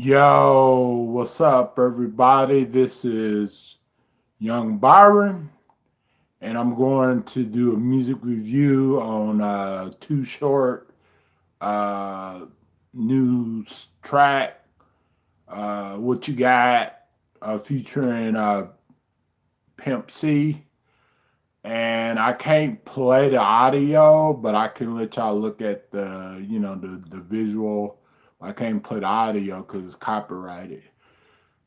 Yo, what's up, everybody? This is young Byron, and I'm going to do a music review on Too Short uh, news track. What you got featuring Pimp C. And I can't play the audio, but I can let y'all look at the visual. I can't play the audio because it's copyrighted.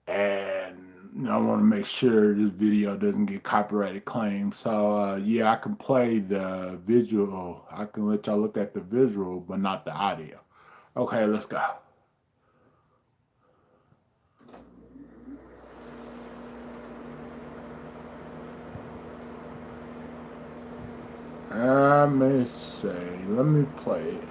And I want to make sure this video doesn't get copyrighted claims. So yeah, I can play the visual. I can let y'all look at the visual, but not the audio. Okay, let's go. Let me see. Let me play it.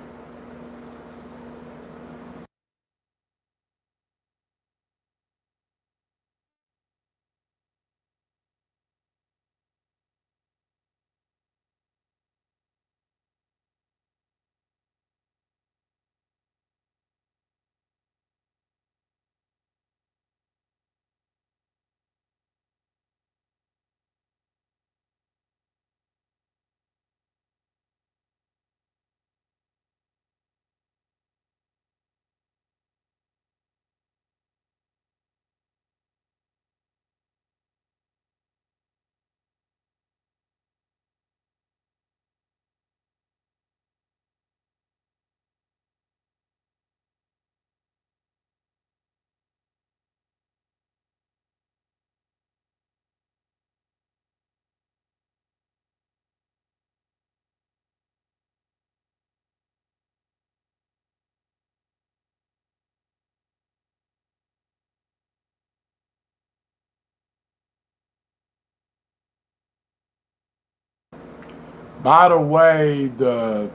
By the way, the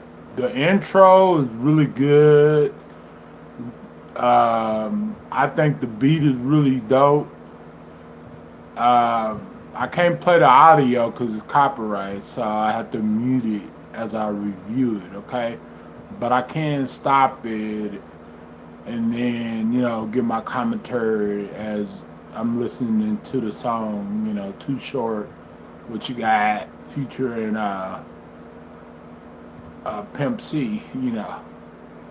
intro is really good. I think the beat is really dope. I can't play the audio because it's copyright, so I have to mute it as I review it, okay? But I can stop it and then, give my commentary as I'm listening to the song, Too Short, what you got featuring Pimp C.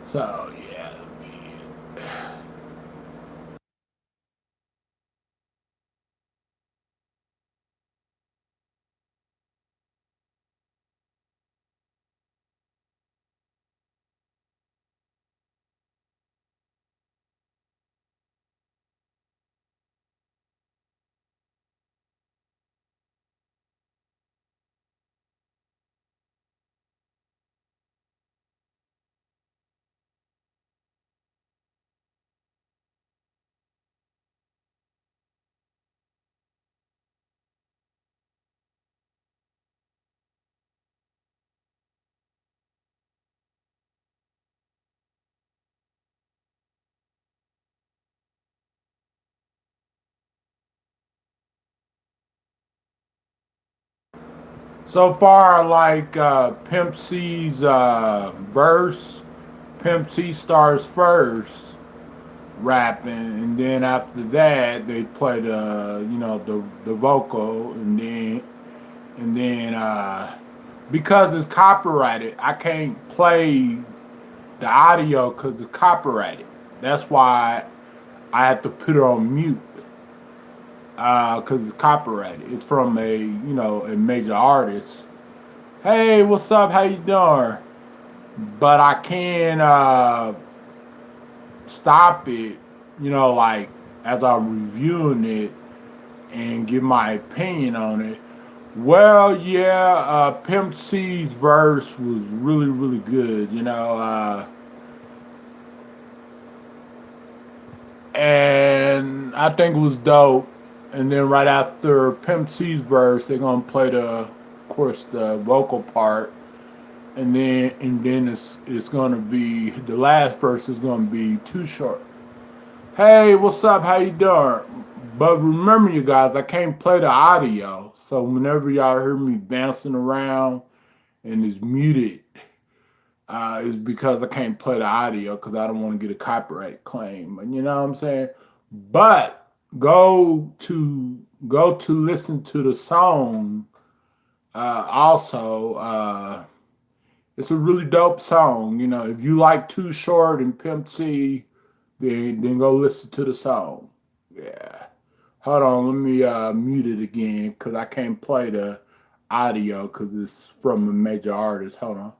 So, yeah. So far, like Pimp C's verse, Pimp C starts first rapping, and then after that they play the vocal, and then because it's copyrighted, I can't play the audio because it's copyrighted. That's why I have to put it on mute because it's copyrighted. It's from a major artist. Hey, what's up? How you doing? But I can stop it, like as I'm reviewing it and give my opinion on it. Well, yeah, Pimp C's verse was really, really good. And I think it was dope. And then right after Pimp C's verse, they're gonna play of course, the vocal part, and then it's gonna be the last verse is gonna be Too Short. Hey, what's up? How you doing? But remember, you guys, I can't play the audio, so whenever y'all hear me bouncing around and it's muted, is because I can't play the audio because I don't want to get a copyright claim. And you know what I'm saying? But go to listen to the song. Also, it's a really dope song. You know, if you like Too Short and Pimp C, then go listen to the song. Yeah. Hold on, let me mute it again because I can't play the audio because it's from a major artist. Hold on.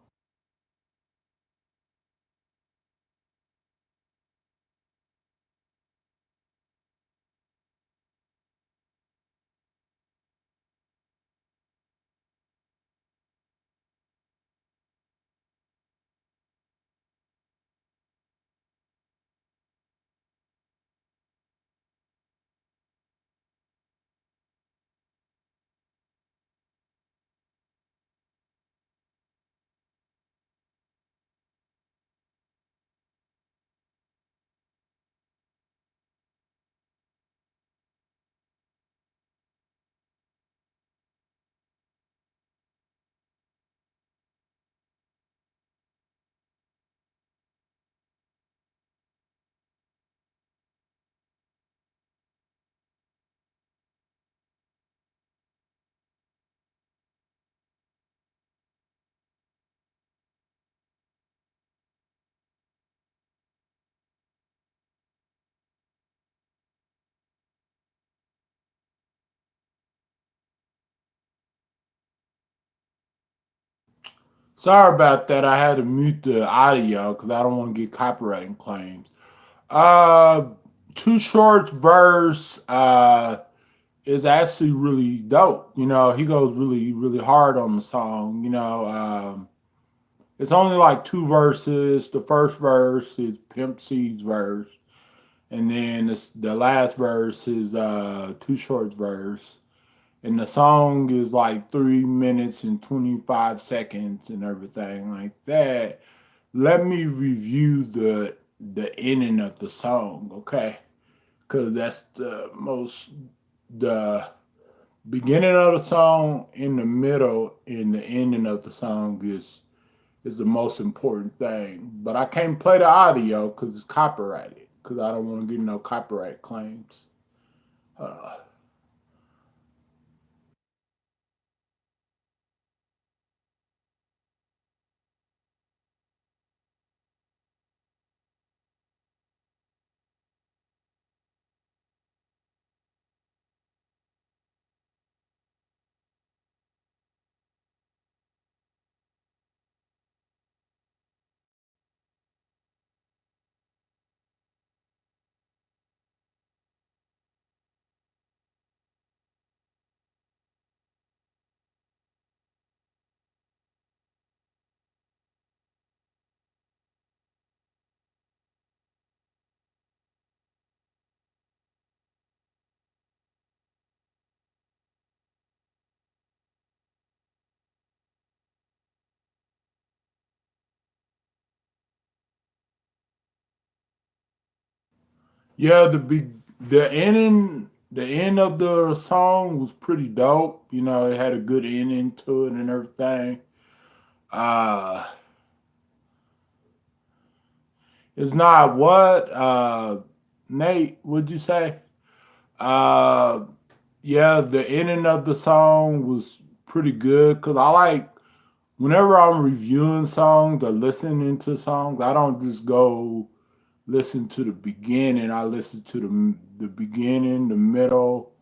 Sorry about that. I had to mute the audio because I don't want to get copyright claims. Uh, Too Short's verse is actually really dope. You know, he goes really, really hard on the song. You know, it's only like two verses. The first verse is Pimp C's verse, and then the last verse is Too Short's verse. And the song is like 3 minutes and 25 seconds and everything like that. Let me review the ending of the song, okay? Because that's the beginning of the song, in the middle, and the ending of the song is the most important thing. But I can't play the audio because it's copyrighted. Because I don't want to get no copyright claims. Uh, yeah, the end of the song was pretty dope. You know, it had a good ending to it and everything. Uh, it's not what Nate, would you say? Uh, yeah, the ending of the song was pretty good because I like whenever I'm reviewing songs or listening to songs, I don't just go listen to the beginning. I listen to the beginning, the middle,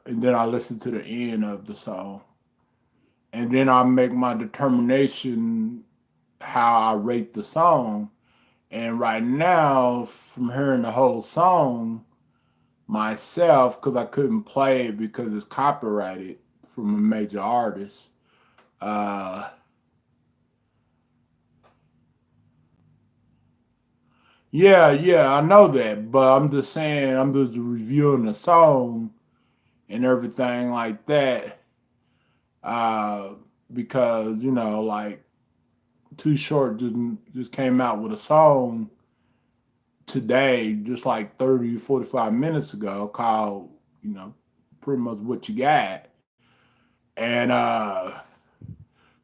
and then I listen to the end of the song, and then I make my determination how I rate the song. And right now, from hearing the whole song myself, because I couldn't play it because it's copyrighted from a major artist. Uh, yeah, I know that, but I'm just saying, I'm just reviewing the song and everything like that. Uh, because you know, like Too Short just came out with a song today, just like 30, 45 minutes ago, called, pretty much What You Got. And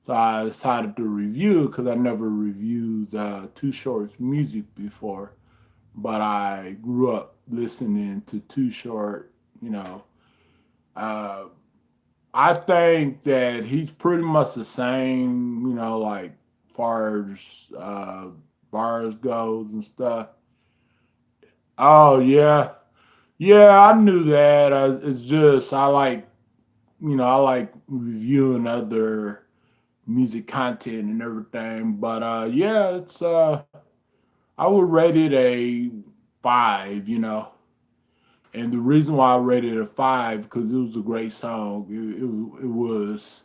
So I decided to review because I never reviewed Too Short's music before. But I grew up listening to Too Short, you know. Uh, I think that he's pretty much the same, like far as bars goes and stuff. Oh yeah, yeah, I knew that. It's just I like reviewing other music content and everything. But yeah, it's I would rate it a 5. And the reason why I rated it a 5 because it was a great song. It was.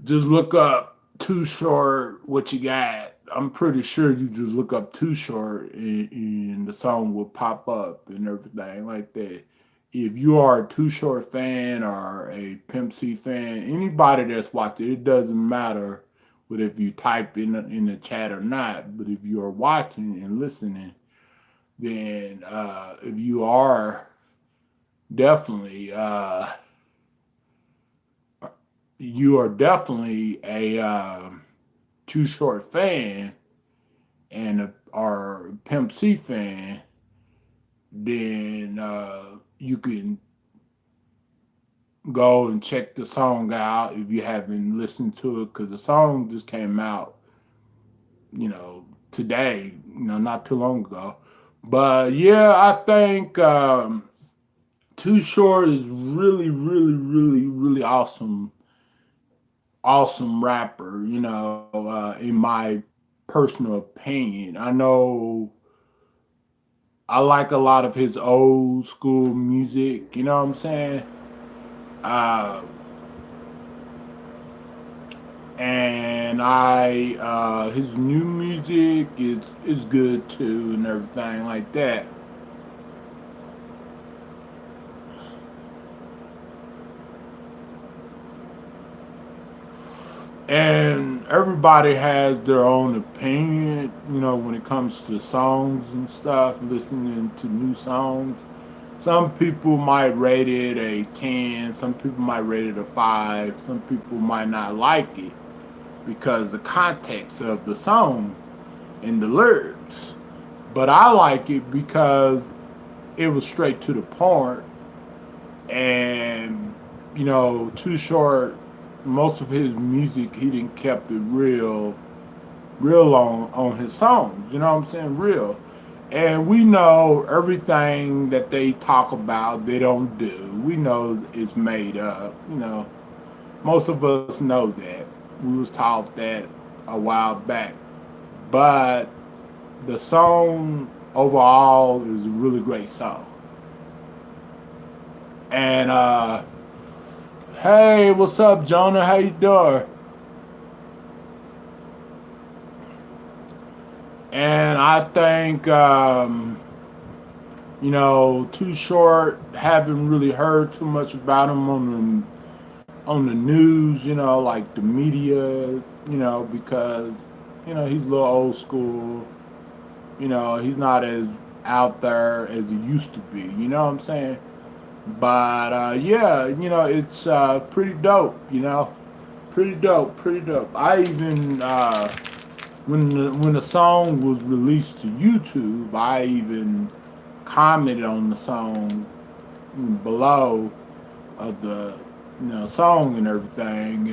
Just look up Too Short, What You Got. I'm pretty sure you just look up Too Short and the song will pop up and everything like that. If you are a Too Short fan or a Pimp C fan, anybody that's watching, it doesn't matter but if you type in the chat or not. But if you are watching and listening, then if you are definitely you are definitely a Too Short fan and are Pimp C fan, then you can go and check the song out if you haven't listened to it because the song just came out, today, not too long ago. But yeah, I think Too Short is really, really, really, really awesome rapper, in my personal opinion. I know I like a lot of his old school music, you know what I'm saying? Uh, and his new music is good too and everything like that. And everybody has their own opinion, when it comes to songs and stuff, listening to new songs. Some people might rate it a 10, some people might rate it a 5, some people might not like it because the context of the song and the lyrics. But I like it because it was straight to the point and Too Short, most of his music he didn't kept it real on his songs. You know what I'm saying? Real. And we know everything that they talk about, they don't do. We know it's made up. Most of us know that. We was taught that a while back. But the song overall is a really great song. And hey, what's up, Jonah? How you doing? And I think Too Short. Haven't really heard too much about him on the news. Like the media. Because he's a little old school. He's not as out there as he used to be. You know what I'm saying? But yeah, it's pretty dope. Pretty dope. Pretty dope. I even when the song was released to YouTube, I even commented on the song below of the song and everything,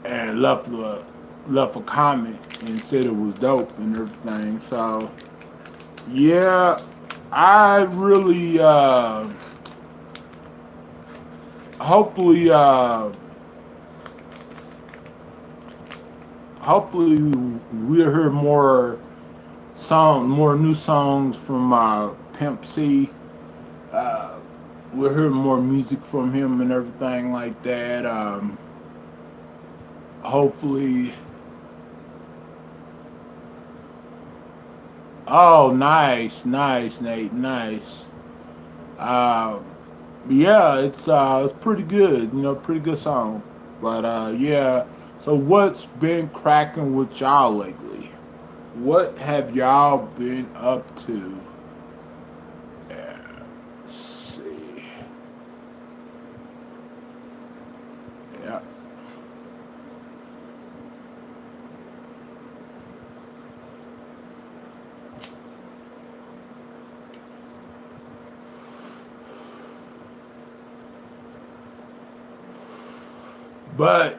and left a comment and said it was dope and everything. So yeah, I really hopefully hopefully we'll hear more new songs from Pimp C. Uh, we'll hear more music from him and everything like that. Hopefully. Oh, nice, nice, Nate, nice. Uh, yeah, it's pretty good. Pretty good song. But yeah. So what's been cracking with y'all lately? What have y'all been up to? Let's see. Yeah. But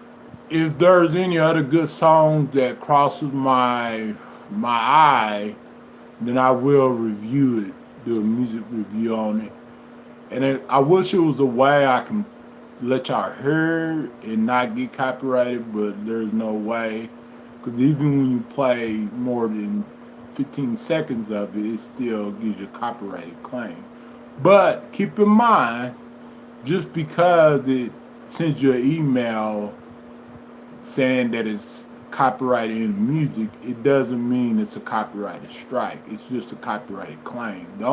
if there's any other good songs that crosses my eye, then I will review it, do a music review on it. And I wish it was a way I can let y'all hear and not get copyrighted, but there's no way. Because even when you play more than 15 seconds of it, it still gives you a copyrighted claim. But keep in mind, just because it sends you an email saying that it's copyrighted in music, it doesn't mean it's a copyrighted strike. It's just a copyrighted claim. The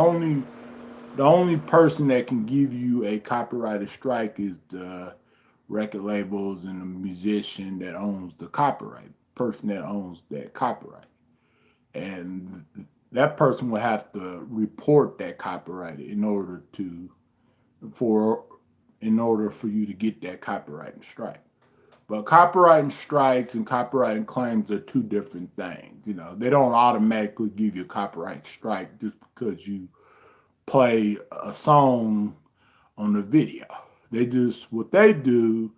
only person that can give you a copyrighted strike is the record labels and the musician that owns the copyright, person that owns that copyright. And that person will have to report that copyright for in order for you to get that copyright strike. But copyright strikes and copyright claims are two different things. They don't automatically give you a copyright strike just because you play a song on the video. What they do,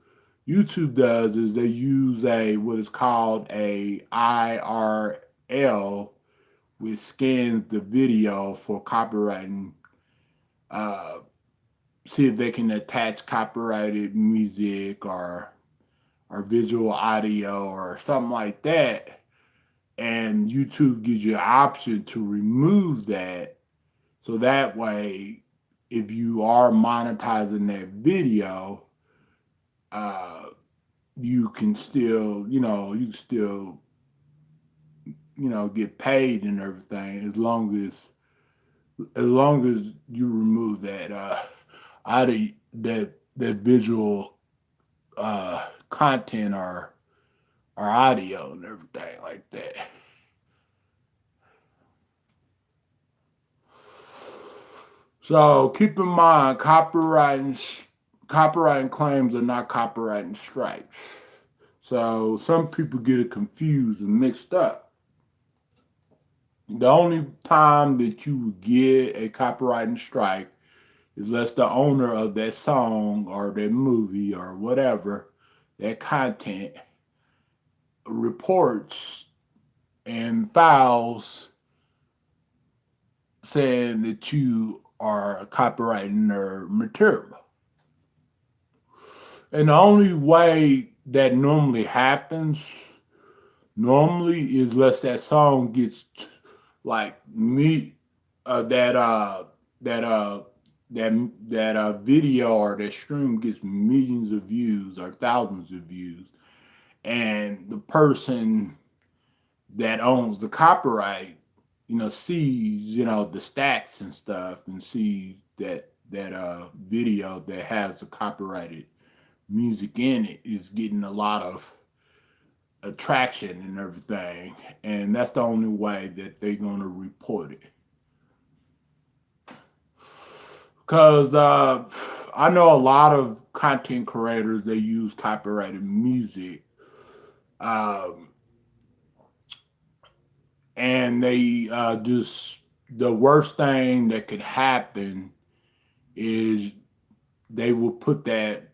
YouTube does is they use what is called a IRL, which scans the video for copywriting, uh, see if they can attach copyrighted music or visual audio or something like that. And YouTube gives you an option to remove that. So that way, if you are monetizing that video, you can still, get paid and everything as long as you remove that out of that visual content or audio and everything like that. So keep in mind, copyrighting claims are not copyrighting strikes. So some people get it confused and mixed up. The only time that you would get a copyrighting strike is unless the owner of that song or that movie or whatever, that content, reports and files saying that you are copyrighting their material. And the only way that normally happens is unless that song gets like me that video or that stream gets millions of views or thousands of views, and the person that owns the copyright, sees, the stats and stuff and sees that video that has the copyrighted music in it is getting a lot of attraction and everything. And that's the only way that they're going to report it. Because I know a lot of content creators, they use copyrighted music. And they the worst thing that could happen is they will put the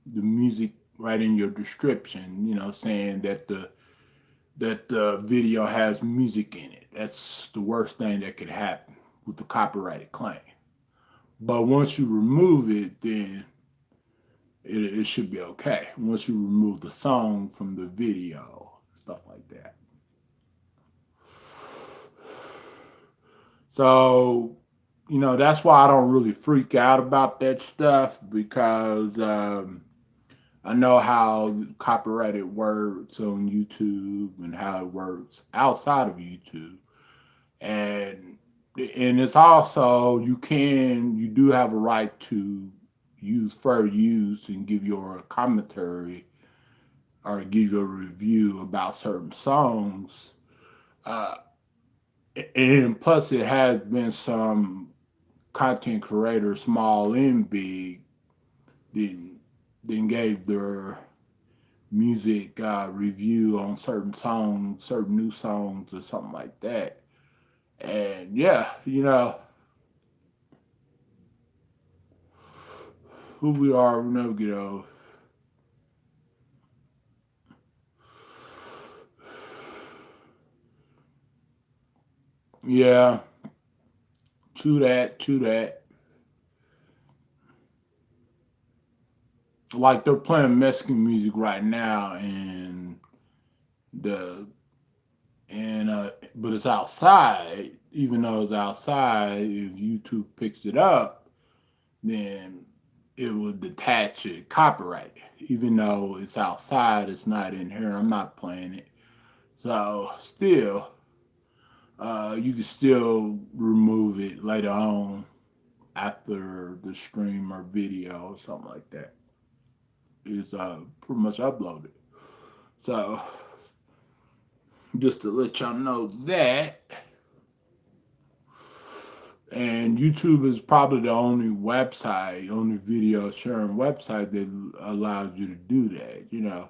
music right in your description, saying that the video has music in it. That's the worst thing that could happen with the copyrighted claim. But once you remove it, then it should be okay. Once you remove the song from the video, stuff like that. So, that's why I don't really freak out about that stuff, because I know how copyrighted works on YouTube and how it works outside of YouTube. And it's also, you do have a right to use fair use and give your commentary or give your review about certain songs. And plus, it has been some content creators, small and big, then gave their music review on certain songs, certain new songs or something like that. And yeah, who we are, we never get old. Yeah, true that, true that. Like they're playing Mexican music right now, and the but it's outside. Even though it's outside, if YouTube picks it up, then it will detach it copyright. Even though it's outside, it's not in here. I'm not playing it. So still, you can still remove it later on after the stream or video or something like that is pretty much uploaded. So just to let y'all know that. And YouTube is probably the only website, only video sharing website that allows you to do that, you know.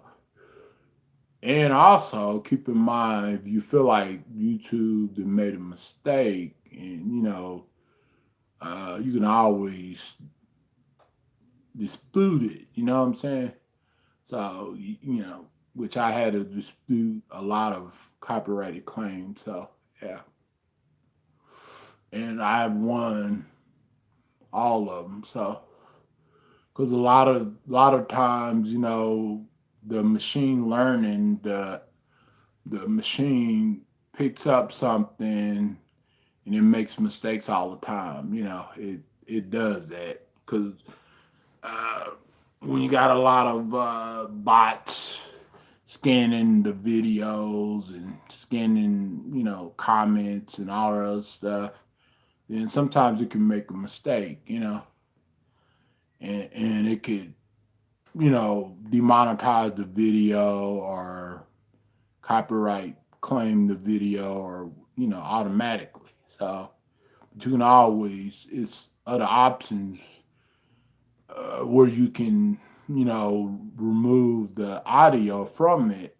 And also keep in mind if you feel like YouTube made a mistake, and you can always dispute it. You know what I'm saying? So which I had to dispute a lot of copyrighted claims. So yeah, and I've won all of them. So because a lot of times, the machine learning, the machine picks up something and it makes mistakes all the time. It does that because uh, when you got a lot of bots scanning the videos and scanning, comments and all that other stuff, then sometimes it can make a mistake, and it could, demonetize the video or copyright claim the video or, automatically. So, but you can always, it's other options where you can, remove the audio from it,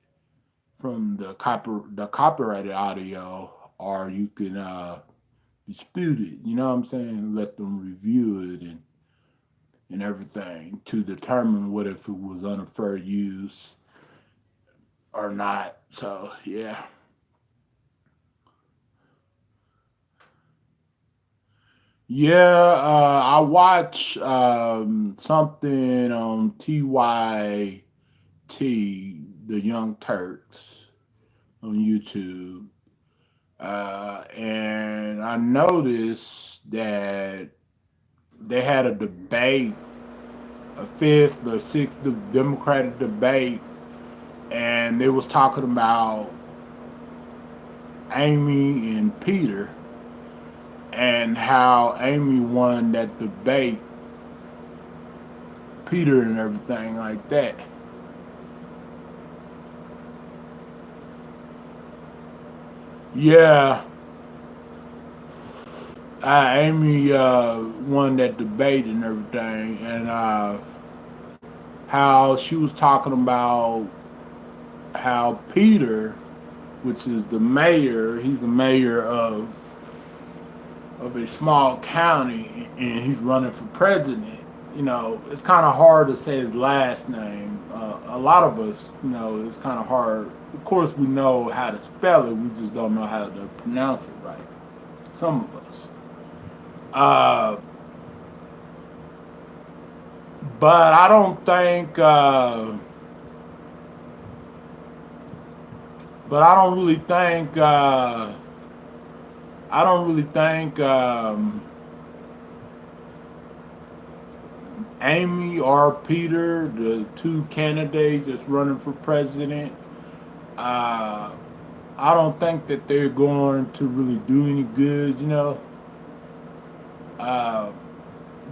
from the copyrighted audio, or you can dispute it. You know what I'm saying? Let them review it and everything to determine what if it was unfair use or not. So yeah. Yeah, I watch something on TYT, the Young Turks, on YouTube. And I noticed that they had a debate, a fifth or sixth Democratic debate, and they was talking about Amy and Peter and how Amy won that debate, Peter and everything like that. Yeah, Amy won that debate and everything, and how she was talking about how Peter, which is the mayor, he's the mayor of a small county, and he's running for president. It's kind of hard to say his last name. A lot of us, it's kind of hard. Of course, we know how to spell it, we just don't know how to pronounce it right. Some of us. Uh, but I don't think. But I don't really think. I don't really think Amy or Peter, the two candidates that's running for president, uh, I don't think that they're going to really do any good, uh,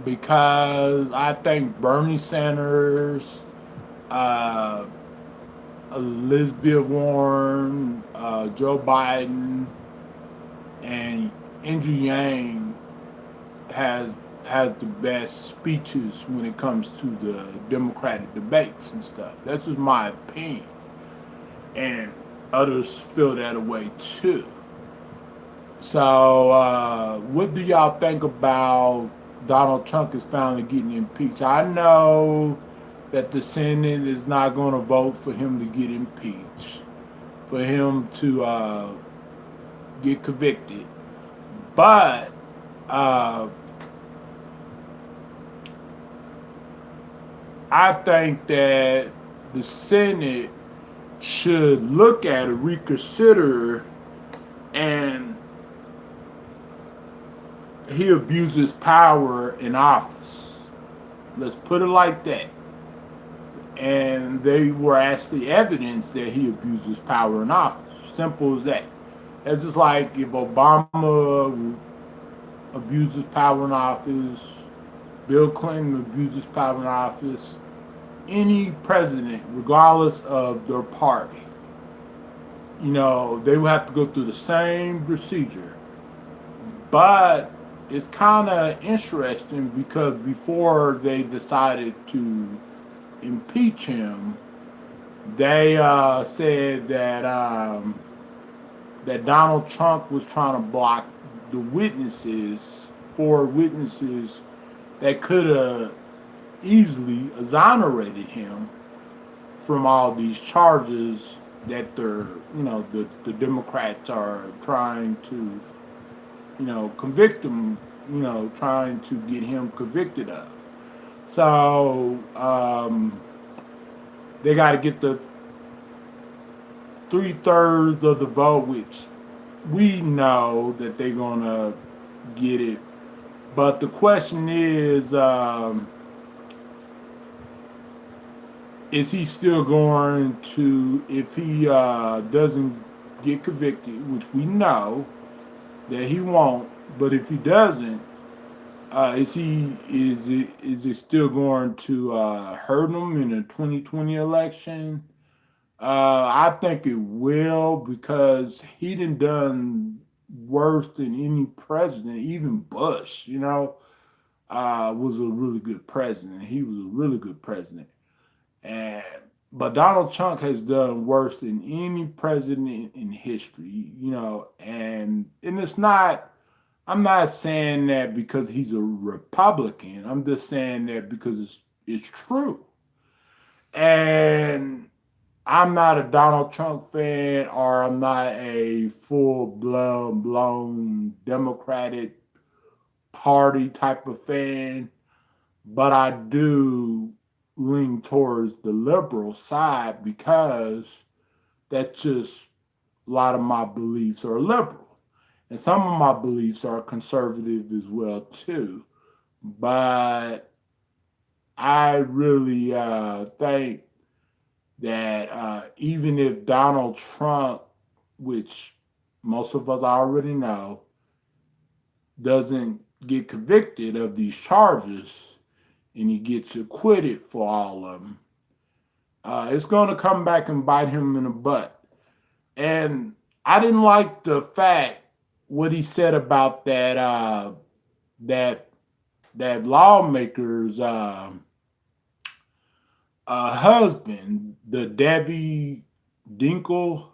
because I think Bernie Sanders, uh, Elizabeth Warren, Joe Biden, and Andrew Yang has has the best speeches when it comes to the Democratic debates and stuff. That's just my opinion, and others feel that way too. So, what do y'all think about Donald Trump is finally getting impeached? I know that the Senate is not going to vote for him to get impeached, for him to get convicted. But uh, I think that the Senate should look at it, reconsider, and he abuses power in office. Let's put it like that. And they were actually evidence that he abuses power in office. Simple as that. It's just like if Obama abuses power in office, Bill Clinton abuses power in office, any president, regardless of their party, they would have to go through the same procedure. But it's kind of interesting because before they decided to impeach him, they said that Donald Trump was trying to block the witnesses, four witnesses that could have easily exonerated him from all these charges that the Democrats are trying to, convict him, trying to get him convicted of. So they got to get the 3/3 of the vote, which we know that they're gonna get it. But the question is he still going to, if he doesn't get convicted, which we know that he won't, but if he doesn't, is it still going to hurt him in the 2020 election? I think it will because he done worse than any president, even Bush, was a really good president. He was a really good president. And but Donald Trump has done worse than any president in history, and it's not, I'm not saying that because he's a Republican. I'm just saying that because it's true. And I'm not a Donald Trump fan, or I'm not a full blown Democratic Party type of fan, but I do lean towards the liberal side because that's just a lot of my beliefs are liberal. And some of my beliefs are conservative as well too. But I really think that even if Donald Trump, which most of us already know, doesn't get convicted of these charges and he gets acquitted for all of them, it's going to come back and bite him in the butt. And I didn't like the fact what he said about that lawmaker's husband, the Debbie Dinkle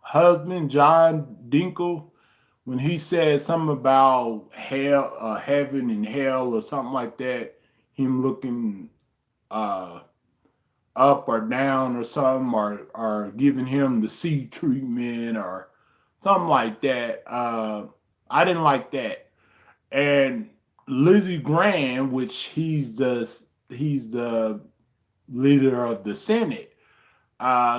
husband, John Dinkle, when he said something about hell, heaven and hell, or something like that, him looking uh, up or down or something, or giving him the C treatment or something like that. I didn't like that. And Lizzie Graham, which he's the leader of the Senate,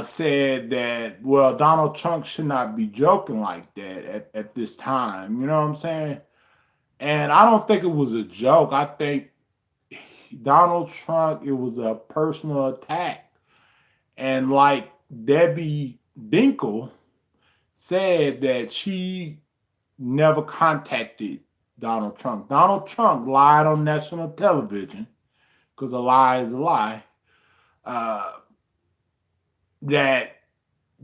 said that, well, Donald Trump should not be joking like that at this time. You know what I'm saying? And I don't think it was a joke. I think Donald Trump, it was a personal attack. And like Debbie Dinkle said that she never contacted Donald Trump. Donald Trump lied on national television, because a lie is a lie, uh, that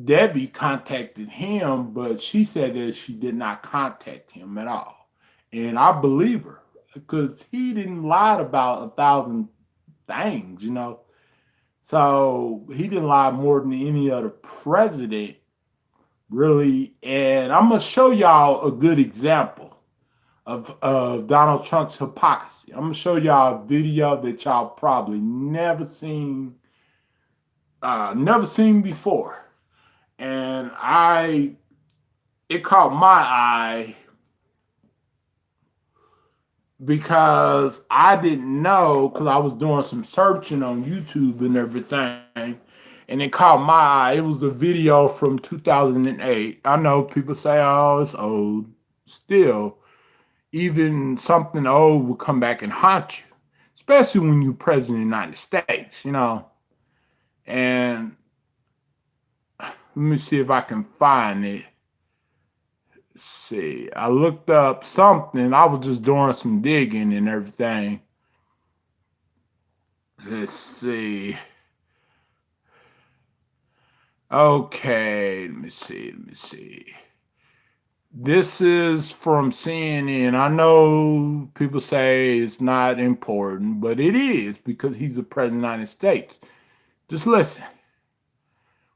Debbie contacted him, but she said that she did not contact him at all. And I believe her because he didn't lie about 1,000 things. So he didn't lie more than any other president, really. And I'm going to show y'all a good example of Donald Trump's hypocrisy. I'm going to show y'all a video that y'all probably never seen before. And I it caught my eye because I didn't know, because I was doing some searching on YouTube and everything, and it caught my eye. It was a video from 2008. I know people say, oh, it's old. Still, even something old will come back and haunt you, especially when you're president of the United States, you know. And let me see if I can find it. Let's see, I looked up something. I was just doing some digging and everything. Let's see. Okay, let me see. This is from CNN. I know people say it's not important, but it is because he's the president of the United States. Just listen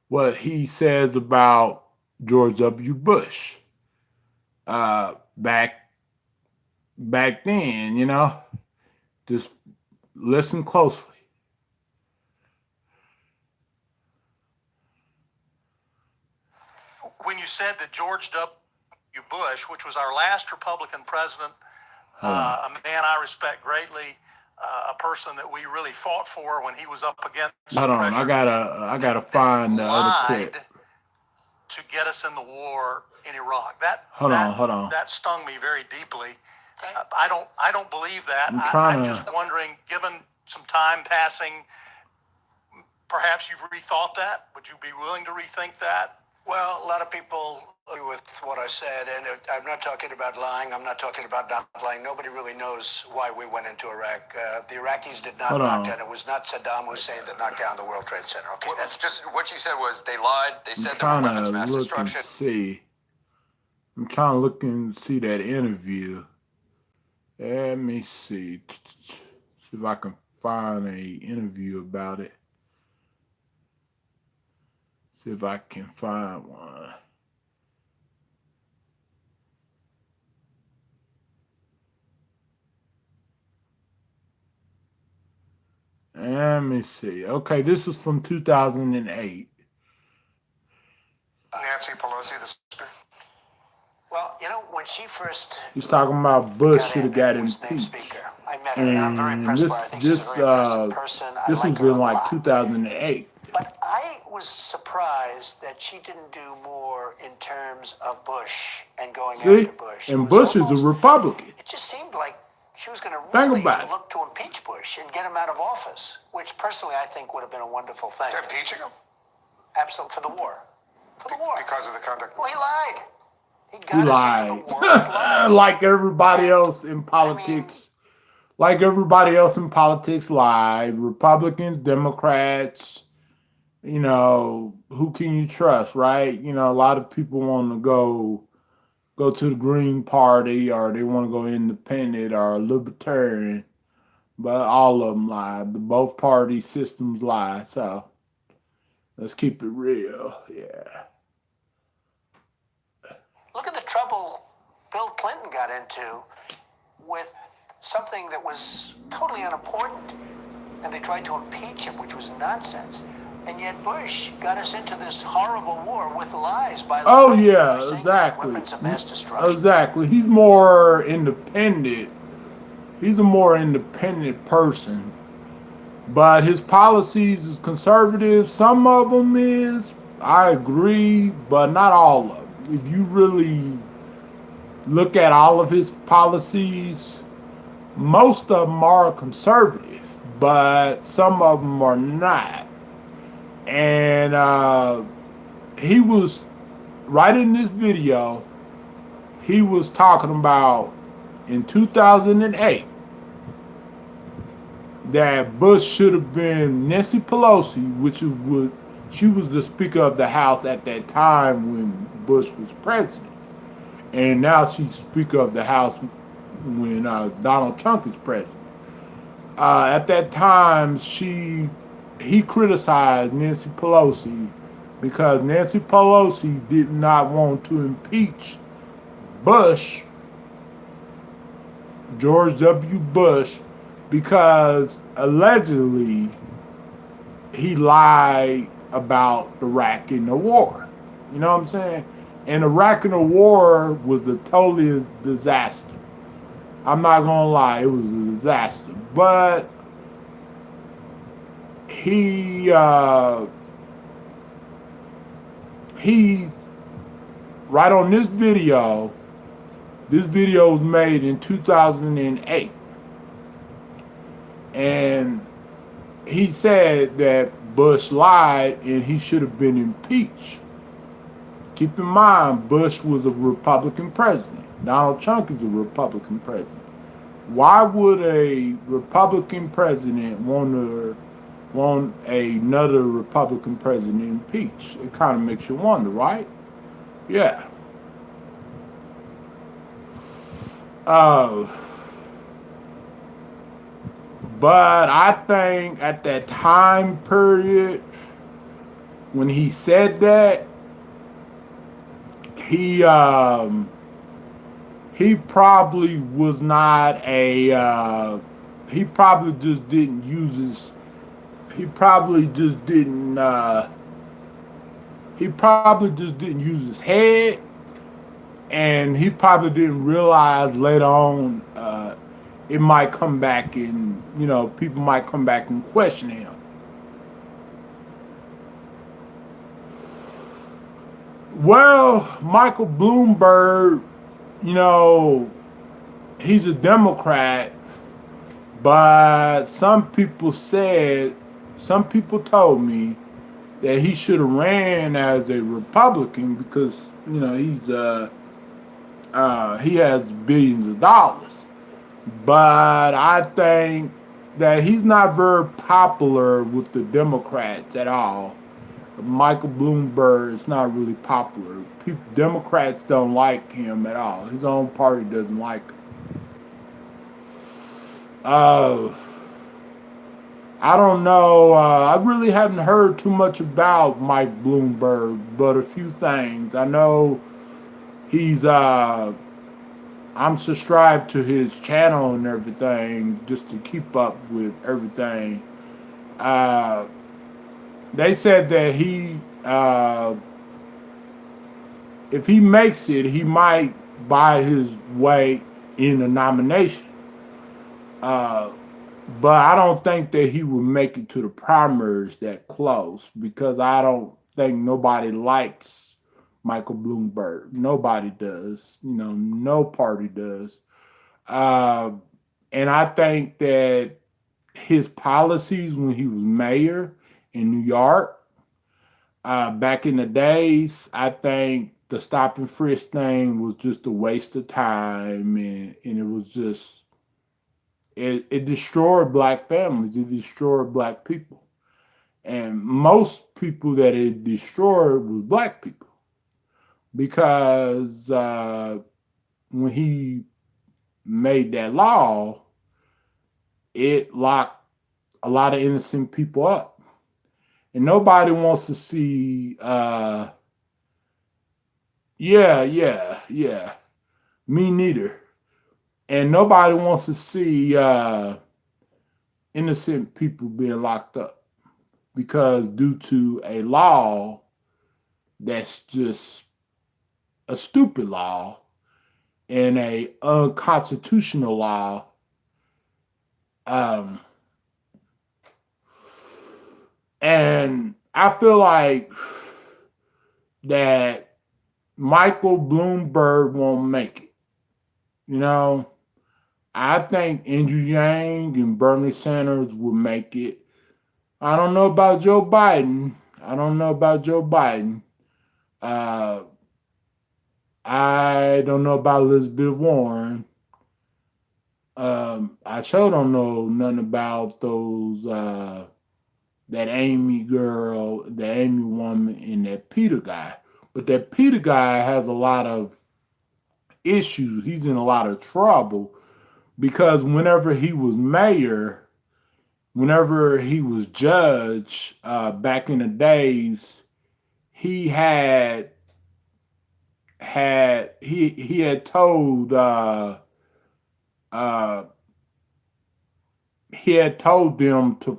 what he says about George W. Bush back then, you know. Just listen closely. When you said that George W. Bush, which was our last Republican president, a man I respect greatly, a person that we really fought for when he was up against Hold on, I gotta find the other clip to get us in the war in Iraq. Hold on. That stung me very deeply. I don't believe that. I'm just wondering, given some time passing, perhaps you've rethought that. Would you be willing to rethink that? Well, a lot of people agree with what I said, and I'm not talking about lying. I'm not talking about not lying. Nobody really knows why we went into Iraq. The Iraqis did not knock down. It was not Saddam Hussein that knocked down the World Trade Center. Okay, that's just what you said was they lied. They said there were weapons of mass destruction. I'm trying to look and see that interview. Let me see. See if I can find a interview about it. See if I can find one. Let me see. Okay, this is from 2008. Nancy Pelosi, the speaker. Well, you know, when she first... He's talking about Bush should have got impeached. I met her, and I'm very impressed by her. I think she's a very impressive person. This was in like 2008. But I was surprised that she didn't do more in terms of Bush and going after Bush. And Bush is a Republican. It just seemed like she was going to really look to impeach Bush and get him out of office, which personally I think would have been a wonderful thing. Impeaching him? Absolutely, for the war. For the war. Because of the conduct. Well, he lied. He lied. Like everybody else in politics. Like everybody else in politics lied. Republicans, Democrats, you know, who can you trust, right? You know, a lot of people want to go to the Green Party, or they want to go independent or libertarian, but all of them lie. Both party systems lie, so let's keep it real, yeah. Look at the trouble Bill Clinton got into with something that was totally unimportant, and they tried to impeach him, which was nonsense. And yet Bush got us into this horrible war with lies by weapons of mass destruction. Exactly. He's more independent. He's a more independent person. But his policies is conservative. Some of them is, I agree, but not all of them. If you really look at all of his policies, most of them are conservative, but some of them are not. And he was, right in this video, he was talking about in 2008 that Bush should have been Nancy Pelosi, she was the Speaker of the House at that time when Bush was president. And now she's Speaker of the House when Donald Trump is president. At that time, he criticized Nancy Pelosi because Nancy Pelosi did not want to impeach Bush, George W. Bush, because allegedly he lied about Iraq in the war. You know what I'm saying? And Iraq in the war was a totally disaster. I'm not gonna lie, it was a disaster. But he right on this video was made in 2008, and he said that Bush lied and he should have been impeached. Keep in mind, Bush was a Republican president. Donald Trump is a Republican president. Why would a Republican president want another Republican president impeached? It kind of makes you wonder, right? Yeah. But I think at that time period when he said that, he probably was not a he probably just didn't use his he probably just didn't use his head, and he probably didn't realize later on it might come back and, you know, people might come back and question him. Well, Michael Bloomberg, you know, he's a Democrat, but some people told me that he should have ran as a Republican because, you know, he has billions of dollars. But I think that he's not very popular with the Democrats at all. Michael Bloomberg is not really popular. Democrats don't like him at all. His own party doesn't like him. I don't know. I really haven't heard too much about Mike Bloomberg, but a few things. I know he's I'm subscribed to his channel and everything just to keep up with everything. They said that if he makes it, he might buy his way in a nomination. But I don't think that he will make it to the primaries that close, because I don't think nobody likes Michael Bloomberg. Nobody does. You know, no party does. And I think that his policies when he was mayor in New York, back in the days, I think the stop and frisk thing was just a waste of time, and it was just, it destroyed black families, it destroyed black people. And most people that it destroyed was black people. Because when he made that law, it locked a lot of innocent people up. And nobody wants to see, me neither. And nobody wants to see innocent people being locked up, because due to a law that's just a stupid law and a unconstitutional law. And I feel like that Michael Bloomberg won't make it. You know, I think Andrew Yang and Bernie Sanders will make it. I don't know about Joe Biden. I don't know about Elizabeth Warren. I sure don't know nothing about those, that Amy girl, the Amy woman, and that Peter guy. But that Peter guy has a lot of issues. He's in a lot of trouble because whenever he was mayor, whenever he was judge, back in the days, he had told them to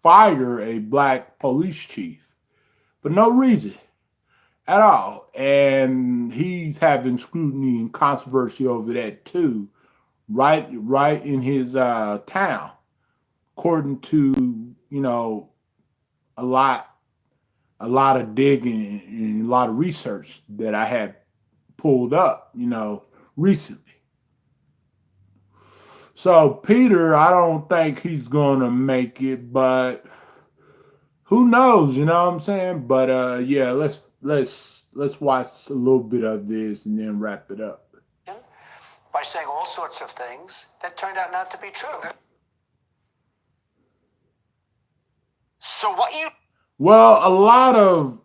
fire a black police chief for no reason. at all. And he's having scrutiny and controversy over that too, right in his town, according to, you know, a lot of digging and a lot of research that I had pulled up, you know, recently. So Peter, I don't think he's gonna make it, but who knows, you know what I'm saying? But yeah, let's watch a little bit of this and then wrap it up. By saying all sorts of things that turned out not to be true. So what you... Well, a lot of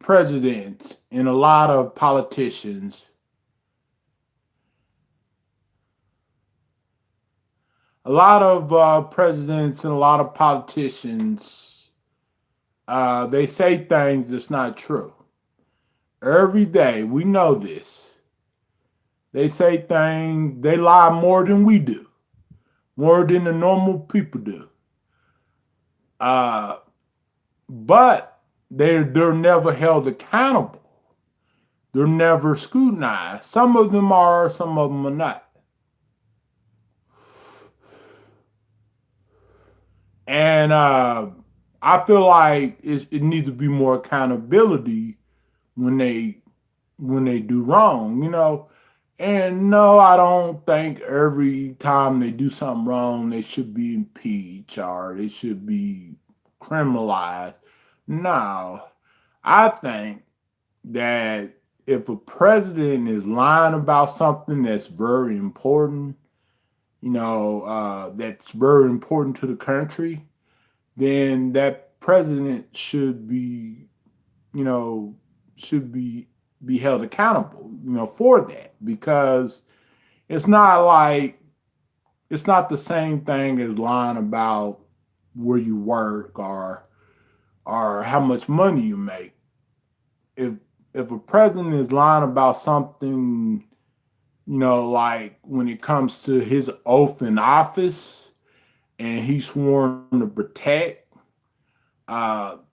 presidents and a lot of politicians, presidents and a lot of politicians, they say things that's not true. Every day, we know this. They say things, they lie more than we do, more than the normal people do. But they're never held accountable. They're never scrutinized. Some of them are, some of them are not. And I feel like it needs to be more accountability when they do wrong, you know. And no, I don't think every time they do something wrong, they should be impeached or they should be criminalized. No, I think that if a president is lying about something that's very important, you know, that's very important to the country, then that president should be, you know, be held accountable, you know, for that, because it's not the same thing as lying about where you work or how much money you make. If a president is lying about something, you know, like when it comes to his oath in office and he's sworn to protect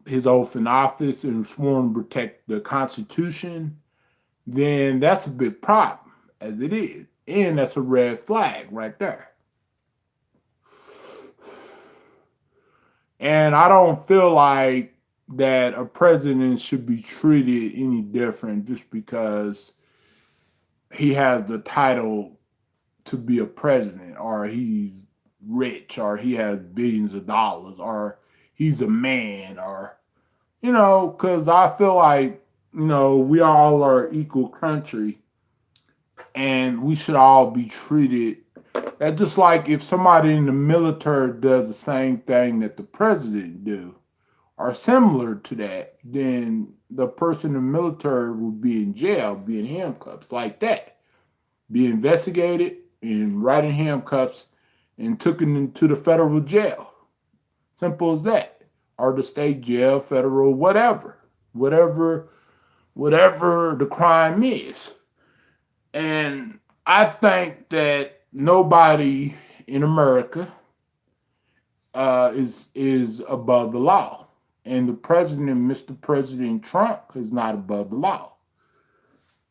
his oath in office and sworn to protect the Constitution, then that's a big problem, as it is. And that's a red flag right there. And I don't feel like that a president should be treated any different just because he has the title to be a president, or he's rich, or he has billions of dollars, or he's a man, or, you know, because I feel like, you know, we all are equal country and we should all be treated. That's just like if somebody in the military does the same thing that the president do, or similar to that, then the person in the military will be in jail, be in handcuffs like that, be investigated and right in handcuffs and taken into the federal jail. Simple as that. Or the state jail, federal, whatever the crime is. And I think that nobody in America is above the law. And the president, Mr. President Trump, is not above the law.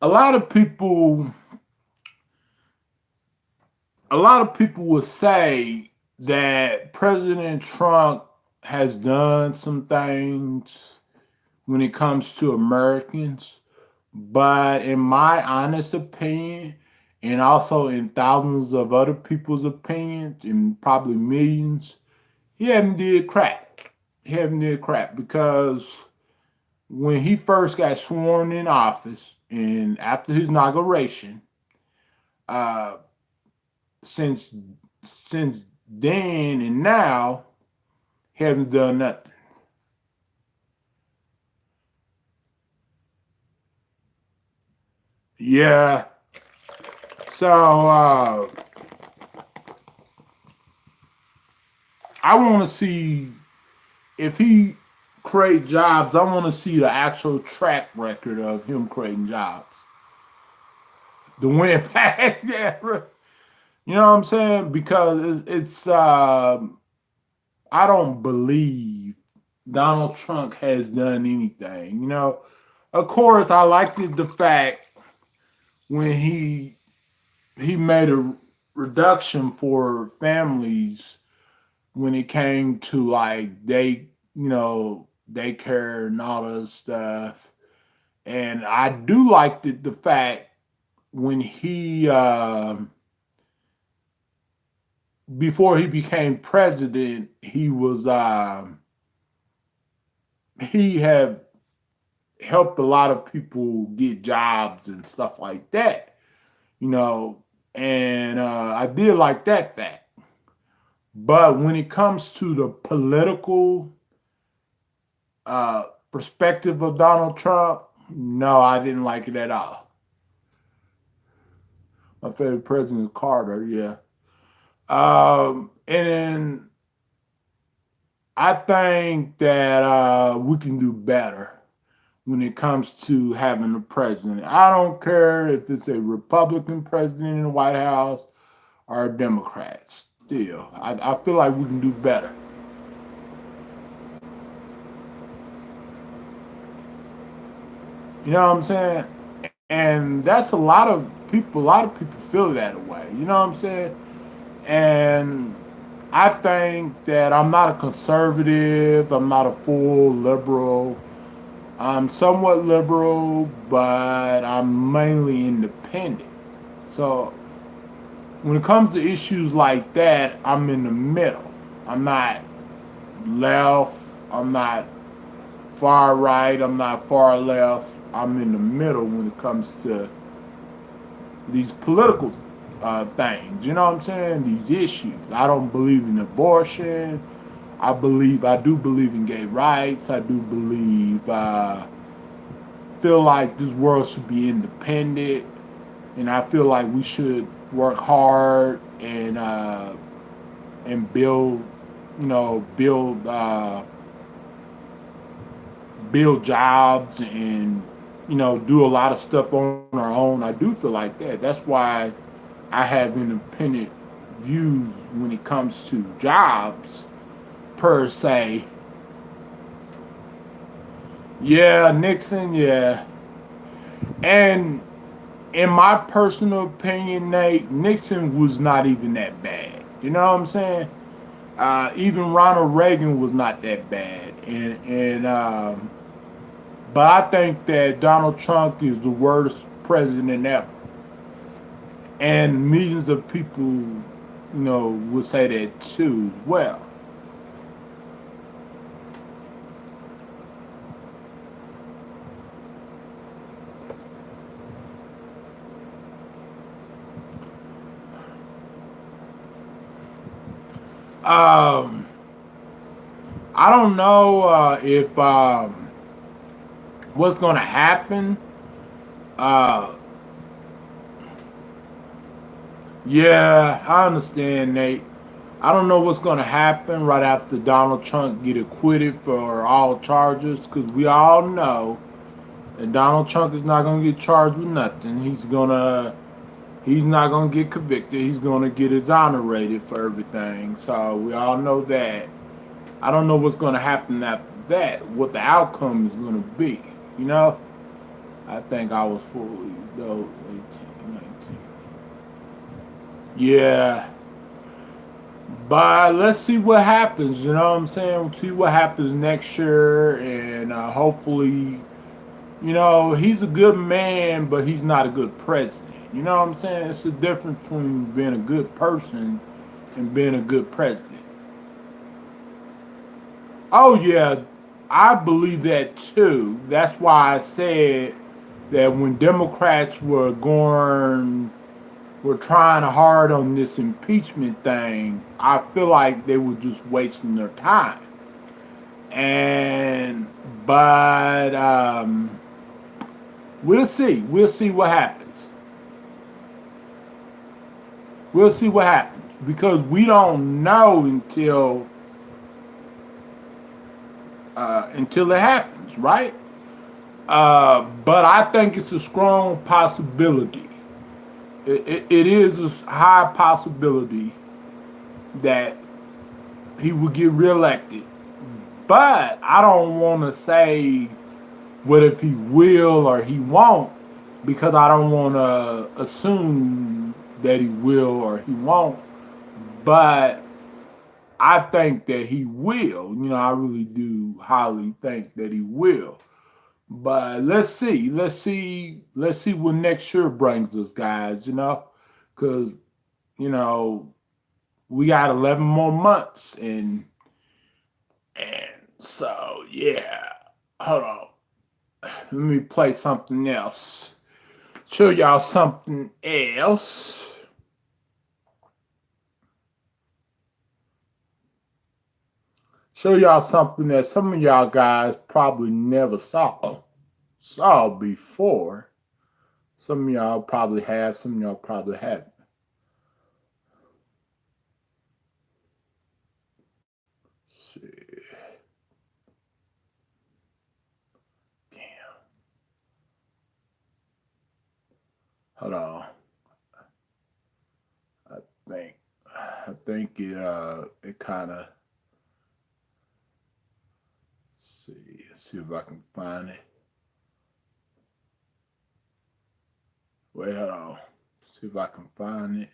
A lot of people will say that President Trump has done some things when it comes to Americans, but in my honest opinion, and also in thousands of other people's opinions, and probably millions, he hasn't did crap. Because when he first got sworn in office and after his inauguration, since then and now, he hasn't done nothing. Yeah. So I want to see if he create jobs. I want to see the actual track record of him creating jobs. The win back, yeah. You know what I'm saying? Because it's I don't believe Donald Trump has done anything. You know, of course, I liked the fact when he made a reduction for families when it came to like daycare and all that stuff. And I do like the fact when he before he became president, he had helped a lot of people get jobs and stuff like that, and I did like that fact. But when it comes to the political perspective of Donald Trump, no, I didn't like it at all. My favorite president is Carter, yeah. And I think that we can do better when it comes to having a president. I don't care if it's a Republican president in the White House or a Democrat. Still, I feel like we can do better. You know what I'm saying? And that's a lot of people. A lot of people feel that way. You know what I'm saying? And I think that I'm not a conservative. I'm not a full liberal. I'm somewhat liberal, but I'm mainly independent. So when it comes to issues like that, I'm in the middle. I'm not left. I'm not far right. I'm not far left. I'm in the middle when it comes to these political things. You know what I'm saying? These issues. I don't believe in abortion. I do believe in gay rights. I do feel like this world should be independent, and I feel like we should work hard and build, build jobs and do a lot of stuff on our own. I do feel like that. That's why I have independent views when it comes to jobs per se. Yeah, Nixon, yeah. And in my personal opinion, Nate, Nixon was not even that bad. You know what I'm saying? Even Ronald Reagan was not that bad. But I think that Donald Trump is the worst president ever. And millions of people, would say that too as well. I don't know if what's going to happen. Yeah, I understand, Nate. I don't know what's going to happen right after Donald Trump get acquitted for all charges, because we all know that Donald Trump is not going to get charged with nothing. He's not going to get convicted. He's going to get exonerated for everything. So we all know that. I don't know what's going to happen after that, what the outcome is going to be. I think I was fully, 18, 19. Yeah. But let's see what happens, you know what I'm saying? We'll see what happens next year, and hopefully, he's a good man, but he's not a good president. You know what I'm saying? It's the difference between being a good person and being a good president. Oh, yeah, I believe that too. That's why I said that when Democrats were trying hard on this impeachment thing, I feel like they were just wasting their time. But we'll see. We'll see what happens. We'll see what happens, because we don't know until it happens, right? But I think it's a strong possibility. It is a high possibility that he will get reelected. But I don't want to say what if he will or he won't, because I don't want to assume that he will or he won't. But I think that he will. I really do highly think that he will. But let's see. Let's see what next year brings us, guys, because, you know, we got 11 more months and so yeah. Hold on. Let me play something else. Show y'all something else. Show y'all something that some of y'all guys probably never saw before. Some of y'all probably have, some of y'all probably haven't. Let's see. Damn. Hold on. I think it kind of, see if I can find it. Wait, hold on. See if I can find it.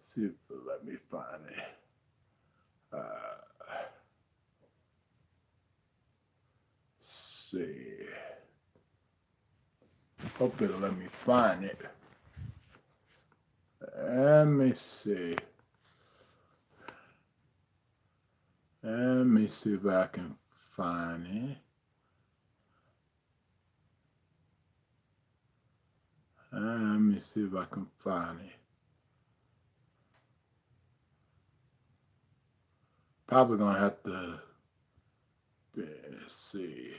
See if it'll let me find it. See. Hope it'll let me find it. Let me see. Let me see if I can find it. Let me see if I can find it. Probably gonna have to see.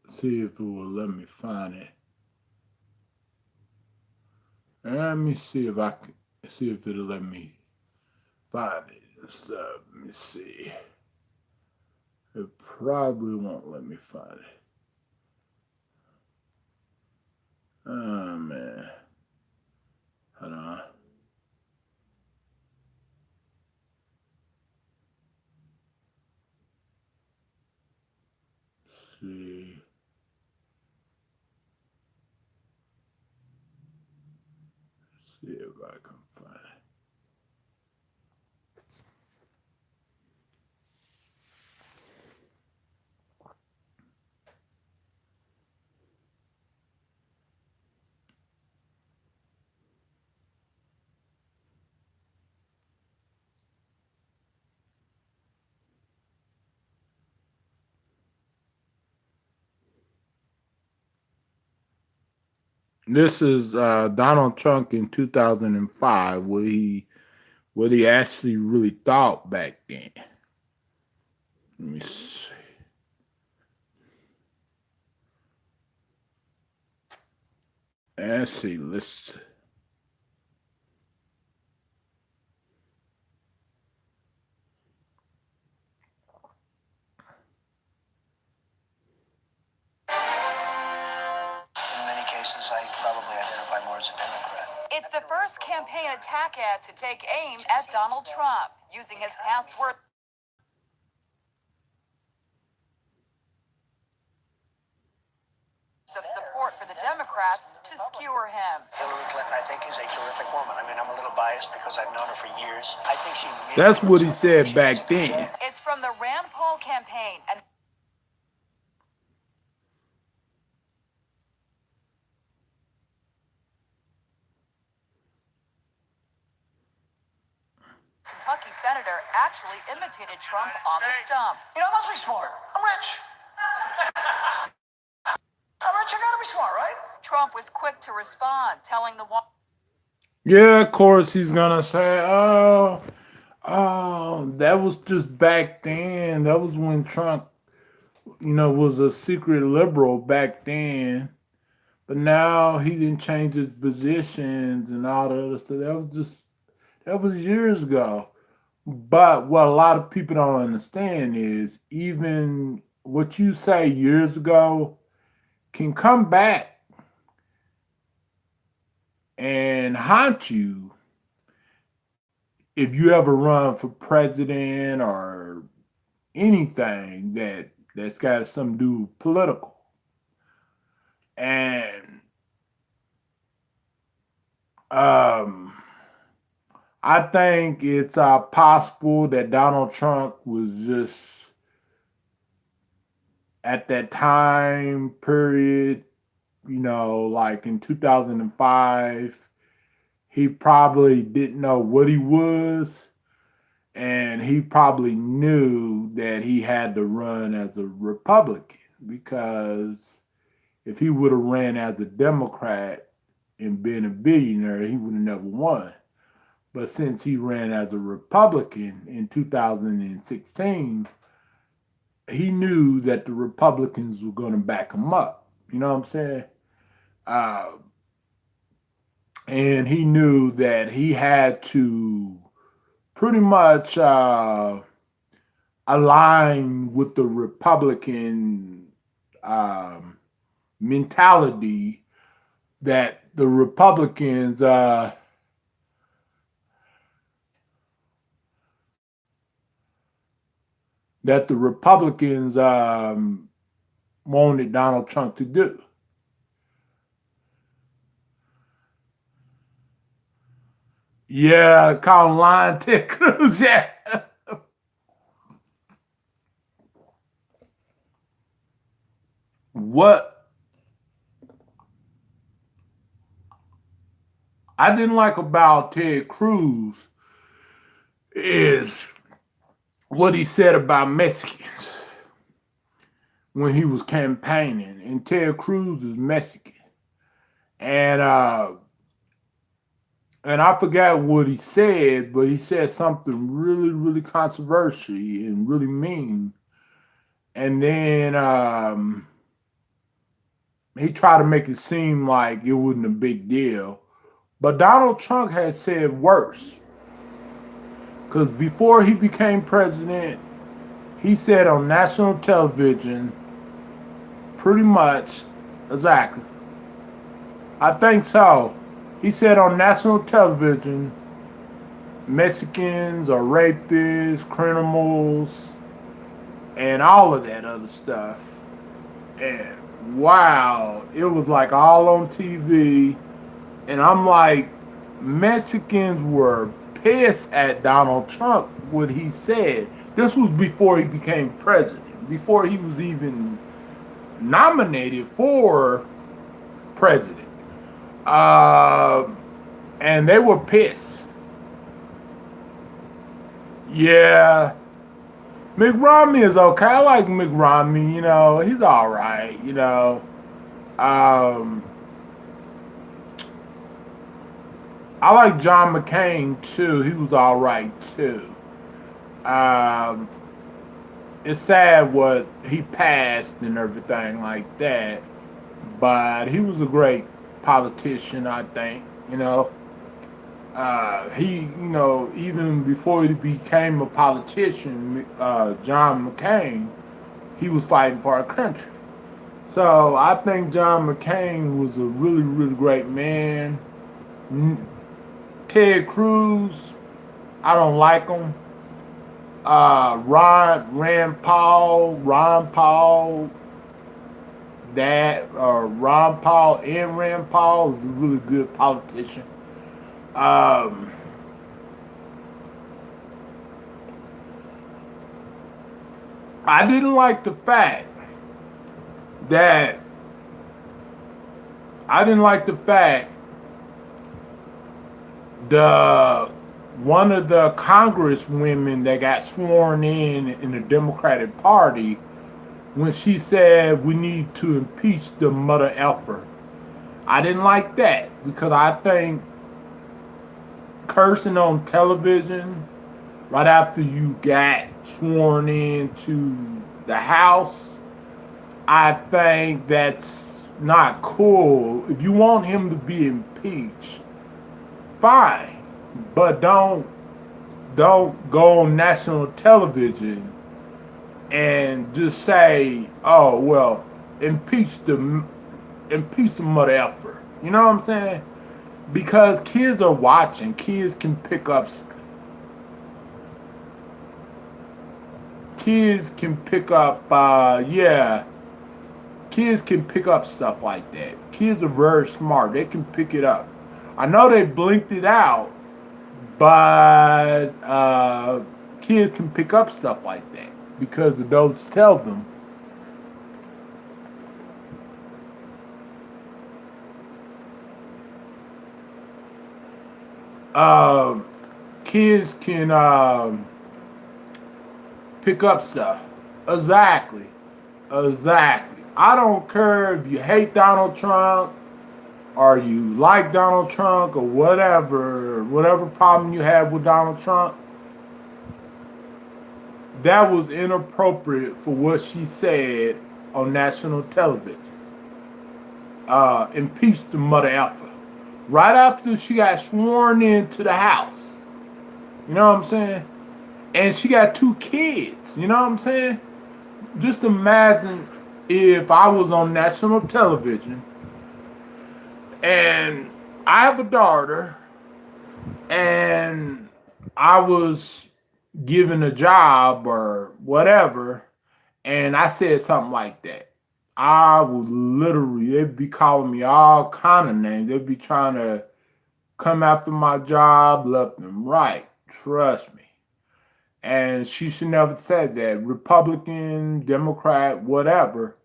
See if it will let me find it. Let me see if I can see if it'll let me find it. So, let me see. It probably won't let me find it. Oh man. Hold on. See. See if I can find it. This is Donald Trump in 2005, what he actually really thought back then. Let me see. Let's see. I probably identify more as a Democrat. It's the first campaign attack ad to take aim at Donald Trump, using his password of support for the Democrats to skewer him. Hillary Clinton, I think, is a terrific woman. I mean, I'm a little biased because I've known her for years. I think she really That's what he said back then. It's from the Rand Paul campaign, and Kentucky senator actually imitated Trump on the stump. You know, I must be smart. I'm rich. I'm rich, I gotta be smart, right? Trump was quick to respond, telling the Yeah, of course he's gonna say, "Oh, that was just back then. That was when Trump, was a secret liberal back then. But now he didn't change his positions and all the other stuff. That was years ago." But what a lot of people don't understand is even what you say years ago can come back and haunt you if you ever run for president or anything that's got something to do with political. And I think it's possible that Donald Trump was just at that time period, you know, like in 2005, he probably didn't know what he was, and he probably knew that he had to run as a Republican, because if he would have ran as a Democrat and been a billionaire, he would have never won. But since he ran as a Republican in 2016, he knew that the Republicans were going to back him up. You know what I'm saying? And he knew that he had to pretty much align with the Republican mentality that the Republicans wanted Donald Trump to do. Yeah, call him lying Ted Cruz, yeah. What I didn't like about Ted Cruz is what he said about Mexicans when he was campaigning. And Ted Cruz is Mexican. And I forgot what he said, but he said something really, really controversial and really mean. And then he tried to make it seem like it wasn't a big deal. But Donald Trump had said worse. Because before he became president, he said on national television, pretty much, exactly, I think so. He said on national television, Mexicans are rapists, criminals, and all of that other stuff. And wow, it was like all on TV. And I'm like, Mexicans were pissed at Donald Trump, what he said. This was before he became president, before he was even nominated for president. And they were pissed. Yeah. Mitt Romney is okay. I like Mitt Romney, you know, he's all right, you know. I like John McCain too. He was all right too. It's sad what he passed and everything like that, but he was a great politician, I think, you know. He, you know, even before he became a politician, John McCain, he was fighting for our country. So I think John McCain was a really, really great man. Ted Cruz, I don't like him. Ron Paul and Rand Paul was a really good politician. I didn't like the fact that one of the congresswomen that got sworn in the Democratic Party, when she said we need to impeach the mother effer. I didn't like that, because I think cursing on television right after you got sworn into the House, I think that's not cool. If you want him to be impeached, fine, but don't go on national television and just say, oh, well, impeach the impeach the mother effer. You know what I'm saying? Because kids are watching. Kids can pick up. Kids can pick up. Yeah. Kids can pick up stuff like that. Kids are very smart. They can pick it up. I know they blinked it out, but kids can pick up stuff like that because adults tell them. Kids can pick up stuff. Exactly. Exactly. I don't care if you hate Donald Trump or you like Donald Trump or whatever problem you have with Donald Trump. That was inappropriate for what she said on national television. Impeach the mother effer. Right after she got sworn into the House. You know what I'm saying? And she got 2 kids. You know what I'm saying? Just imagine if I was on national television and I have a daughter and I was given a job or whatever and I said something like that. I would literally, they'd be calling me all kind of names. They'd be trying to come after my job left and right. Trust me. And she should never said that. Republican, Democrat, whatever.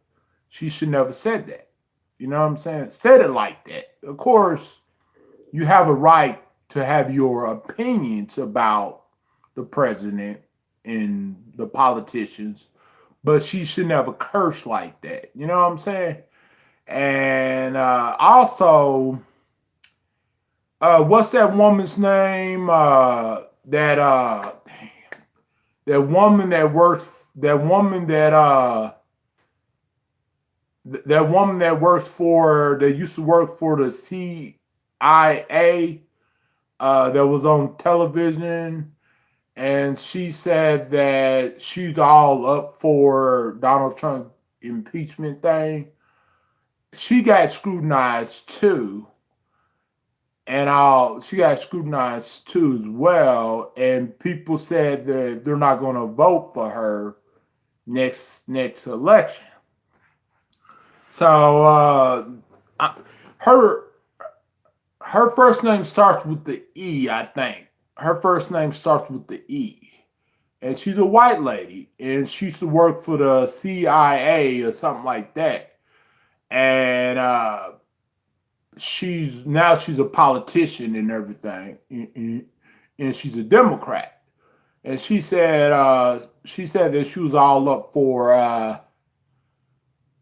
She should never said that. You know what I'm saying? Said it like that. Of course, you have a right to have your opinions about the president and the politicians, but she should never curse like that. You know what I'm saying? And also, what's that woman's name? That woman that works. That woman that works for. That used to work for the CIA. That was on television, and she said that she's all up for Donald Trump impeachment thing. She got scrutinized too. And she got scrutinized too as well. And people said that they're not going to vote for her next election. So her first name starts with the E, I think. Her first name starts with the E. And she's a white lady. And she used to work for the CIA or something like that. And she's a politician and everything, and she's a Democrat. And she said that she was all up for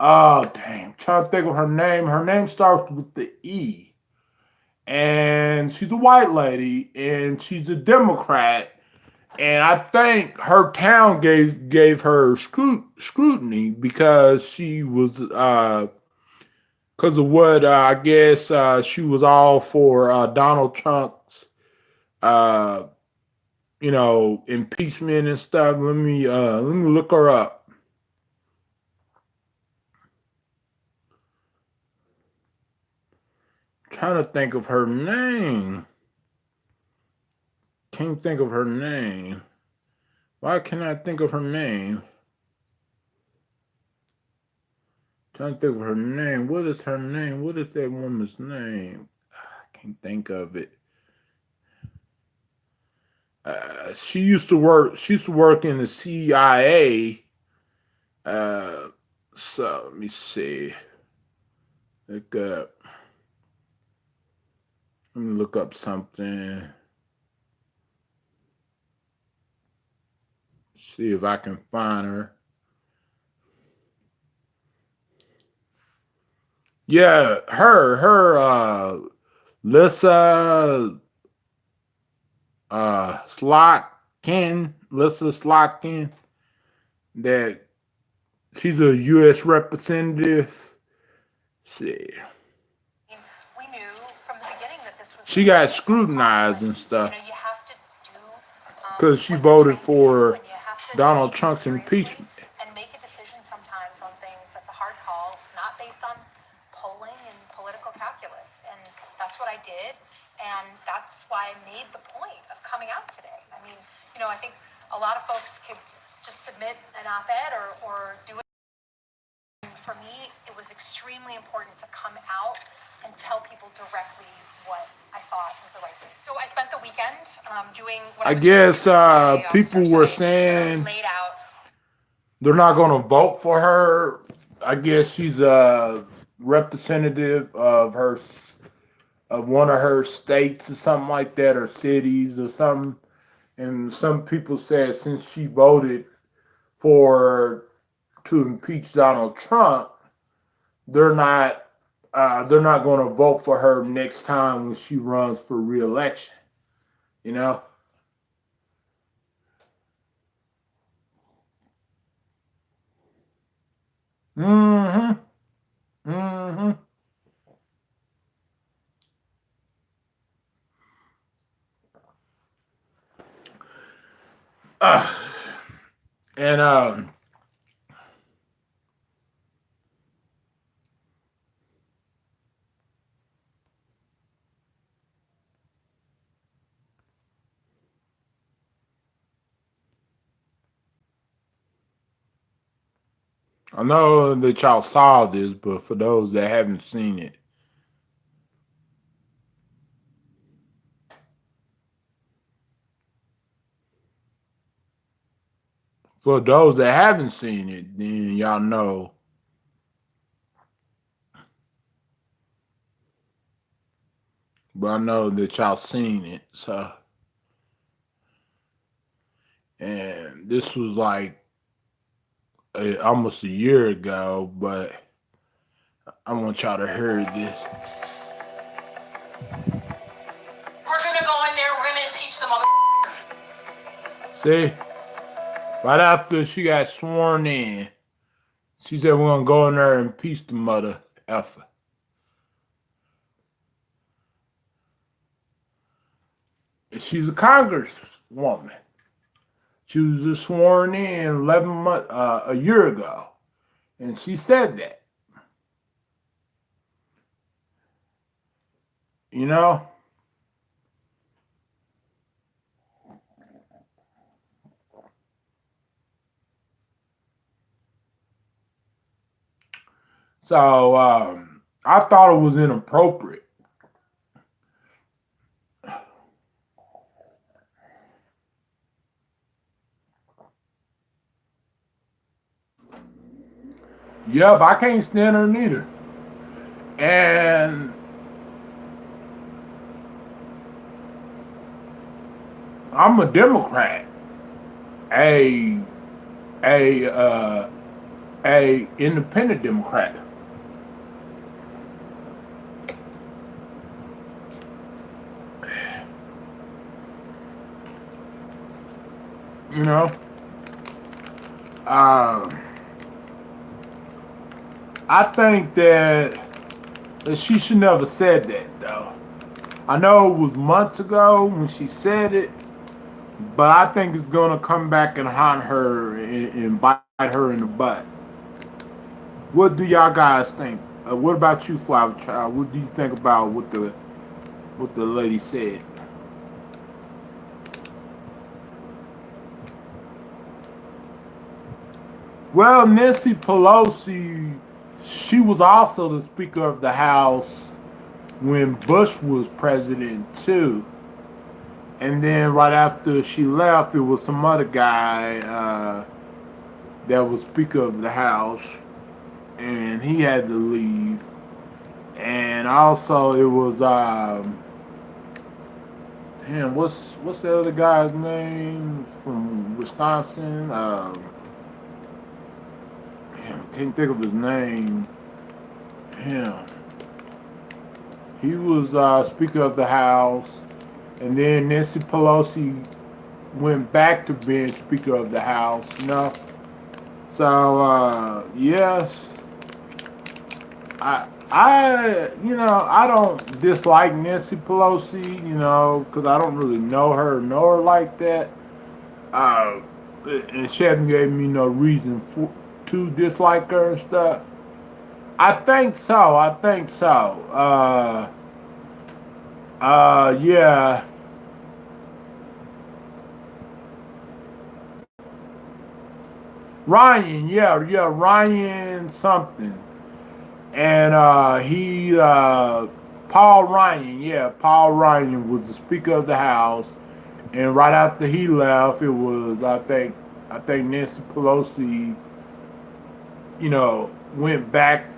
trying to think of her name. Her name starts with the E, and she's a white lady, and she's a Democrat. And I think her town gave her scrutiny because she was because of what I guess she was all for Donald Trump's, impeachment and stuff. Let me look her up. Trying to think of her name. Can't think of her name. Why can't I think of her name? Trying to think of her name. What is her name? What is that woman's name? I can't think of it. She used to work in the CIA. So let me see. Let me look up something. See if I can find her. Yeah, her Lissa Slotkin, that she's a U.S. representative. See. We knew from the beginning that this was. She got scrutinized and stuff You have to do because she voted for Donald Trump's impeachment. and make a decision sometimes on things that's a hard call, not based on polling did, and that's why I made the point of coming out today. I mean, you know, I think a lot of folks could just submit an op-ed or do it. For me, it was extremely important to come out and tell people directly what I thought was the right thing. So I spent the weekend doing what I guess people were saying laid out. They're not going to vote for her. I guess she's a representative of one of her states or something like that, or cities or something. And some people said since she voted to impeach Donald Trump, they're not going to vote for her next time when she runs for re-election. You know? Mm-hmm. Mm-hmm. And I know that y'all saw this, but for those that haven't seen it, then y'all know. But I know that y'all seen it, so. And this was like almost a year ago, but I want y'all to hear this. We're gonna go in there, we're gonna impeach the mother. See? Right after she got sworn in, she said we're gonna go in there and impeach the mother effer. She's a congresswoman. She was just sworn in a year ago, and she said that. You know? So I thought it was inappropriate. Yep, I can't stand her neither. And I'm a Democrat, a independent Democrat. You know, I think that she should never said that though. I know it was months ago when she said it, but I think it's gonna come back and haunt her and bite her in the butt. What do y'all guys think? What about you, Flower Child? What do you think about what the lady said? Well, Nancy Pelosi, she was also the Speaker of the House when Bush was president too. And then right after she left, it was some other guy that was Speaker of the House, and he had to leave. And also it was damn, what's the other guy's name from Wisconsin? Damn, I can't think of his name. Damn. He was Speaker of the House, and then Nancy Pelosi went back to being Speaker of the House, you know? So, yes, I don't dislike Nancy Pelosi, you know, because I don't really know her like that. And she hasn't gave me no reason to dislike her and stuff. I think so. Yeah. Ryan, yeah, Ryan something. And Paul Ryan, yeah, Paul Ryan was the Speaker of the House. And right after he left, it was I think Nancy Pelosi, went back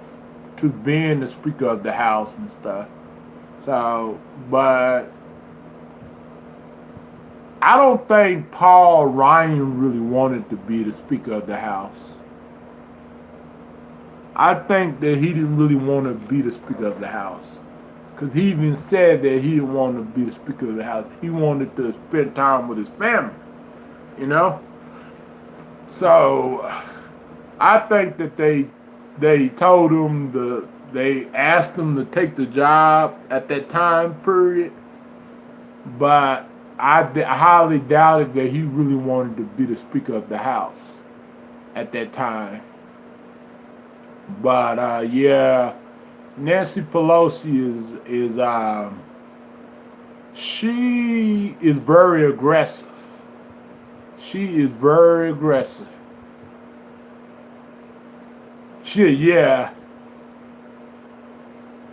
to being the Speaker of the House and stuff. So, but I don't think Paul Ryan really wanted to be the Speaker of the House. I think that he didn't really want to be the Speaker of the House. Because he even said that he didn't want to be the Speaker of the House. He wanted to spend time with his family, you know? So I think that they told him they asked him to take the job at that time period, but I highly doubted that he really wanted to be the Speaker of the House at that time. But yeah, Nancy Pelosi she is very aggressive. She is very aggressive. Yeah,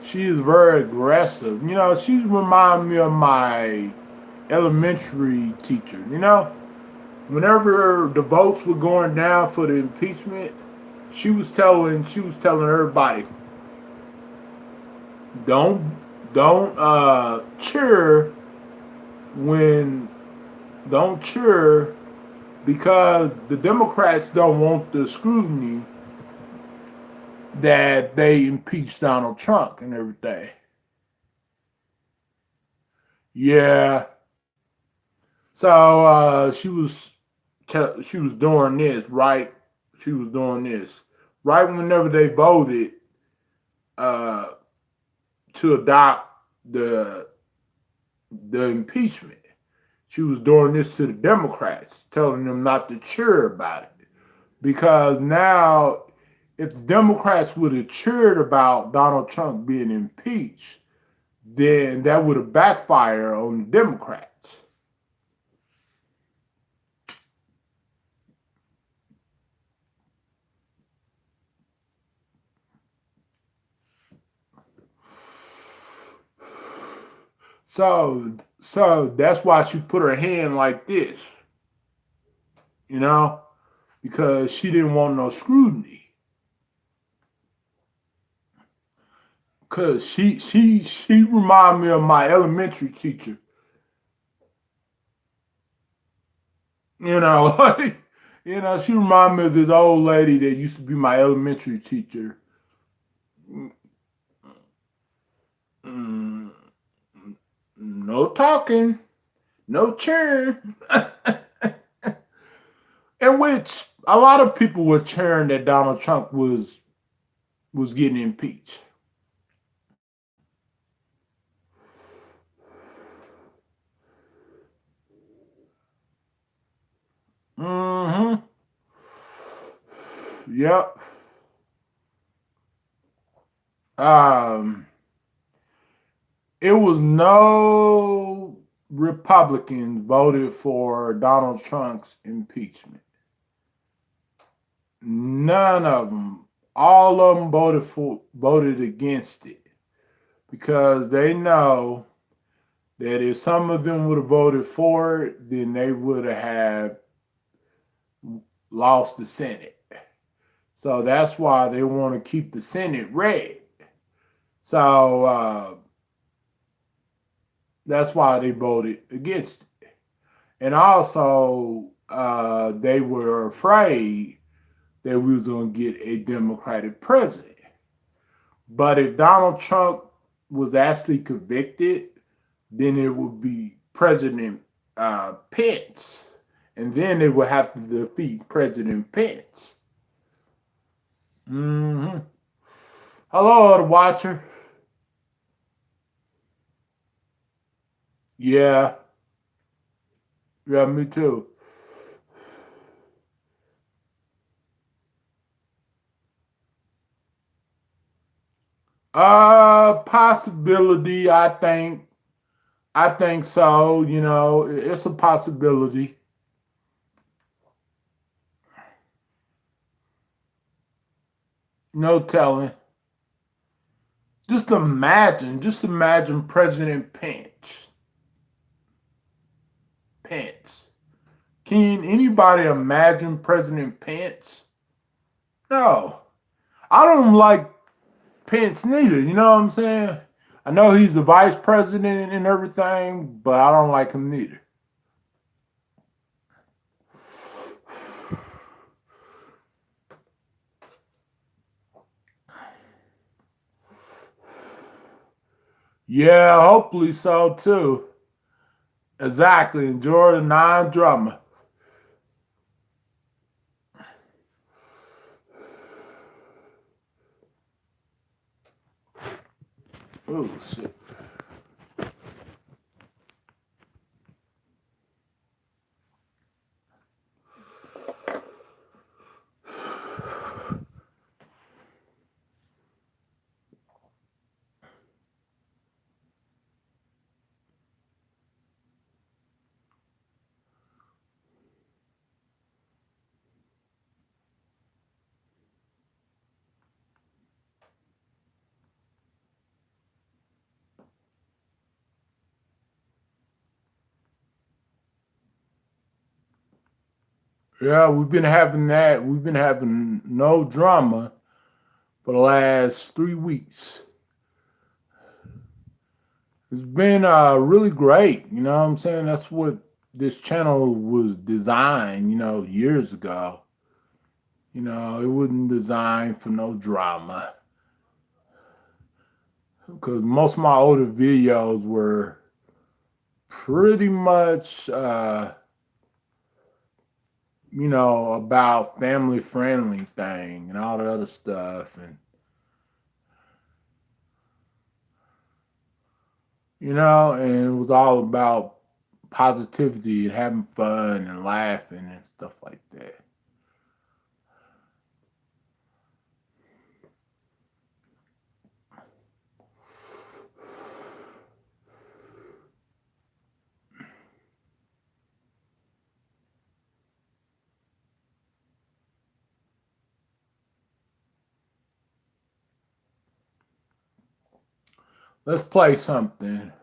she is very aggressive. She reminds me of my elementary teacher. Whenever the votes were going down for the impeachment, she was telling everybody, don't cheer when don't cheer because the Democrats don't want the scrutiny that they impeached Donald Trump and everything. Yeah. So she was doing this, right? She was doing this. Right whenever they voted uh to adopt the impeachment. She was doing this to the Democrats, telling them not to cheer about it. Because now, if the Democrats would have cheered about Donald Trump being impeached, then that would have backfired on the Democrats. So that's why she put her hand like this, you know, because she didn't want no scrutiny. Cause she reminded me of my elementary teacher. Like, she reminded me of this old lady that used to be my elementary teacher. Mm, no talking, no cheering. In which a lot of people were cheering that Donald Trump was getting impeached. Mm-hmm. Yep. It was no Republicans voted for Donald Trump's impeachment. None of them. All of them voted against it because they know that if some of them would have voted for it, then they would have lost the Senate. So that's why they want to keep the Senate red. So that's why they voted against it. And also, they were afraid that we was going to get a Democratic president. But if Donald Trump was actually convicted, then it would be President Pence. And then they would have to defeat President Pence. Mm-hmm. Hello, the watcher. Yeah. Yeah, me too. Possibility, I think. I think so. You know, it's a possibility. No telling. Just imagine President Pence. Can anybody imagine President Pence? No. I don't like Pence neither, you know what I'm saying? I know he's the vice president and everything, but I don't like him neither. Yeah, hopefully so too. Exactly. Enjoy the non-drama. Oh, shit. Yeah, we've been having that. We've been having no drama for the last 3 weeks. It's been really great. You know what I'm saying? That's what this channel was designed, years ago. It wasn't designed for no drama. Because most of my older videos were pretty much, about family friendly thing and all the other stuff. And, and it was all about positivity and having fun and laughing and stuff like that. Let's play something.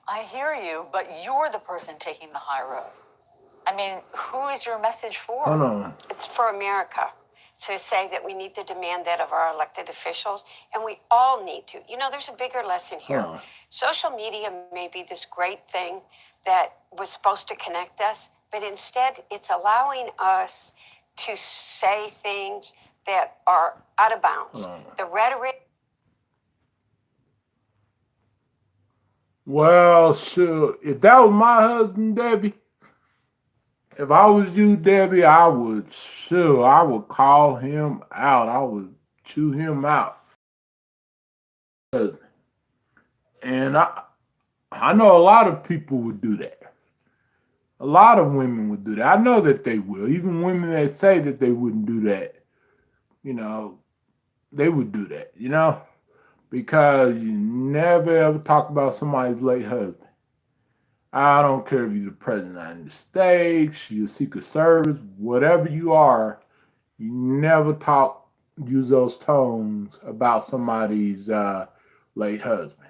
I hear you, but you're the person taking the high road. I mean, who is your message for? Hold on. It's for America to say that we need to demand that of our elected officials, and we all need to. There's a bigger lesson here. Social media may be this great thing that was supposed to connect us, but instead it's allowing us to say things that are out of bounds. The rhetoric. Well, sure. If that was my husband, Debbie, if I was you, Debbie, I would call him out. I would chew him out. And I know a lot of people would do that. A lot of women would do that. I know that they will. Even women that say that they wouldn't do that, they would do that, because you never ever talk about somebody's late husband. I don't care if you're the president of the United States, you're Secret Service, whatever you are, you never use those tones about somebody's late husband.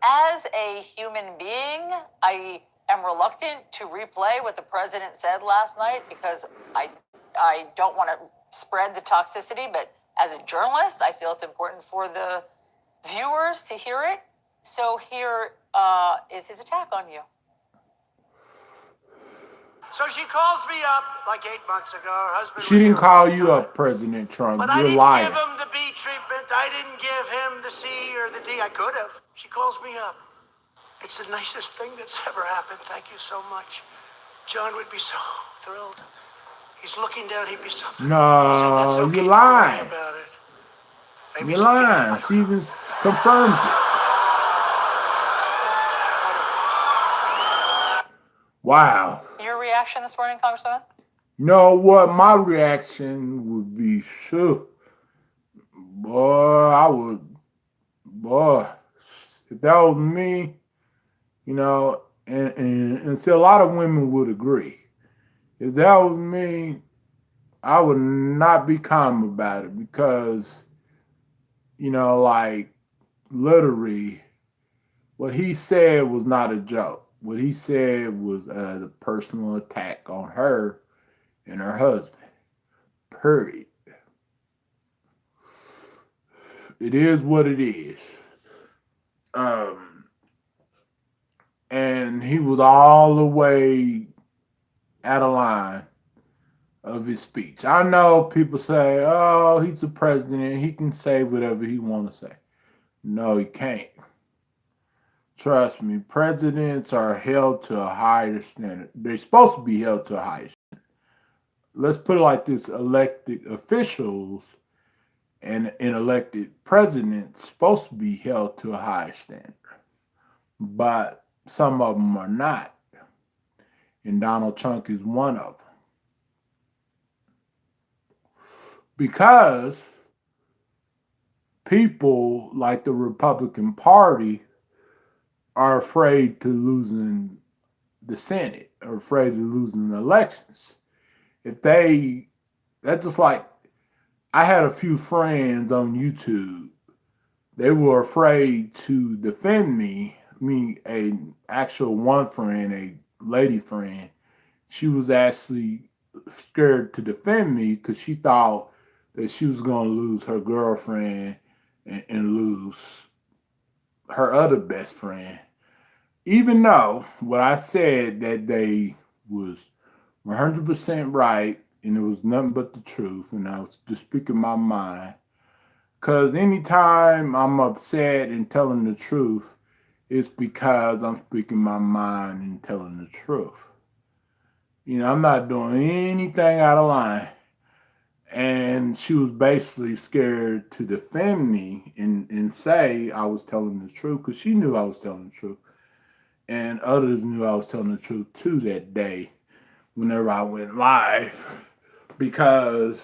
As a human being, I am reluctant to replay what the president said last night because I don't want to spread the toxicity, but as a journalist, I feel it's important for the viewers to hear it. So here is his attack on you. So she calls me up like 8 months ago. Her husband. She didn't call you up, President Trump. But You're I didn't lying. give him the B treatment. I didn't give him the C or the D. I could have. She calls me up. It's the nicest thing that's ever happened. Thank you so much. John would be so thrilled. He's looking down. He'd be so thrilled. No, okay, you're lying. about it. Maybe you're lying. She even confirms it. Wow. Your reaction this morning, Congresswoman? You know what? My reaction would be, sure, boy, boy, if that was me, you know, and see, a lot of women would agree. If that was me, I would not be calm about it because, you know, like, literally, what he said was not a joke. What he said was a personal attack on her and her husband. Period. It is what it is. And he was all the way out of line of his speech. I know people say, oh, he's the president. He can say whatever he want to say. No, he can't. Trust me, presidents are held to a higher standard. They're supposed to be held to a higher standard. Let's put it like this, elected officials and an elected president supposed to be held to a higher standard. But some of them are not. And Donald Trump is one of them. Because people like the Republican Party are afraid to losing the Senate, are afraid of losing the elections. That's just like, I had a few friends on YouTube. They were afraid to defend me. An actual one friend, a lady friend, she was actually scared to defend me because she thought that she was going to lose her girlfriend and lose her other best friend. Even though what I said that day was 100% right and it was nothing but the truth, and I was just speaking my mind. Because anytime I'm upset and telling the truth, it's because I'm speaking my mind and telling the truth. You know, I'm not doing anything out of line. And she was basically scared to defend me and say I was telling the truth because she knew I was telling the truth. And others knew I was telling the truth too that day whenever I went live. Because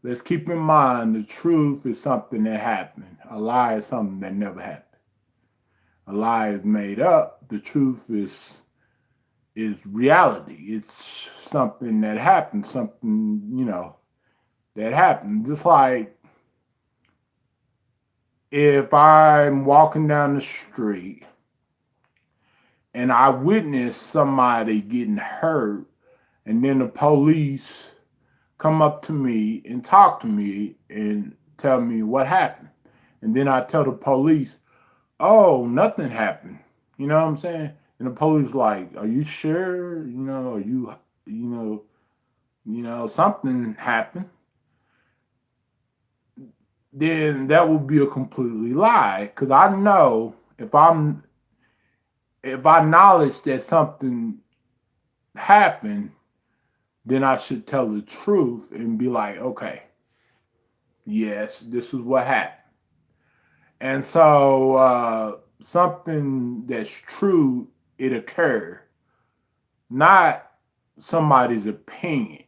let's keep in mind the truth is something that happened. A lie is something that never happened. A lie is made up. The truth is reality. It's something that happened, something, you know, that happened. Just like if I'm walking down the street and I witness somebody getting hurt and then the police come up to me and talk to me and tell me what happened. And then I tell the police, oh, nothing happened. You know what I'm saying? And the police like, are you sure? You know, something happened. Then that would be a completely lie. Because I know if I acknowledge that something happened, then I should tell the truth and be like, okay, yes, this is what happened. And so something that's true, it occurred, not somebody's opinion.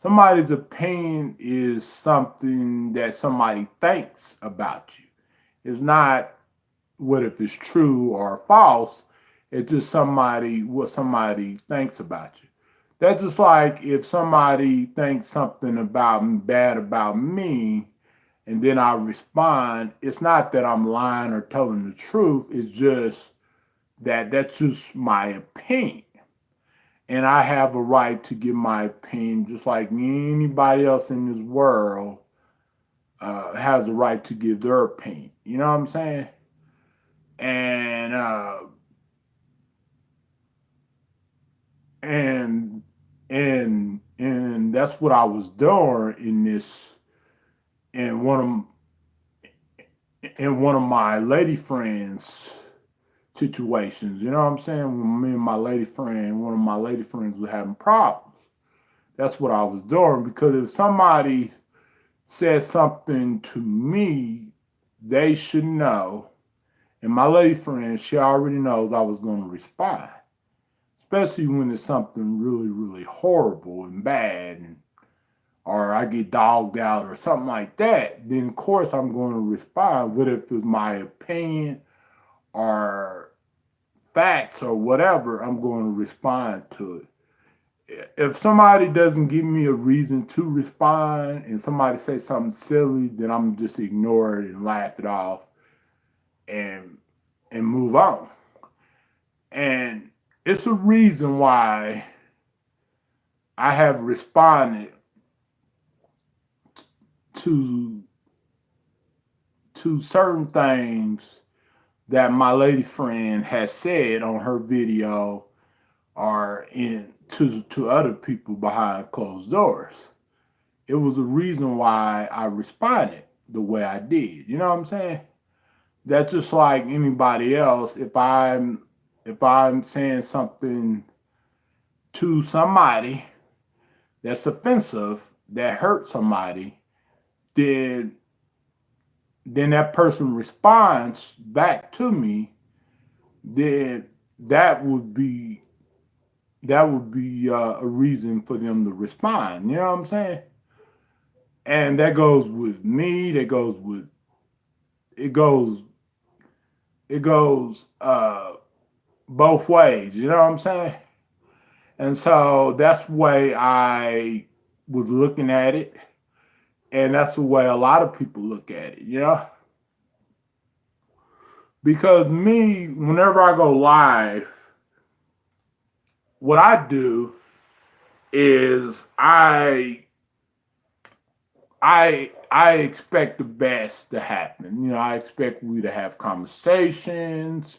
Somebody's opinion is something that somebody thinks about you. It's not what if it's true or false. It's just what somebody thinks about you. That's just like if somebody thinks something bad about me, and then I respond, it's not that I'm lying or telling the truth. It's just that's just my opinion. And I have a right to give my opinion just like anybody else in this world has a right to give their opinion. You know what I'm saying? And that's what I was doing in one of my lady friends situations. You know what I'm saying? When me and one of my lady friends was having problems. That's what I was doing, because if somebody says something to me, they should know. And my lady friend, she already knows I was going to respond. especially when it's something really, really horrible and bad, or I get dogged out or something like that, then of course I'm going to respond. But if it's my opinion or facts or whatever, I'm going to respond to it. If somebody doesn't give me a reason to respond and somebody says something silly, then I'm just ignore it and laugh it off and move on. And it's a reason why I have responded to certain things that my lady friend has said on her video or to other people behind closed doors. It was a reason why I responded the way I did. You know what I'm saying? That's just like anybody else. If I'm saying something to somebody that's offensive, that hurts somebody, then that person responds back to me, then that would be a reason for them to respond. You know what I'm saying? And that goes with me. That goes with it goes both ways. You know what I'm saying? And so that's the way I was looking at it, and that's the way a lot of people look at it. You know, because me, whenever I go live, what I do is I expect the best to happen. You know, I expect we to have conversations,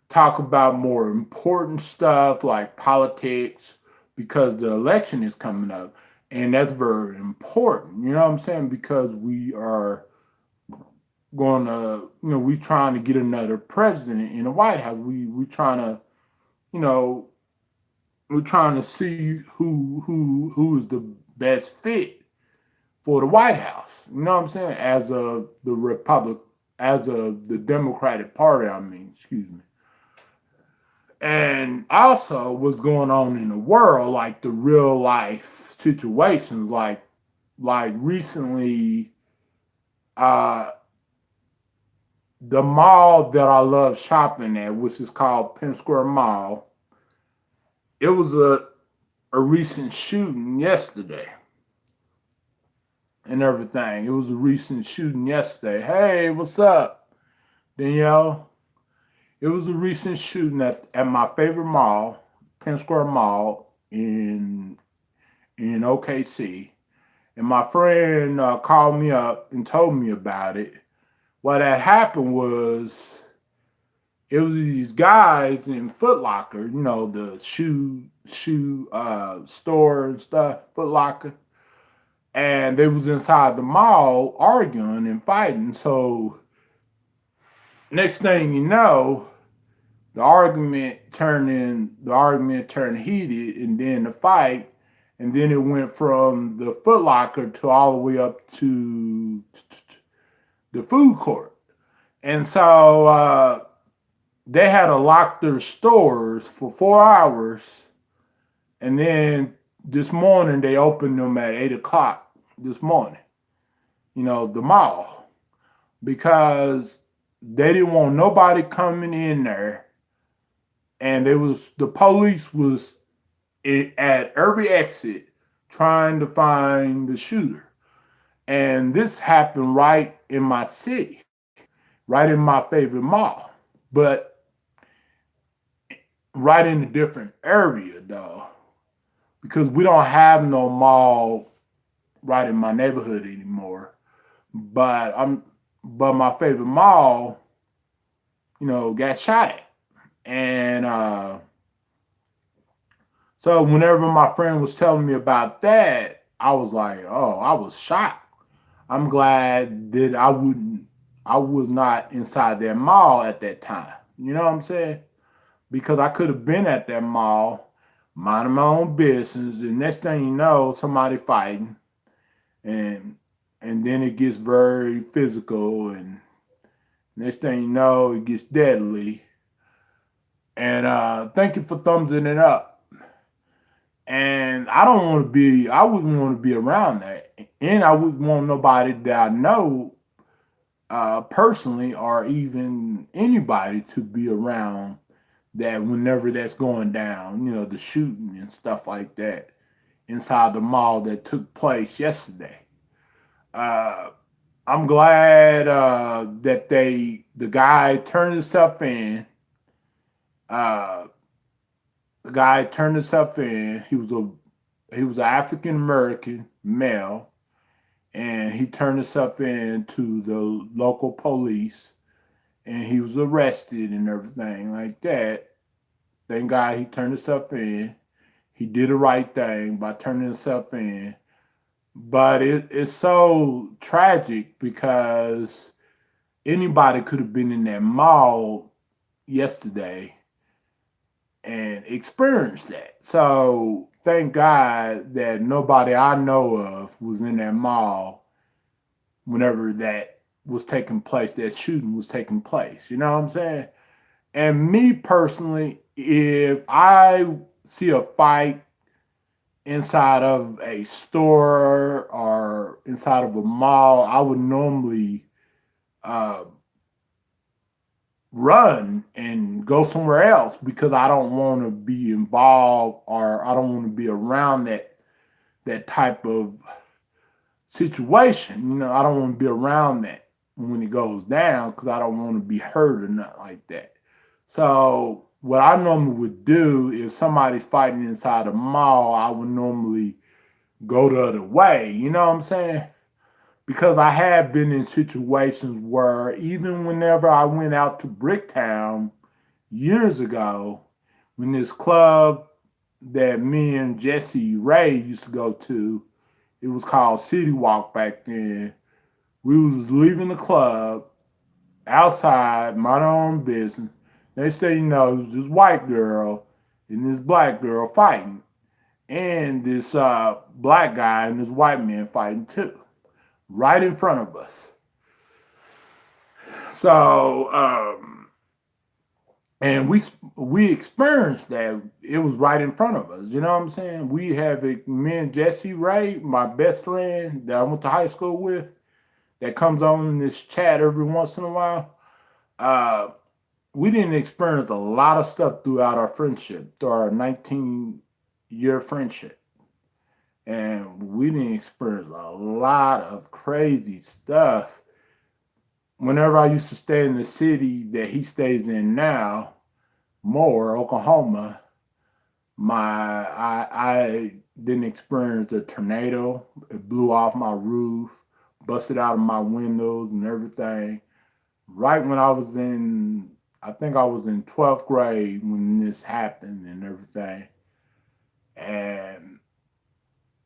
talk about more important stuff like politics, because the election is coming up, and that's very important. You know what I'm saying? Because we are going to, we trying to get another president in the White House. We trying to, you know, we're trying to see who is the best fit for the White House. You know what I'm saying? As of the Democratic Party, excuse me. And also what's going on in the world, like the real life situations, like recently, the mall that I love shopping at, which is called Penn Square Mall, it was a recent shooting yesterday and everything. It was a recent shooting yesterday. Hey, what's up, Danielle? It was a recent shooting at my favorite mall, Penn Square Mall in OKC. And my friend called me up and told me about it. What had happened was, it was these guys in Foot Locker, the shoe store and stuff, Foot Locker. And they was inside the mall arguing and fighting. So next thing you know, the argument turned heated, and then the fight, and then it went from the Foot Locker to all the way up to the food court. And so they had to lock their stores for 4 hours, and then this morning they opened them at 8:00 this morning. The mall, because they didn't want nobody coming in there, and the police was at every exit trying to find the shooter. And this happened right in my city, right in my favorite mall, but right in a different area though, because we don't have no mall right in my neighborhood anymore. But my favorite mall, got shot at. And so whenever my friend was telling me about that, I was like, oh, I was shocked. I'm glad that I was not inside that mall at that time. You know what I'm saying? Because I could have been at that mall, minding my own business, and next thing you know, somebody fighting, and then it gets very physical, and next thing you know, it gets deadly. And thank you for thumbsing it up. And I wouldn't want to be around that. And I wouldn't want nobody that I know personally or even anybody to be around that whenever that's going down, the shooting and stuff like that inside the mall that took place yesterday. I'm glad that the guy turned himself in. The guy turned himself in. He was an African American male, and he turned himself in to the local police, and he was arrested and everything like that. Thank God he turned himself in. He did the right thing by turning himself in. But it's so tragic because anybody could have been in that mall yesterday and experienced that. So thank God that nobody I know of was in that mall whenever that was taking place, that shooting was taking place. You know what I'm saying? And me personally, if I see a fight inside of a store or inside of a mall, I would normally run and go somewhere else because I don't want to be involved or I don't want to be around that type of situation. I don't want to be around that when it goes down because I don't want to be hurt or nothing like that. So what I normally would do if somebody's fighting inside a mall, I would normally go the other way. You know what I'm saying? Because I have been in situations where even whenever I went out to Bricktown years ago, when this club that me and Jesse Ray used to go to, it was called City Walk back then. We was leaving the club outside, minding our own business. Next thing you know, it was this white girl and this black girl fighting. And this black guy and this white man fighting too. Right in front of us. So, and we experienced that. It was right in front of us. You know what I'm saying? We have me and Jesse Ray, my best friend that I went to high school with, that comes on in this chat every once in a while. We didn't experience a lot of stuff throughout our friendship, through our 19-year friendship. And we didn't experience a lot of crazy stuff. Whenever I used to stay in the city that he stays in now, Moore, Oklahoma, I didn't experience a tornado. It blew off my roof, busted out of my windows and everything. Right when I think I was in 12th grade when this happened and everything. And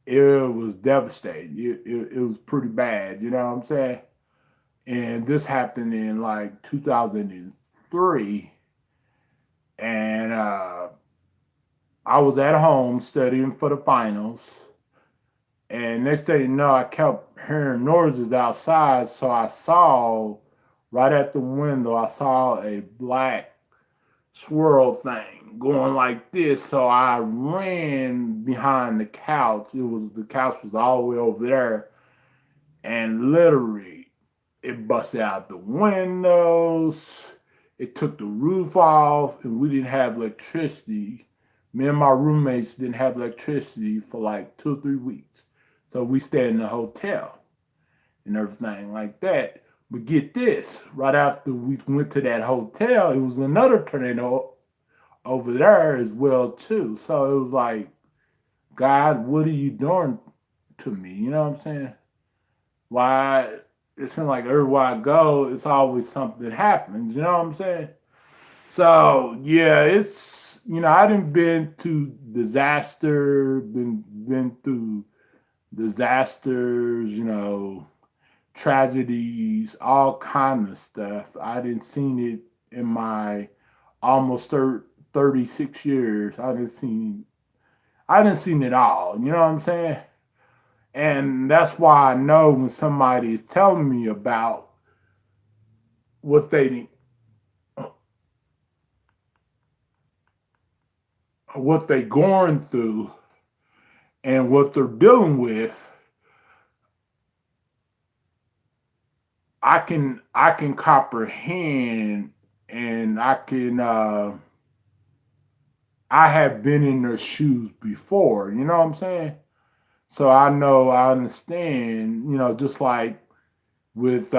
it was devastating. It was pretty bad, you know what I'm saying? And this happened in like 2003. And I was at home studying for the finals. And next thing you know, I kept hearing noises outside. So I saw, right at the window, I saw a black swirl thing going like this. So I ran behind the couch. The couch was all the way over there. And literally, it busted out the windows. It took the roof off, and we didn't have electricity. Me and my roommates didn't have electricity for like 2 or 3 weeks. So we stayed in the hotel and everything like that. But get this, right after we went to that hotel, it was another tornado over there as well too. So it was like, God, what are you doing to me? You know what I'm saying? Why? It seems like everywhere I go, it's always something that happens. You know what I'm saying? So yeah, it's I done been to disaster, been through disasters, tragedies, all kind of stuff. I didn't seen it in my almost 36 years. I didn't seen it all. You know what I'm saying? And that's why I know when somebody is telling me about what they what they're going through and what they're dealing with, I can comprehend, and I have been in their shoes before, you know what I'm saying? So I understand, just like with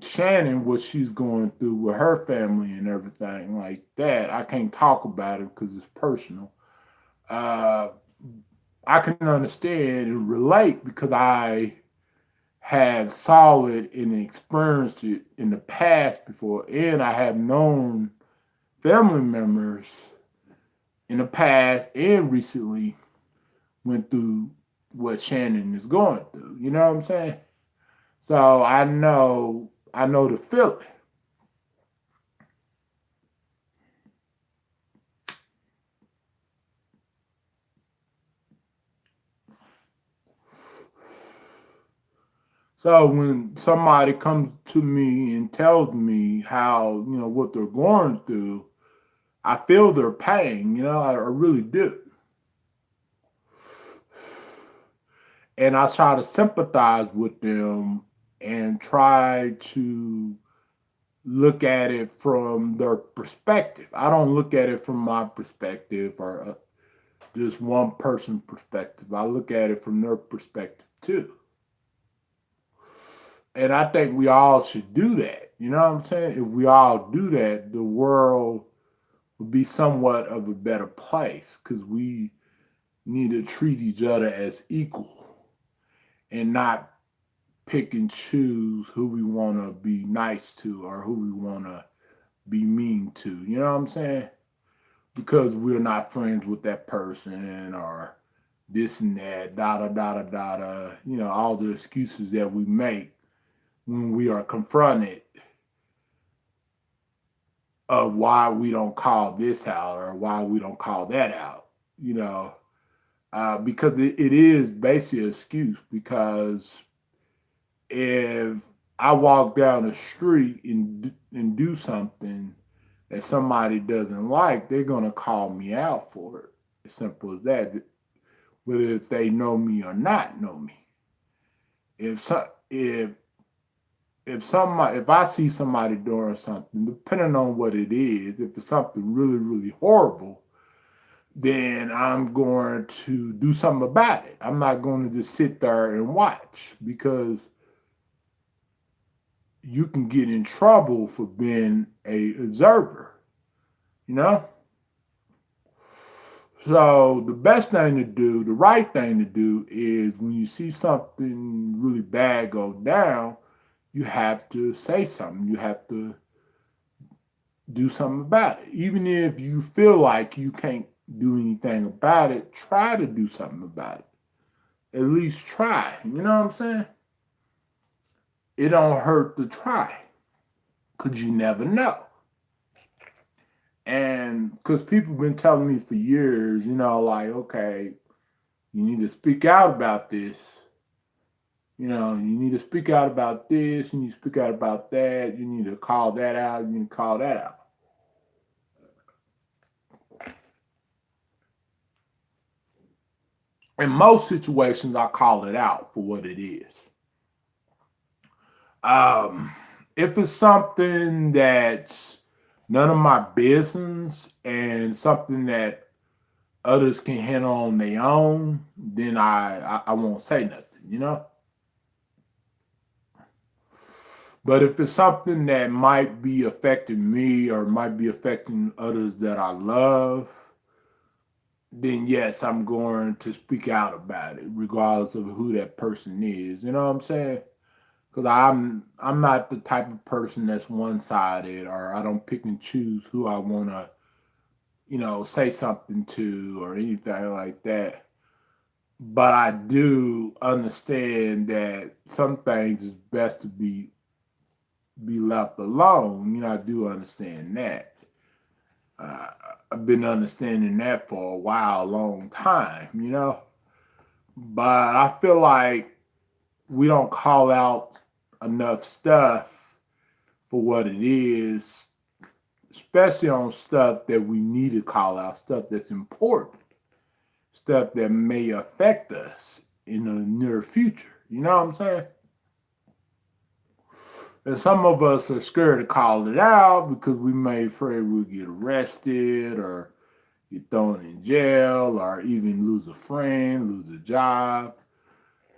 Shannon, what she's going through with her family and everything like that. I can't talk about it because it's personal. I can understand and relate because I have saw it and experienced it in the past before, and I have known family members in the past and recently went through what Shannon is going through. You know what I'm saying? So I know the feeling. So when somebody comes to me and tells me how, what they're going through, I feel their pain, I really do. And I try to sympathize with them and try to look at it from their perspective. I don't look at it from my perspective or just one person's perspective. I look at it from their perspective too. And I think we all should do that. You know what I'm saying? If we all do that, the world would be somewhat of a better place because we need to treat each other as equal and not pick and choose who we want to be nice to or who we want to be mean to. You know what I'm saying? Because we're not friends with that person or this and that, da-da-da-da-da-da, all the excuses that we make when we are confronted of why we don't call this out or why we don't call that out, because it is basically an excuse. Because if I walk down the street and do something that somebody doesn't like, they're going to call me out for it. As simple as that, whether if they know me or not know me. If I see somebody doing something, depending on what it is, if it's something really, really horrible, then I'm going to do something about it. I'm not going to just sit there and watch, because you can get in trouble for being an observer, So the best thing to do, the right thing to do, is when you see something really bad go down, you have to say something. You have to do something about it. Even if you feel like you can't do anything about it, try to do something about it. At least try. You know what I'm saying? It don't hurt to try, because you never know. And because people been telling me for years, like, okay, you need to speak out about this. You need to speak out about this. You need to speak out about that. You need to call that out. You need to call that out. In most situations, I call it out for what it is. If it's something that's none of my business and something that others can handle on their own, then I won't say nothing, But if it's something that might be affecting me or might be affecting others that I love, then yes, I'm going to speak out about it, regardless of who that person is. You know what I'm saying? Because I'm not the type of person that's one-sided, or I don't pick and choose who I want to, say something to or anything like that. But I do understand that some things is best to be left alone. I do understand that. I've been understanding that for a while, a long time, But I feel like we don't call out enough stuff for what it is especially on stuff that we need to call out, stuff that's important, stuff that may affect us in the near future. You know what I'm saying? And some of us are scared to call it out because we may afraid we'll get arrested or get thrown in jail or even lose a friend, lose a job,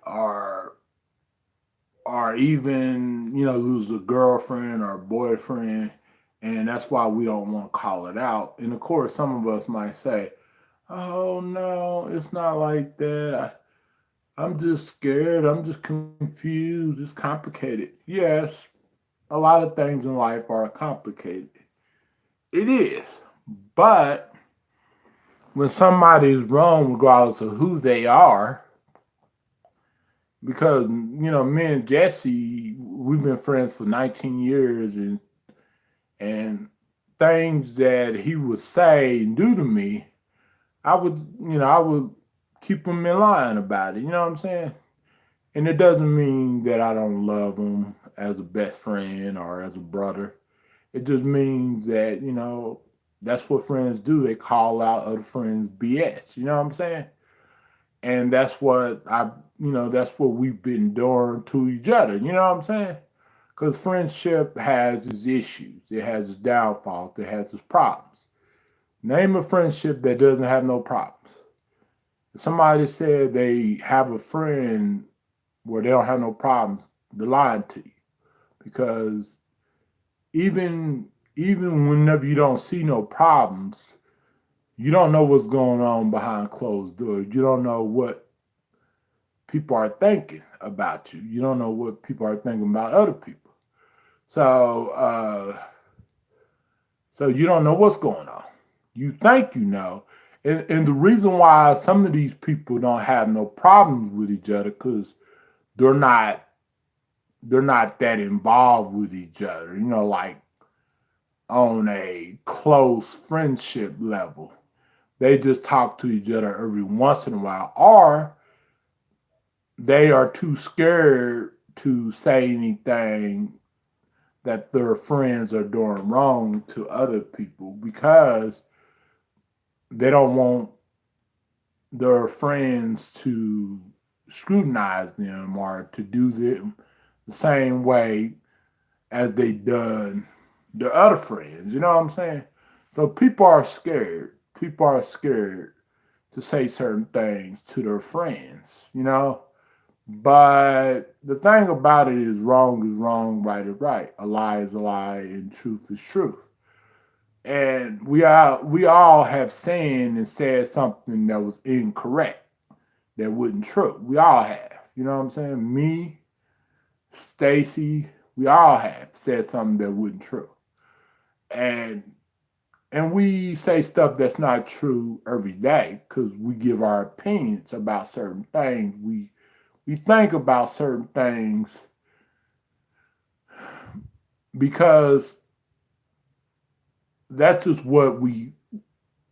or even, lose a girlfriend or a boyfriend. And that's why we don't want to call it out. And of course, some of us might say, oh no, it's not like that. I'm just scared. I'm just confused. It's complicated. Yes, a lot of things in life are complicated. It is. But when somebody is wrong, regardless of who they are, because, me and Jesse, we've been friends for 19 years, and things that he would say and do to me, I would keep him in line about it. You know what I'm saying? And it doesn't mean that I don't love him as a best friend or as a brother. It just means that, that's what friends do. They call out other friends BS. You know what I'm saying? And that's what that's what we've been doing to each other. You know what I'm saying? Because friendship has its issues. It has its downfalls. It has its problems. Name a friendship that doesn't have no problems. If somebody said they have a friend where they don't have no problems, they're lying to you. Because even whenever you don't see no problems, you don't know what's going on behind closed doors. You don't know what people are thinking about you. You don't know what people are thinking about other people. So you don't know what's going on. You think you know. And the reason why some of these people don't have no problems with each other, because they're not that involved with each other, like on a close friendship level. They just talk to each other every once in a while, or they are too scared to say anything that their friends are doing wrong to other people because they don't want their friends to scrutinize them or to do them the same way as they done their other friends. You know what I'm saying? So people are scared. People are scared to say certain things to their friends, But the thing about it is wrong, right is right. A lie is a lie, and truth is truth. And we all have sinned and said something that was incorrect, that wasn't true. We all have. You know what I'm saying? Me, Stacy, we all have said something that wasn't true. And we say stuff that's not true every day because we give our opinions about certain things. We think about certain things because that's just what we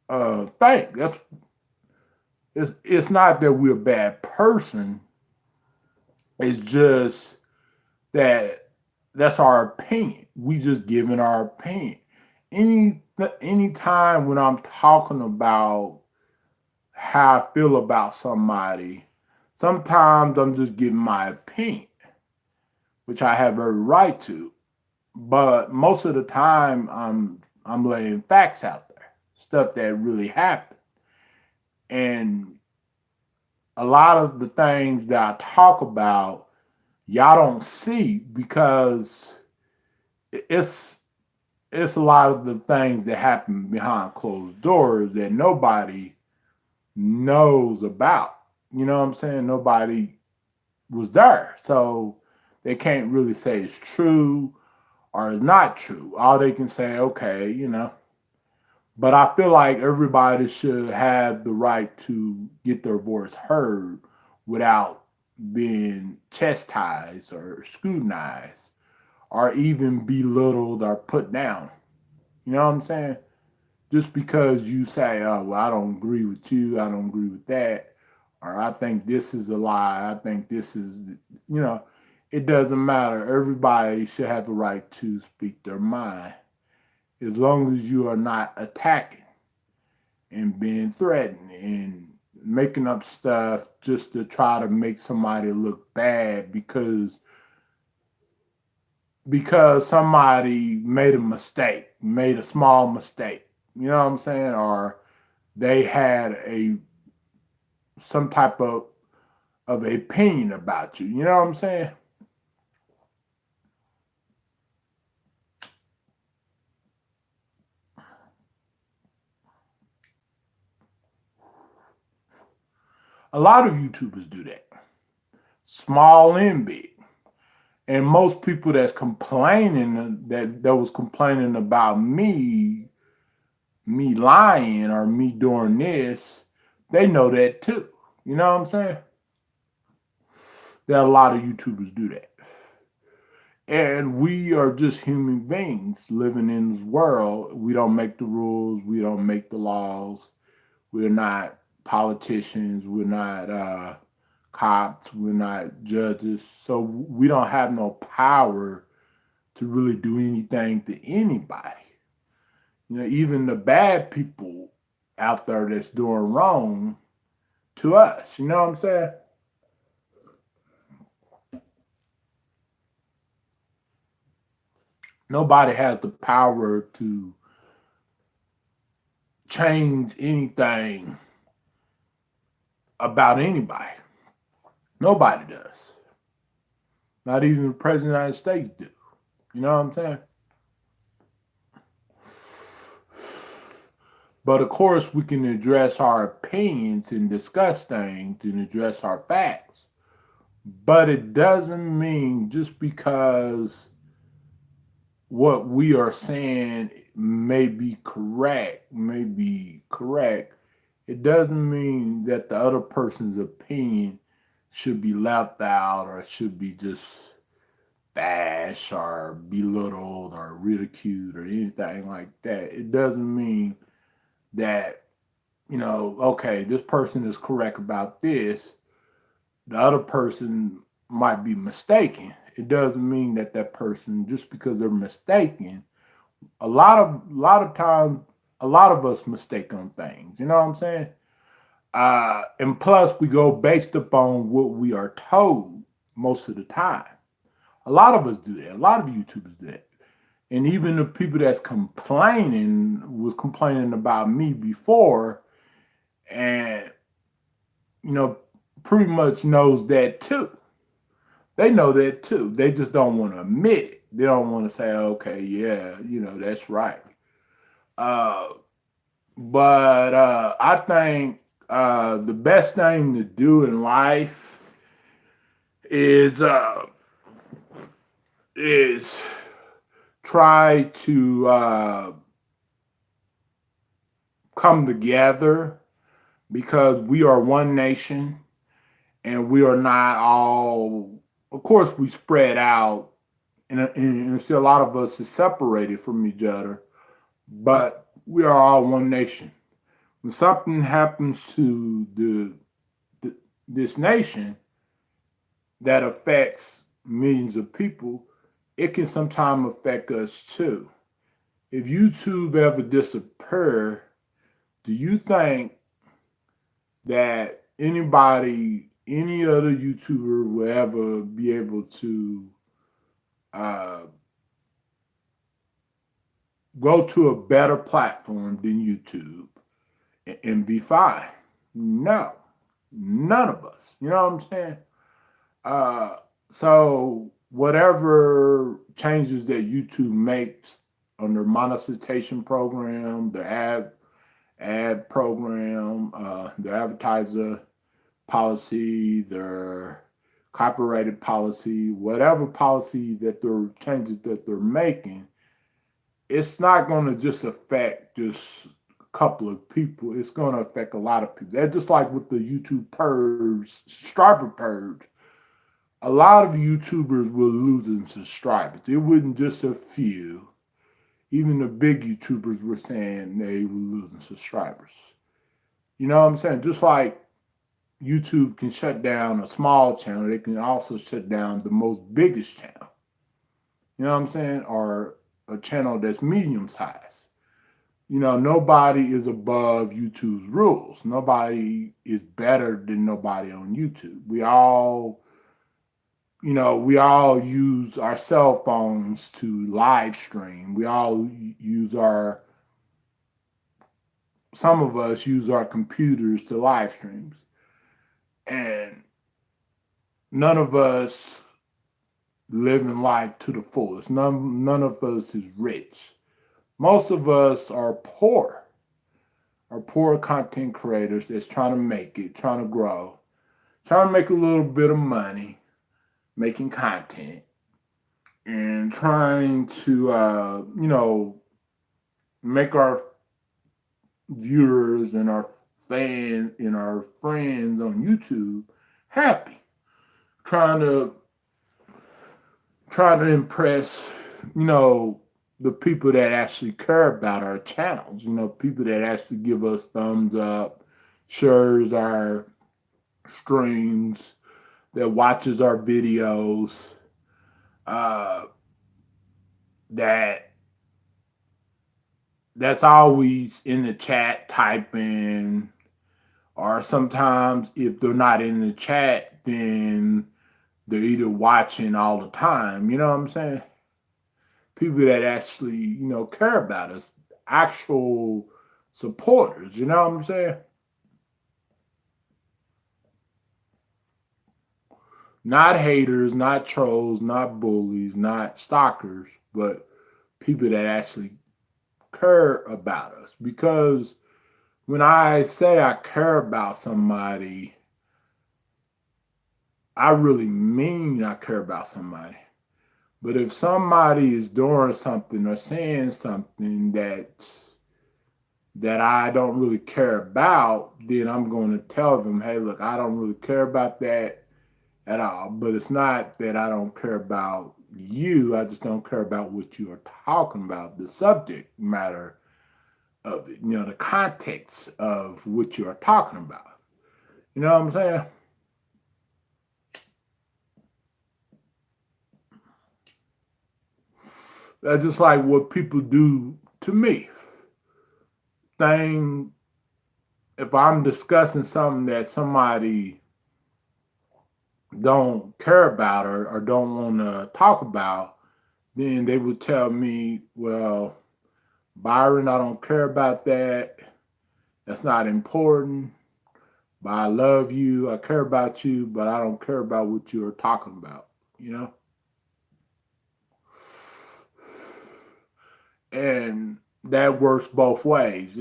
think. It's not that we're a bad person. It's just that that's our opinion. We just giving our opinion. Any time when I'm talking about how I feel about somebody, sometimes I'm just giving my opinion, which I have every right to. But most of the time, I'm laying facts out there, stuff that really happened. And a lot of the things that I talk about, y'all don't see because it's a lot of the things that happen behind closed doors that nobody knows about. You know what I'm saying? Nobody was there. So they can't really say it's true or it's not true. All they can say, okay, But I feel like everybody should have the right to get their voice heard without being chastised or scrutinized or even belittled or put down. You know what I'm saying? Just because you say, oh, well, I don't agree with you, I don't agree with that, or I think this is a lie, I think this is, it doesn't matter. Everybody should have the right to speak their mind. as long as you are not attacking and being threatened and making up stuff just to try to make somebody look bad because somebody made a mistake, made a small mistake. You know what I'm saying? Or they had some type of opinion about you. You know what I'm saying? A lot of YouTubers do that, small and big. And most people that's complaining that was complaining about me lying or me doing this, they know that too. You know what I'm saying? There are a lot of YouTubers do that. And we are just human beings living in this world. We don't make the rules. We don't make the laws. We're not politicians. We're not cops. We're not judges. So we don't have no power to really do anything to anybody. You know, even the bad people out there that's doing wrong to us. You know what I'm saying? Nobody has the power to change anything about anybody. Nobody does. Not even the President of the United States do. You know what I'm saying? But of course, we can address our opinions and discuss things and address our facts. But it doesn't mean just because what we are saying may be correct, it doesn't mean that the other person's opinion should be left out or should be just bashed or belittled or ridiculed or anything like that. It doesn't mean that, you know, okay, this person is correct about this, the other person might be mistaken. It doesn't mean that that person, just because they're mistaken, a lot of times, a lot of us mistake on things. You know what I'm saying? And plus, we go based upon what we are told most of the time. A lot of us do that. A lot of YouTubers do that. And even the people that's was complaining about me before, and, you know, pretty much knows that too. They know that too. They just don't want to admit it. They don't want to say, okay, yeah, you know, that's right. But I think the best thing to do in life is try to come together, because we are one nation and we are not all, of course, we spread out and see a lot of us is separated from each other, but we are all one nation. When something happens to this nation that affects millions of people, it can sometimes affect us too. If YouTube ever disappear, do you think that any other YouTuber will ever be able to go to a better platform than YouTube and be fine? No, none of us. You know what I'm saying? So whatever changes that YouTube makes on their monetization program, their ad program, their advertiser policy, their copyrighted policy, whatever policy that they're changes that they're making, it's not going to just affect just a couple of people. It's going to affect a lot of people. That's just like with the YouTube purge, subscriber purge. A lot of YouTubers were losing subscribers. It wasn't just a few. Even the big YouTubers were saying they were losing subscribers. You know what I'm saying? Just like YouTube can shut down a small channel, they can also shut down the most biggest channel. You know what I'm saying? Or a channel that's medium sized. nobody is above YouTube's rules. Nobody is better than nobody on YouTube. We all use our cell phones to live stream. We all use some of us use our computers to live streams. And none of us living life to the fullest. None of us is rich. Most of us are poor content creators that's trying to make it, trying to grow, trying to make a little bit of money, making content, and trying to, make our viewers and our fans and our friends on YouTube happy. Trying to impress, the people that actually care about our channels, people that actually give us thumbs up, shares our streams, that watches our videos, that's always in the chat typing, or sometimes if they're not in the chat, then they're either watching all the time, you know what I'm saying? People that actually, care about us, actual supporters, you know what I'm saying? Not haters, not trolls, not bullies, not stalkers, but people that actually care about us. Because when I say I care about somebody, I really mean I care about somebody. But if somebody is doing something or saying something that I don't really care about, then I'm going to tell them, hey, look, I don't really care about that at all. But it's not that I don't care about you. I just don't care about what you are talking about, the subject matter of it, the context of what you are talking about. You know what I'm saying? That's just like what people do to me. If I'm discussing something that somebody don't care about or don't want to talk about, then they would tell me, well, Byron, I don't care about that. That's not important. But I love you. I care about you, but I don't care about what you're talking about, And that works both ways,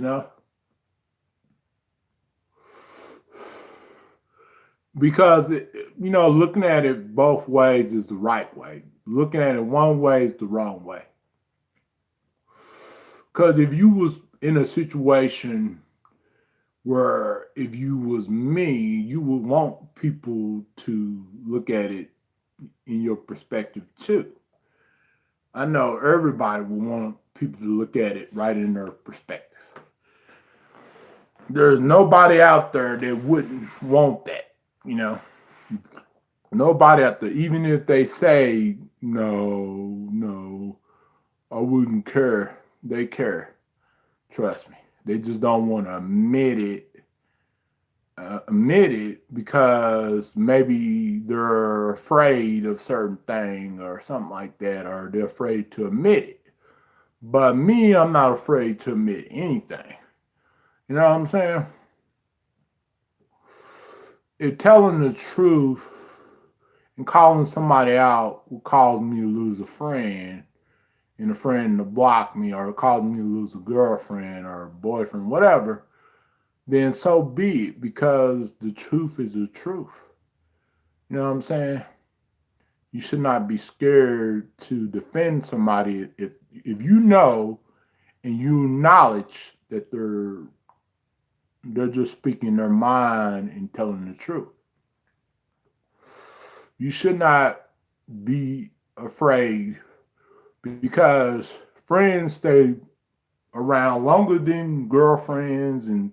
Because, looking at it both ways is the right way. Looking at it one way is the wrong way. Because if you was in a situation where if you was me, you would want people to look at it in your perspective too. I know everybody would want people to look at it right in their perspective. There's nobody out there that wouldn't want that, Nobody out there, even if they say, no, I wouldn't care. They care. Trust me. They just don't want to admit it because maybe they're afraid of certain thing or something like that, or they're afraid to admit it. But me, I'm not afraid to admit anything. You know what I'm saying? If telling the truth and calling somebody out will cause me to lose a friend, and a friend to block me, or cause me to lose a girlfriend or a boyfriend, whatever, then so be it, because the truth is the truth. You know what I'm saying? You should not be scared to defend somebody if you know and you acknowledge that they're just speaking their mind and telling the truth. You should not be afraid, because friends stay around longer than girlfriends and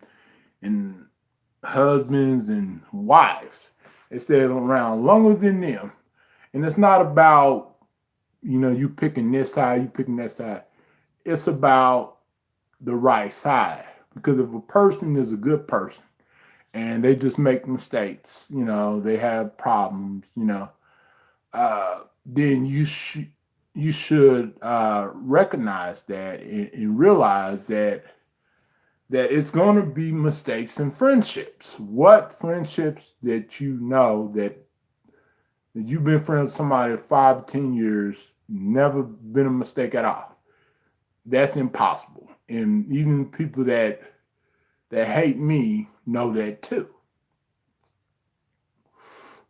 husbands and wives. They stay around longer than them. And it's not about, you picking this side, you picking that side. It's about the right side. Because if a person is a good person and they just make mistakes, you know, they have problems, you know, then you should recognize that and realize that it's going to be mistakes in friendships. What friendships that you know that you've been friends with somebody 5 to 10 years, never been a mistake at all? That's impossible. And even people that hate me know that too.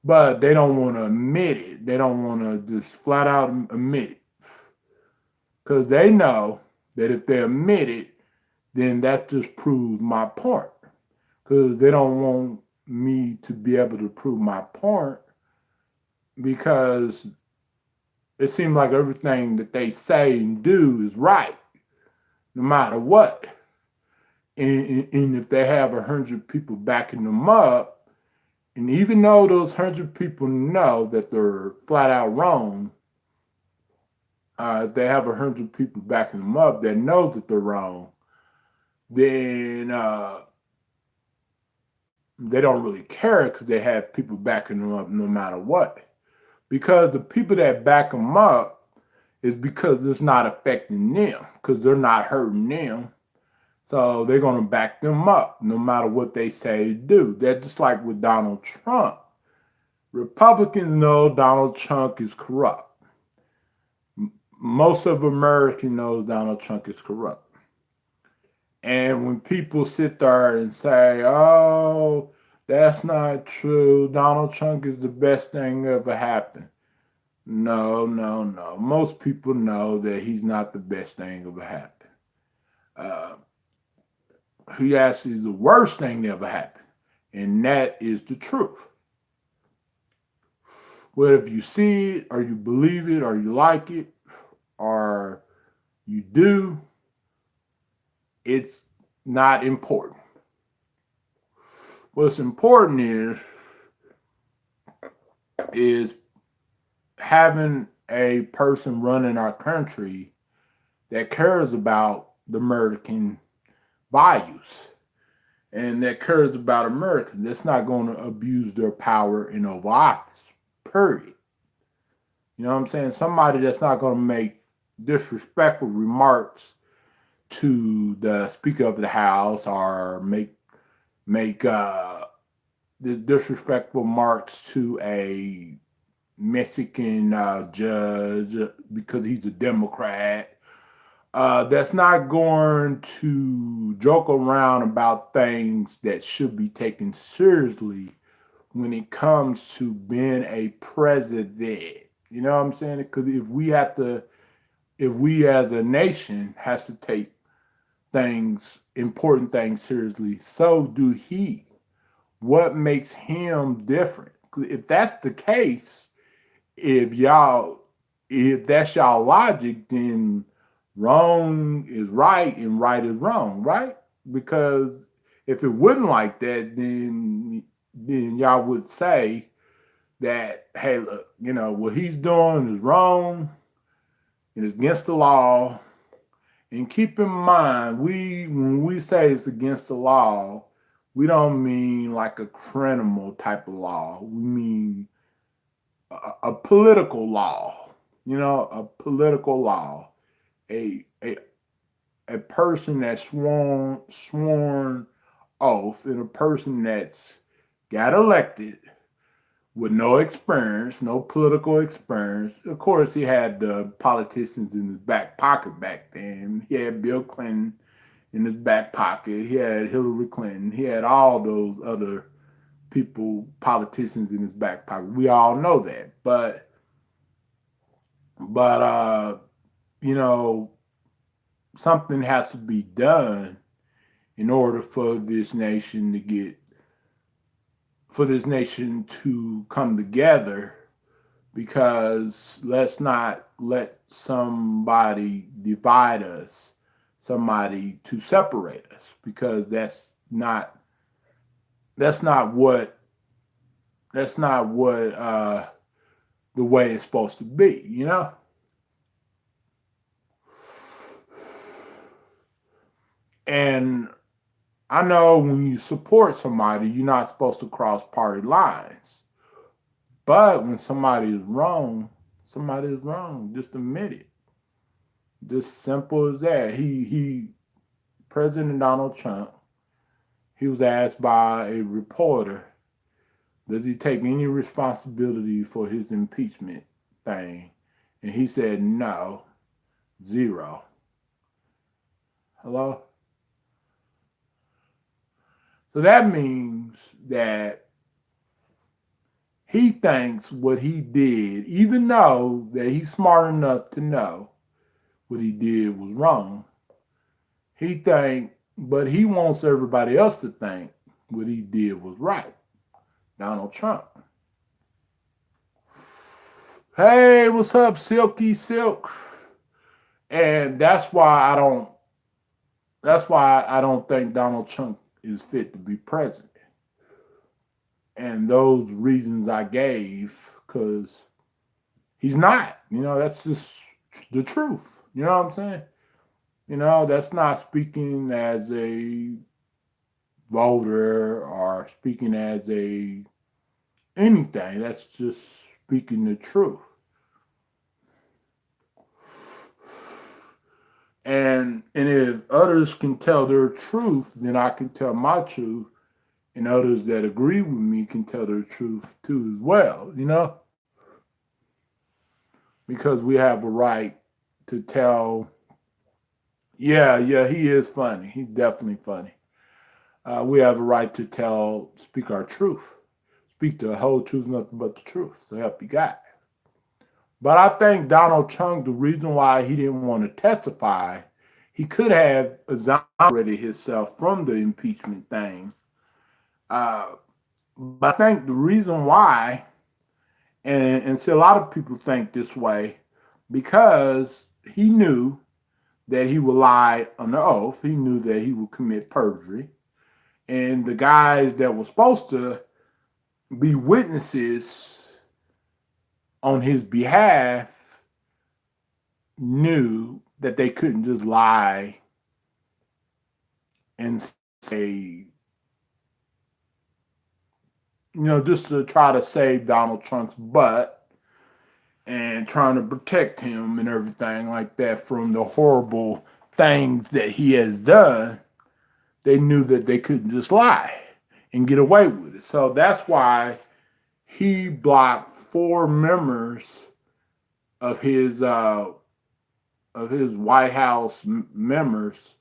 But they don't want to admit it. They don't want to just flat out admit it. Because they know that if they admit it, then that just proves my point. Because they don't want me to be able to prove my point, because it seems like everything that they say and do is right, no matter what. And if they have 100 people backing them up, and even though those 100 people know that they're flat out wrong, if they have 100 people backing them up that know that they're wrong, then they don't really care, because they have people backing them up no matter what. Because the people that back them up is because it's not affecting them, because they're not hurting them. So they're going to back them up no matter what they say do. That's just like with Donald Trump. Republicans know Donald Trump is corrupt. Most of America knows Donald Trump is corrupt. And when people sit there and say, oh, that's not true, Donald Trump is the best thing ever happened. No. Most people know that he's not the best thing ever happened. He actually is the worst thing that ever happened. And that is the truth. Whether if you see it, or you believe it, or you like it, or you do, it's not important. What's important is having a person running our country that cares about the American values and that cares about Americans. That's not going to abuse their power in Oval Office, period. You know what I'm saying? Somebody that's not going to make disrespectful remarks to the Speaker of the House, or make the disrespectful remarks to a Mexican judge because he's a Democrat. That's not going to joke around about things that should be taken seriously when it comes to being a president. You know what I'm saying? Because if we as a nation has to take important things seriously, so do he. What makes him different? If that's the case, if that's y'all logic, then wrong is right and right is wrong, right? Because if it wasn't like that, then y'all would say that, hey, look, you know, what he's doing is wrong, it is against the law. And keep in mind, when we say it's against the law, we don't mean like a criminal type of law. We mean a political law, you know, a political law. A person that's sworn oath, and a person that's got elected with no experience, no political experience. Of course, he had the politicians in his back pocket back then. He had Bill Clinton in his back pocket. He had Hillary Clinton. He had all those other politicians in his back pocket. We all know that. But you know, something has to be done in order for this nation to come together, because let's not let somebody divide us, somebody to separate us, because that's not what the way it's supposed to be, you know? And I know when you support somebody, you're not supposed to cross party lines. But when somebody is wrong, somebody is wrong. Just admit it. Just simple as that. President Donald Trump, he was asked by a reporter, does he take any responsibility for his impeachment thing? And he said no, zero. Hello? So that means that he thinks what he did, even though that he's smart enough to know what he did was wrong, but he wants everybody else to think what he did was right. Donald Trump. Hey, what's up, Silky Silk? And that's why I don't think Donald Trump is fit to be president. And those reasons I gave, because he's not. That's just the truth. You know what I'm saying? That's not speaking as a voter or speaking as a anything. That's just speaking the truth. And if others can tell their truth, then I can tell my truth. And others that agree with me can tell their truth too as well, Because we have a right to tell, yeah, he is funny. He's definitely funny. We have a right to speak our truth. Speak the whole truth, nothing but the truth. So help you God. But I think Donald Trump, the reason why he didn't want to testify, he could have exonerated himself from the impeachment thing. But I think the reason why, and see, a lot of people think this way, because he knew that he would lie under oath. He knew that he would commit perjury. And the guys that were supposed to be witnesses on his behalf knew that they couldn't just lie and say, just to try to save Donald Trump's butt and trying to protect him and everything like that from the horrible things that he has done. They knew that they couldn't just lie and get away with it. So that's why he blocked 4 members of his White House members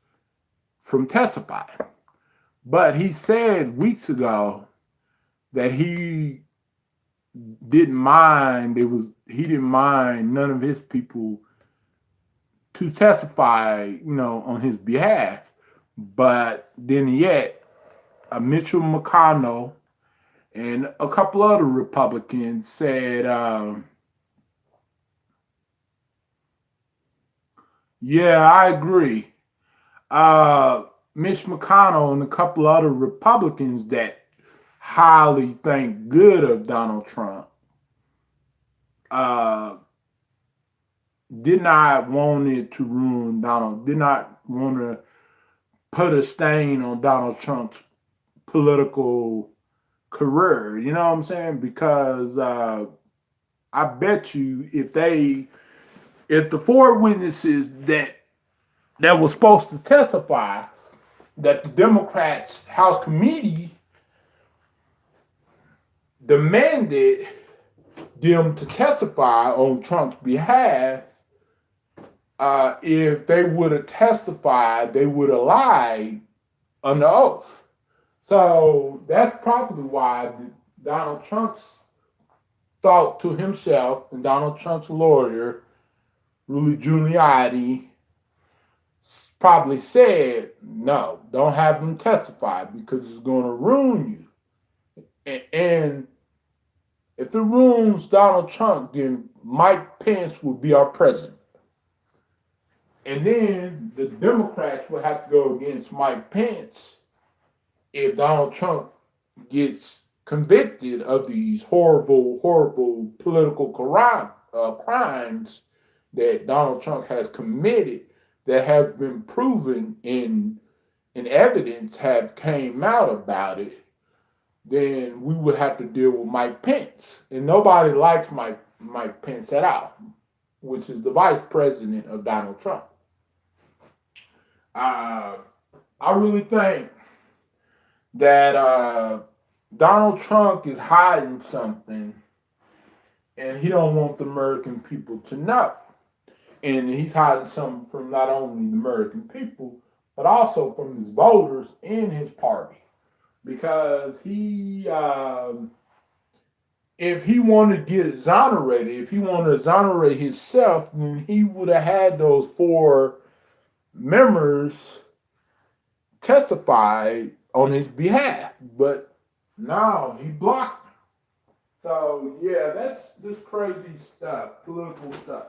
from testifying. But he said weeks ago that he didn't mind none of his people to testify, on his behalf. But then yet, Mitchell McConnell and a couple other Republicans said, yeah, I agree. Mitch McConnell and a couple other Republicans that highly think good of Donald Trump did not want it to ruin did not want to put a stain on Donald Trump's political career. You know what I'm saying? Because I bet you if the 4 witnesses that were supposed to testify, that the Democrats House Committee demanded them to testify on Trump's behalf, if they would have testified, they would have lied under oath. So that's probably why Donald Trump's thought to himself and Donald Trump's lawyer, Rudy Giuliani, probably said, no, don't have them testify because it's going to ruin you. And if it ruins Donald Trump, then Mike Pence will be our president. And then the Democrats will have to go against Mike Pence if Donald Trump gets convicted of these horrible, horrible political crimes that Donald Trump has committed that have been proven in and evidence have came out about it, then we would have to deal with Mike Pence. And nobody likes Mike Pence at all, which is the vice president of Donald Trump. I really think that Donald Trump is hiding something, and he don't want the American people to know. And he's hiding something from not only the American people, but also from his voters in his party. Because if he wanted to get exonerated, if he wanted to exonerate himself, then he would have had those 4 members testify on his behalf. But no, he blocked them. So yeah, that's this crazy stuff, political stuff.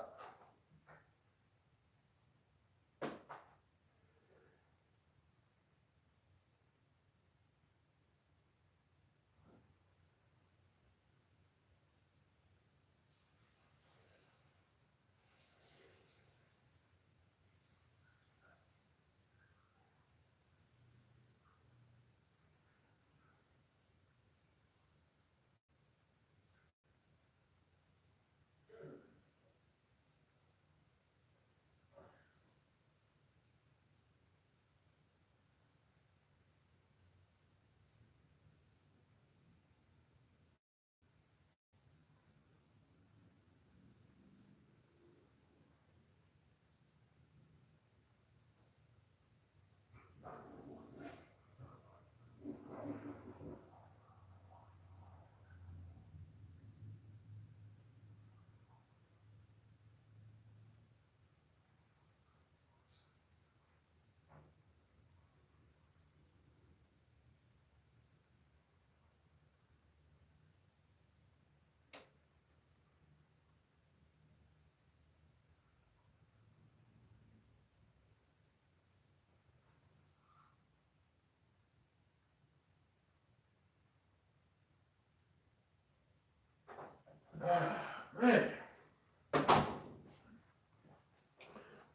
Man.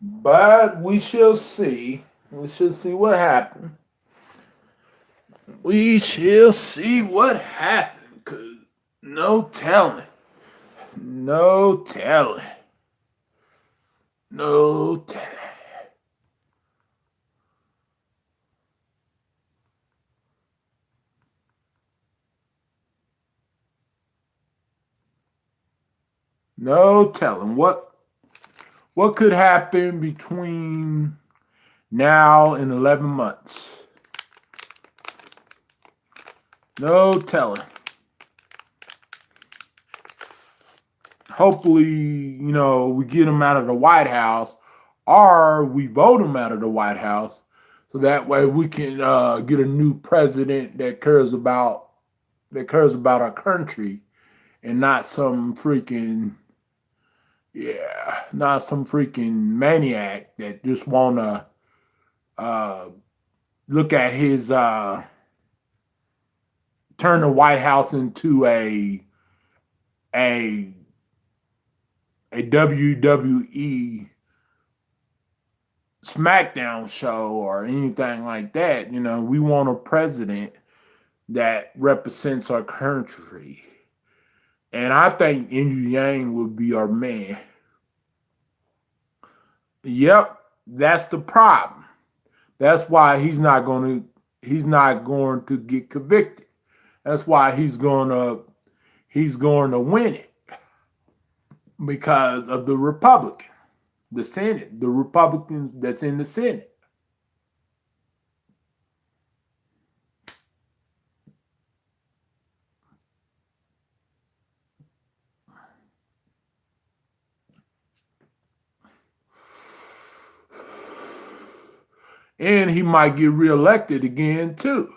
But we shall see. We shall see what happens. We shall see what happens. Cause no telling. No telling. No telling. No telling what could happen between now and 11 months. No telling. Hopefully, we get him out of the White House, or we vote him out of the White House, so that way we can get a new president that cares about our country, and not some freaking maniac that just wanna look at his turn the White House into a WWE SmackDown show or anything like that. We want a president that represents our country. And I think Andrew Yang would be our man. Yep, that's the problem. That's why he's not going to get convicted. That's why he's going to win it, because of the Republican, the Senate, the Republicans that's in the Senate. And he might get reelected again too.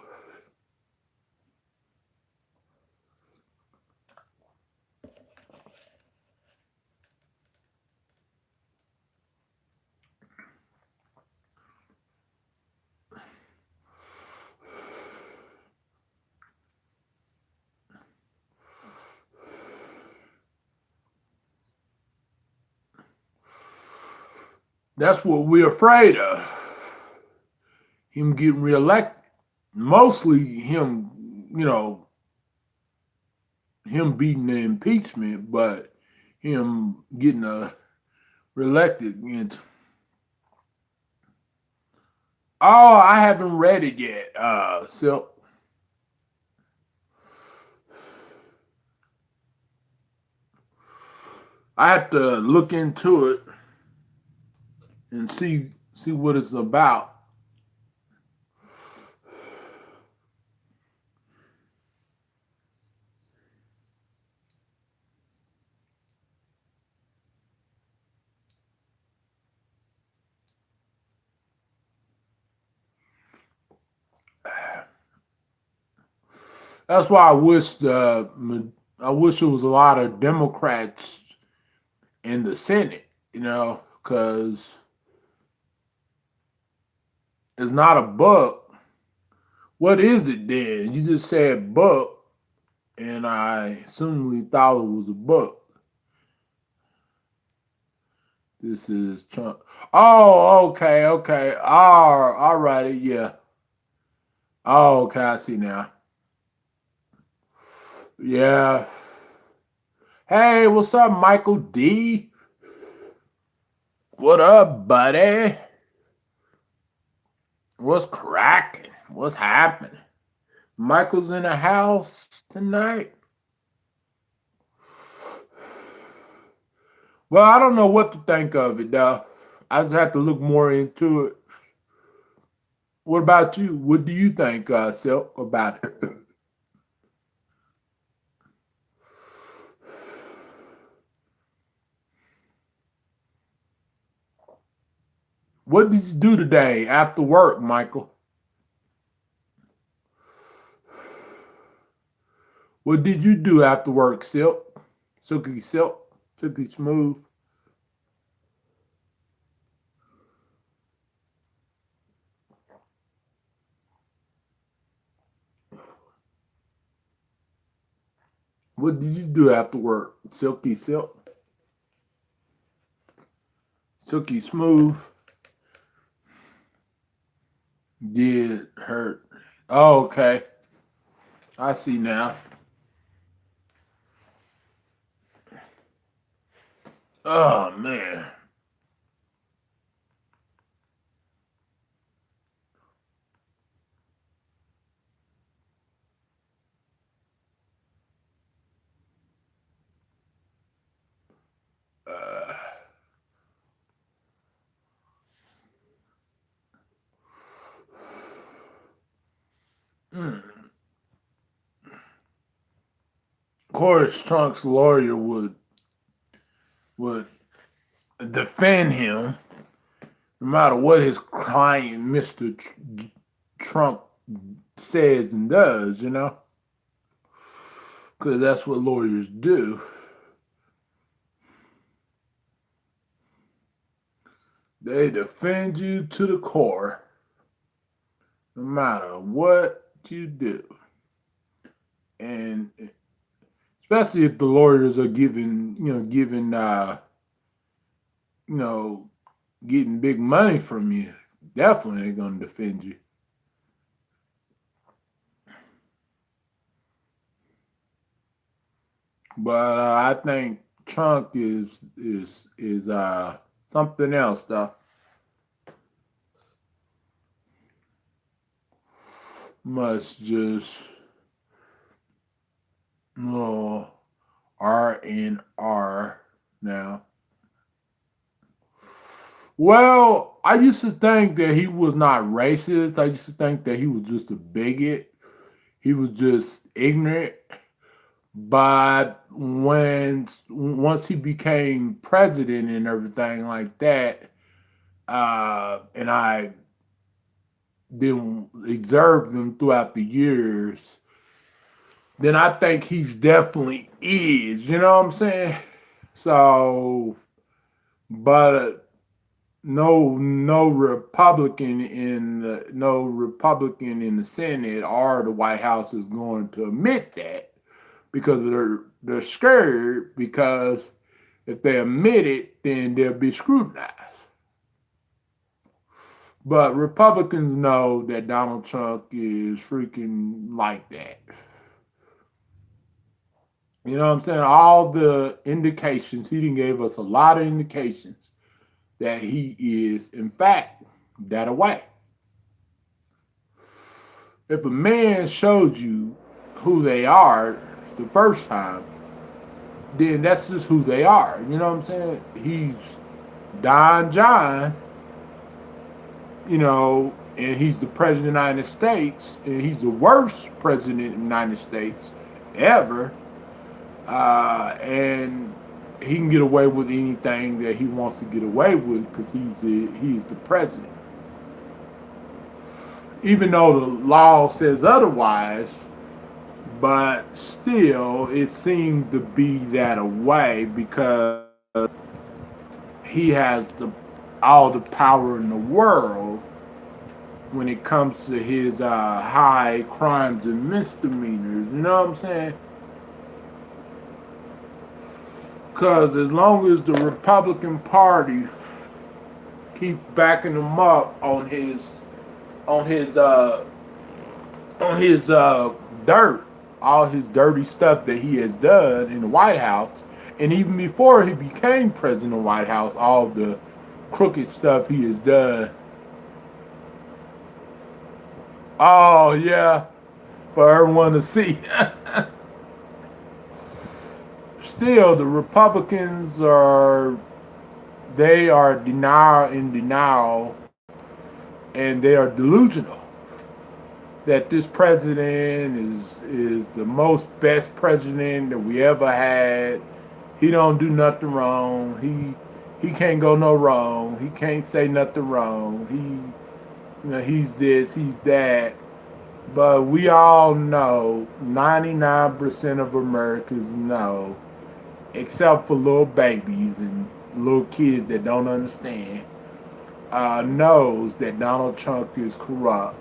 That's what we're afraid of. him getting reelected. Mostly him, him beating the impeachment, but him getting reelected again. Oh, I haven't read it yet, Silk. I have to look into it and see what it's about. That's why I wish there was a lot of Democrats in the Senate, because it's not a book. What is it then? You just said book, and I assumedly thought it was a book. This is Trump. Oh, okay. All righty, yeah. Oh, okay, I see now. Yeah. Hey, what's up, Michael D? What up, buddy? What's cracking? What's happening? Michael's in the house tonight. Well, I don't know what to think of it, though. I just have to look more into it. What about you? What do you think, Silk, about it? What did you do today after work, Michael? What did you do after work, Silk? Silky smooth. What did you do after work, Silky Silk? Silky smooth. Did hurt. Oh, okay. I see now. Oh, man. Of course, Trump's lawyer would defend him no matter what his client, Mr. Trump, says and does, because that's what lawyers do. They defend you to the core, no matter what you do. And especially if the lawyers are getting big money from you, definitely they're going to defend you. But I think Trump is something else, though. Must just R now. Well, I used to think that he was not racist. I used to think that he was just a bigot. He was just ignorant. But once he became president and everything like that, and I then observed him throughout the years, then I think he's definitely is. You know what I'm saying? So, but no Republican in the Senate or the White House is going to admit that, because they're scared, because if they admit it, then they'll be scrutinized. But Republicans know that Donald Trump is freaking like that. You know what I'm saying? All the indications, he done gave us a lot of indications that he is, in fact, that way. If a man showed you who they are the first time, then that's just who they are. You know what I'm saying? He's Don John, you know, and he's the president of the United States, and he's the worst president of the United States ever. And he can get away with anything that he wants to get away with because he's the president. Even though the law says otherwise, but still it seems to be that way because he has all the power in the world when it comes to his high crimes and misdemeanors. You know what I'm saying? Because as long as the Republican Party keep backing him up on his dirt, all his dirty stuff that he has done in the White House, and even before he became president of the White House, all the crooked stuff he has done. Oh yeah, for everyone to see. Still, the Republicans are in denial, and they are delusional that this president is the most best president that we ever had. He don't do nothing wrong. He can't go no wrong. He can't say nothing wrong. He's this, he's that. But we all know, 99% of Americans know, except for little babies and little kids that don't understand, knows that Donald Trump is corrupt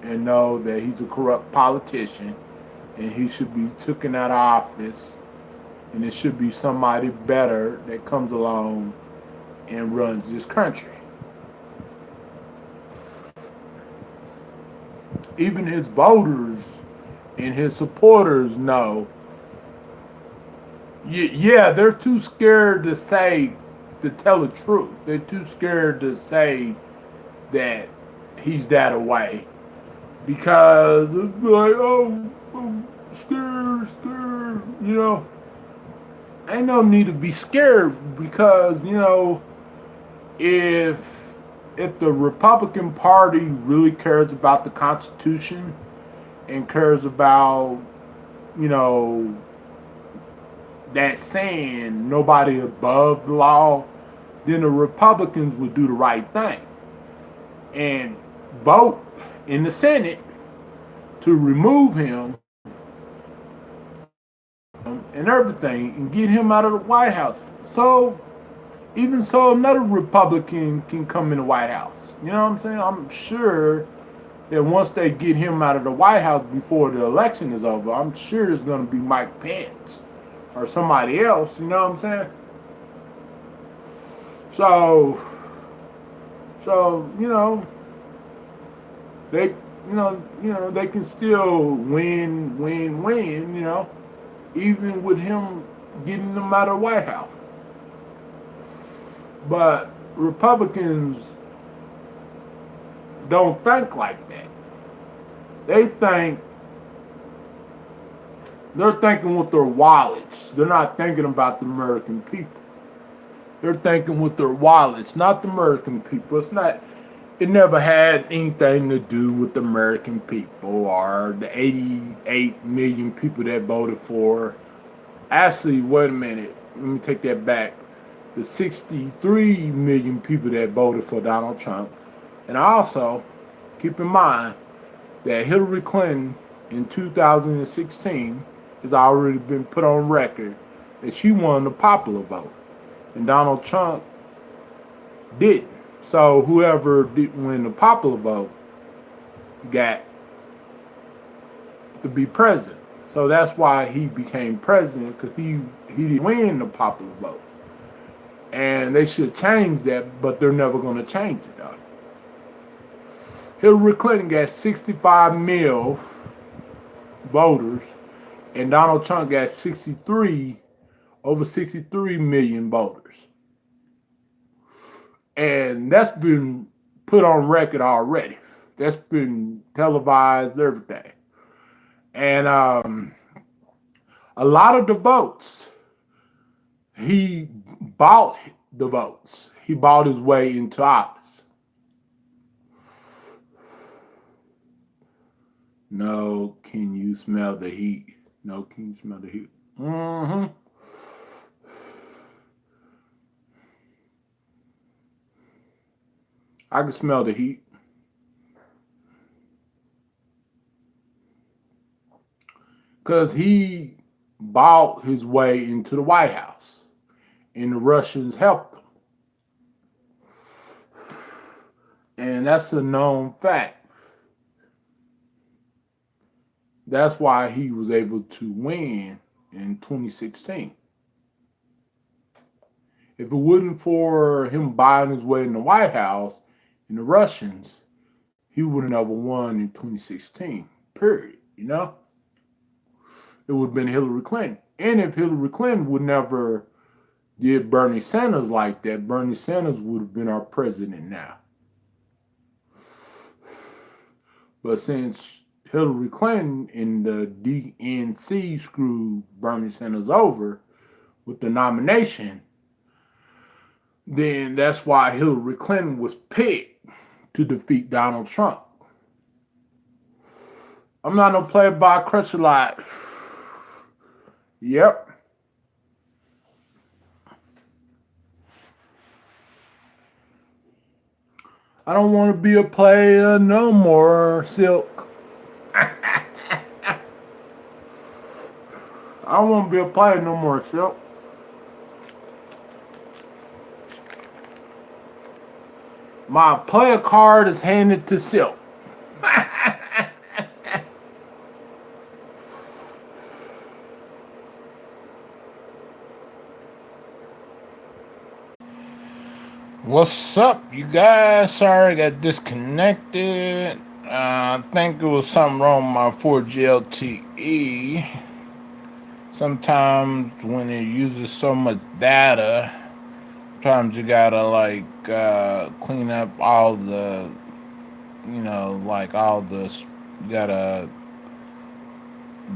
and know that he's a corrupt politician and he should be taken out of office, and it should be somebody better that comes along and runs this country. Even his voters and his supporters know. Yeah, they're too scared to tell the truth. They're too scared to say that he's that way. Because it's like, oh, I'm scared. You know, ain't no need to be scared because, you know, if the Republican Party really cares about the Constitution and cares about, you know, that saying nobody above the law, then the Republicans would do the right thing and vote in the Senate to remove him and everything and get him out of the White House. So even so, another Republican can come in the White House. You know what I'm saying? I'm sure that once they get him out of the White House before the election is over, I'm sure it's going to be Mike Pence or somebody else. You know what I'm saying? So you know, they they can still win. You know, even with him getting them out of the White House. But Republicans don't think like that. They're thinking with their wallets. They're not thinking about the American people. They're thinking with their wallets, not the American people. It never had anything to do with the American people or the 88 million people that voted for. Actually, wait a minute. Let me take that back. The 63 million people that voted for Donald Trump. And also, keep in mind that Hillary Clinton in 2016 has already been put on record that she won the popular vote. And Donald Trump didn't. So whoever didn't win the popular vote got to be president. So that's why he became president, because he didn't win the popular vote. And they should change that, but they're never going to change it, though. Hillary Clinton got 65 mil voters, and Donald Trump got over 63 million voters. And that's been put on record already. That's been televised, everything. And a lot of the votes, he bought the votes. He bought his way into office. No, can you smell the heat? No, can you smell the heat? Mm-hmm. I can smell the heat. Because he bought his way into the White House, and the Russians helped him. And that's a known fact. That's why he was able to win in 2016. If it wasn't for him buying his way in the White House and the Russians, he would have never won in 2016, period, you know? It would have been Hillary Clinton. And if Hillary Clinton would never did Bernie Sanders like that, Bernie Sanders would have been our president now. But since Hillary Clinton and the DNC screwed Bernie Sanders over with the nomination, then that's why Hillary Clinton was picked to defeat Donald Trump. I'm not no play-by crush a lot. Yep. I don't want to be a player no more, Silk. I don't want to be a player no more, Silk. My player card is handed to Silk. What's up, you guys? Sorry I got disconnected. I think it was something wrong with my 4G LTE. Sometimes when it uses so much data, sometimes you gotta like clean up all the, you gotta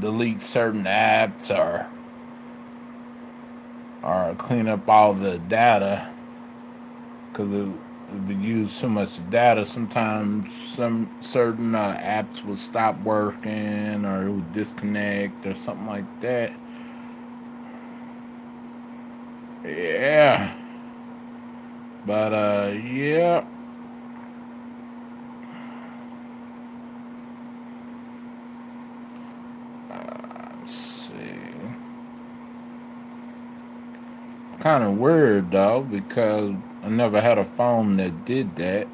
delete certain apps or clean up all the data. Because if you use so much data, sometimes some certain apps will stop working or it will disconnect or something like that. Yeah. But, yeah. Let's see. Kind of weird, though, because I never had a phone that did that.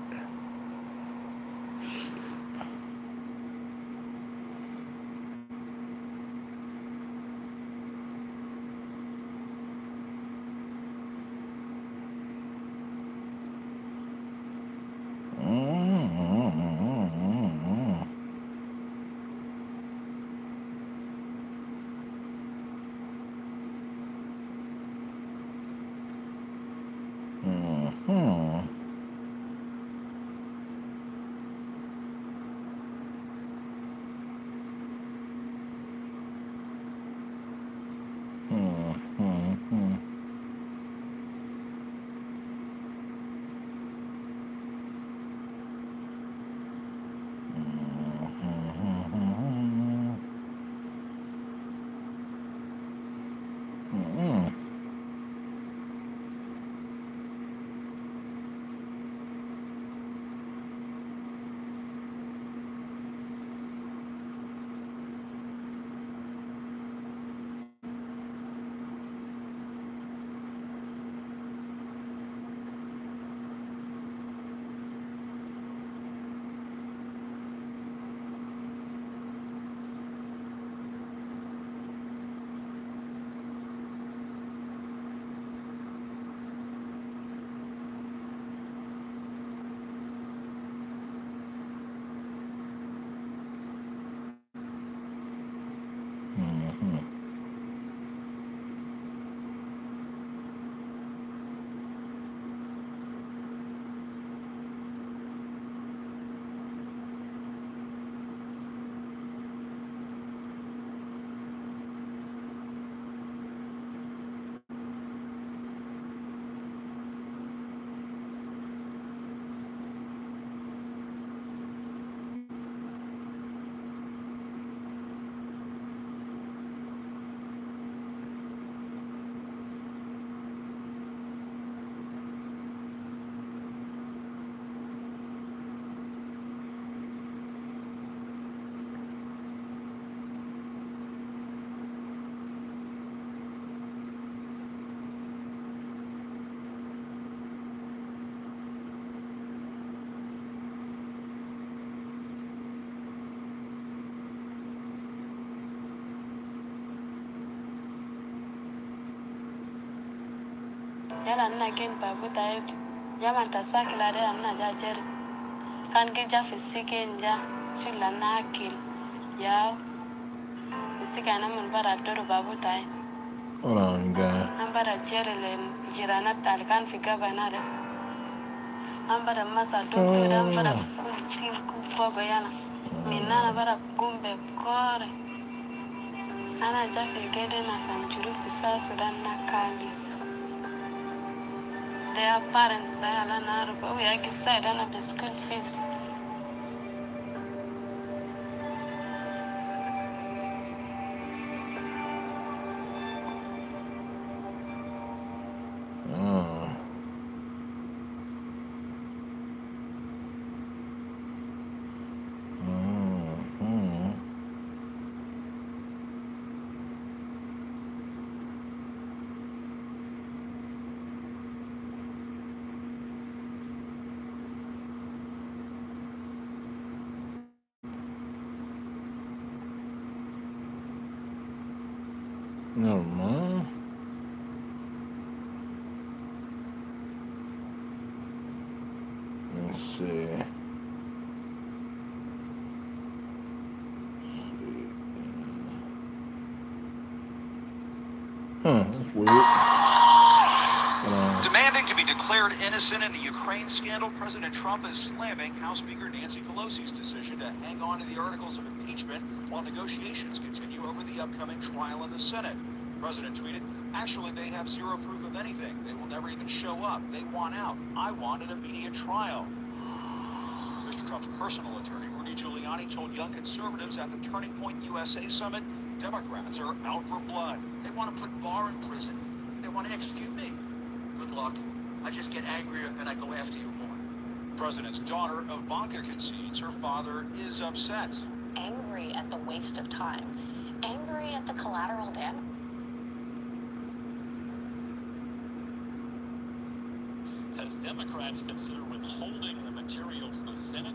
Yala na kin babuta yaman ta sakila de anna jajere. Kan ki ja fisiken ja sula na kil. Ya fisika na mun bara doro babuta. Hold on, guy. An bara jere le jirana tal kan fi gabana de. An bara masa doktor an bara tim ku pogo yana. Minana bara gumbe kore. Ana jafe gede na sanjuru fisa sudan na kalis. Their parents say ala na ruba we agi side ana the school fees. Never mind. Let's see. That's weird. Demanding to be declared innocent in the Ukraine scandal, President Trump is slamming House Speaker Nancy Pelosi's decision to hang on to the articles of impeachment while negotiations continue over the upcoming trial in the Senate. The president tweeted, "Actually, they have zero proof of anything. They will never even show up. They want out. I want an immediate trial." Mr. Trump's personal attorney, Rudy Giuliani, told young conservatives at the Turning Point USA summit, Democrats are out for blood. They want to put Barr in prison. They want to execute me. Good luck. I just get angrier and I go after you more. The president's daughter, Ivanka, concedes her father is upset. Angry at the waste of time. Angry at the collateral damage. As Democrats consider withholding the materials the Senate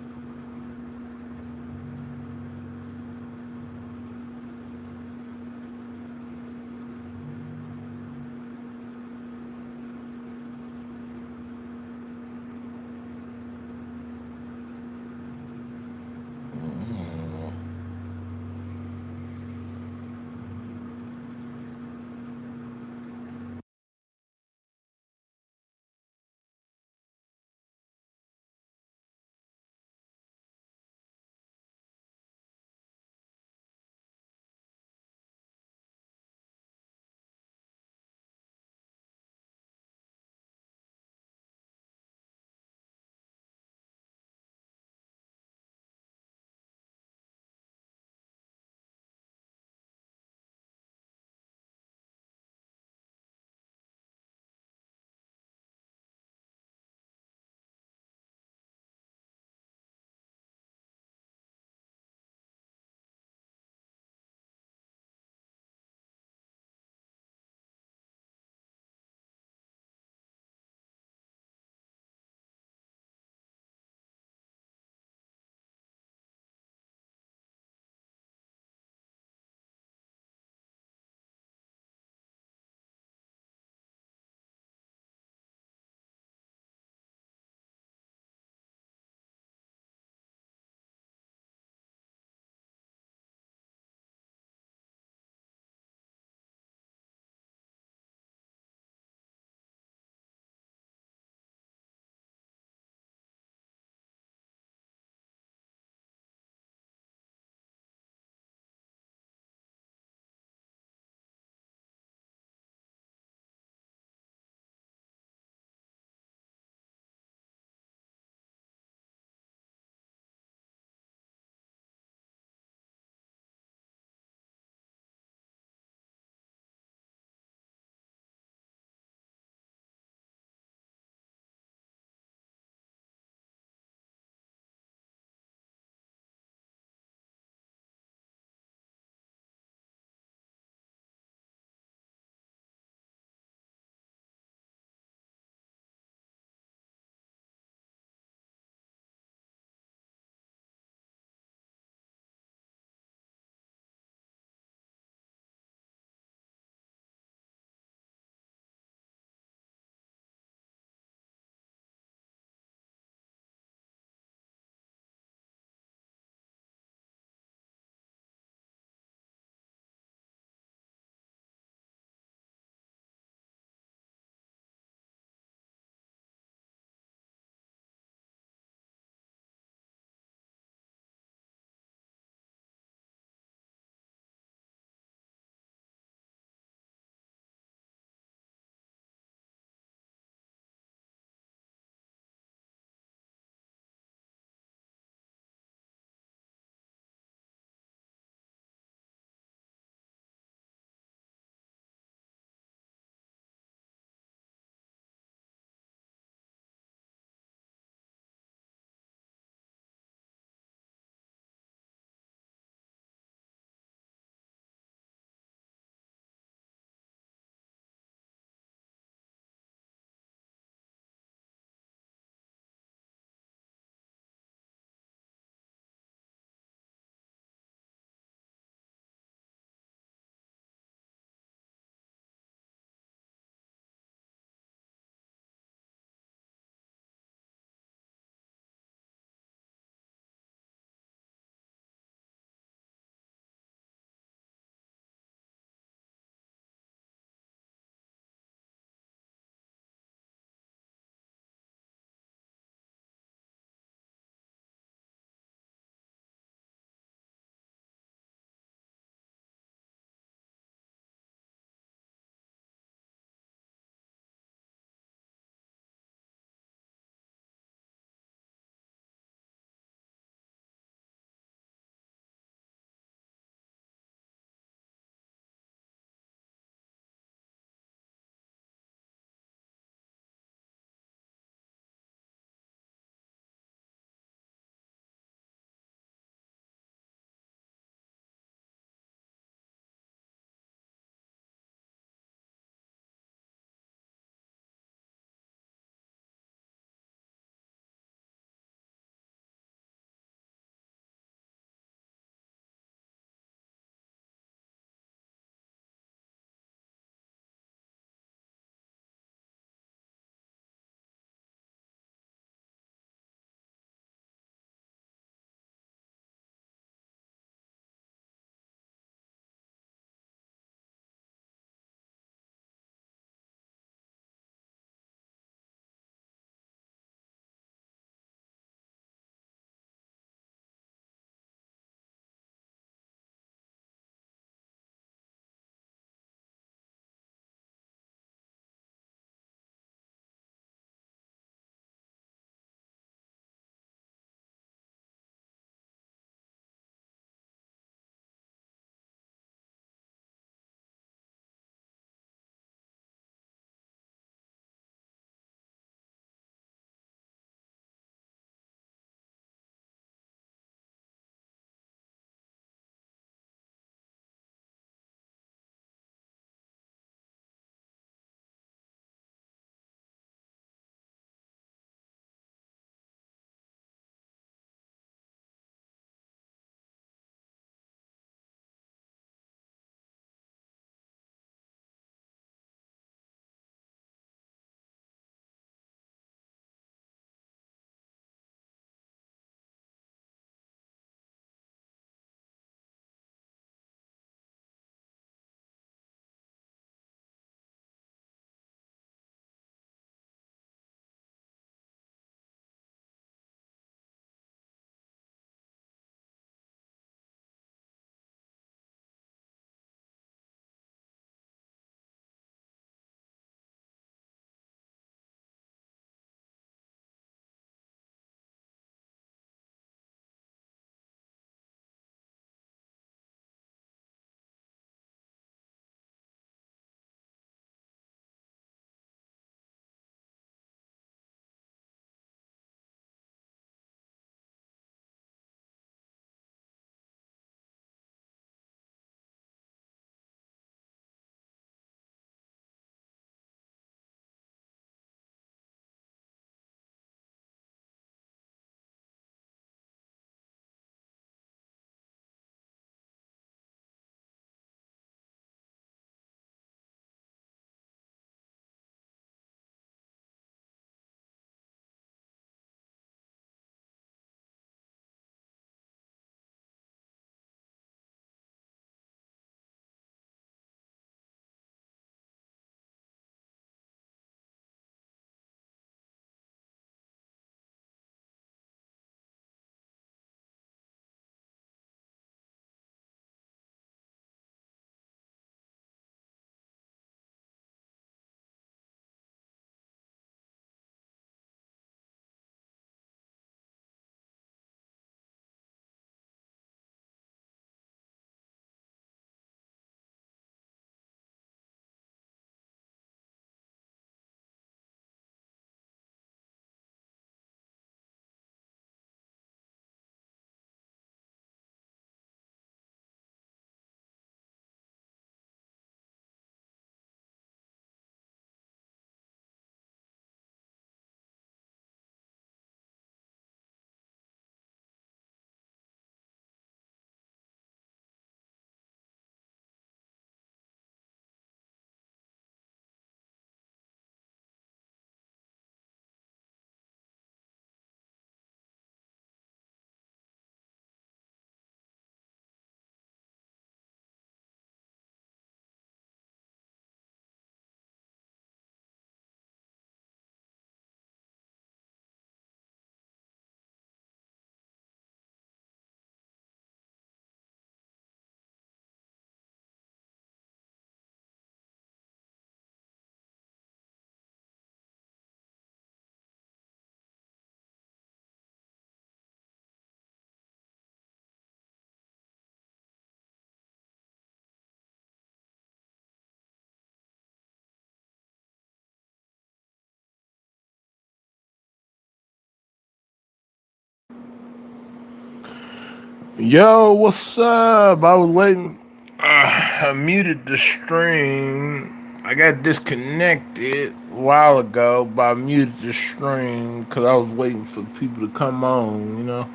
Yo, what's up? I was waiting. I muted the stream. I got disconnected a while ago, but I muted the stream because I was waiting for people to come on, you know?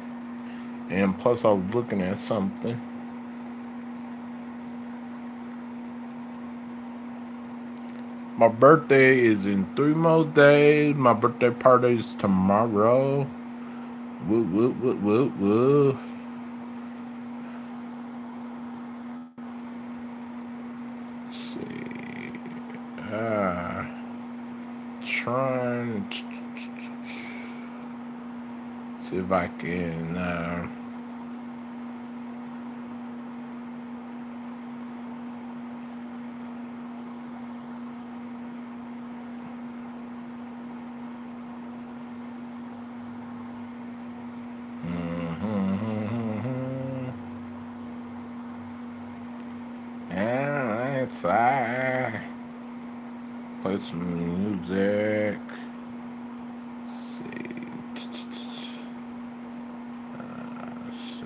And plus, I was looking at something. My birthday is in 3 more days. My birthday party is tomorrow. Woo, woo, woo, woo, woo. Let's see. Trying to see if I can. Yeah, that's play some music. Let's see.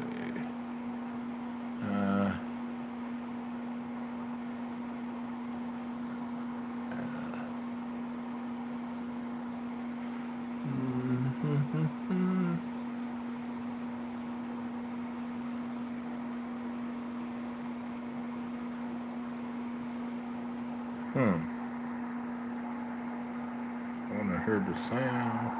I want to hear the sound.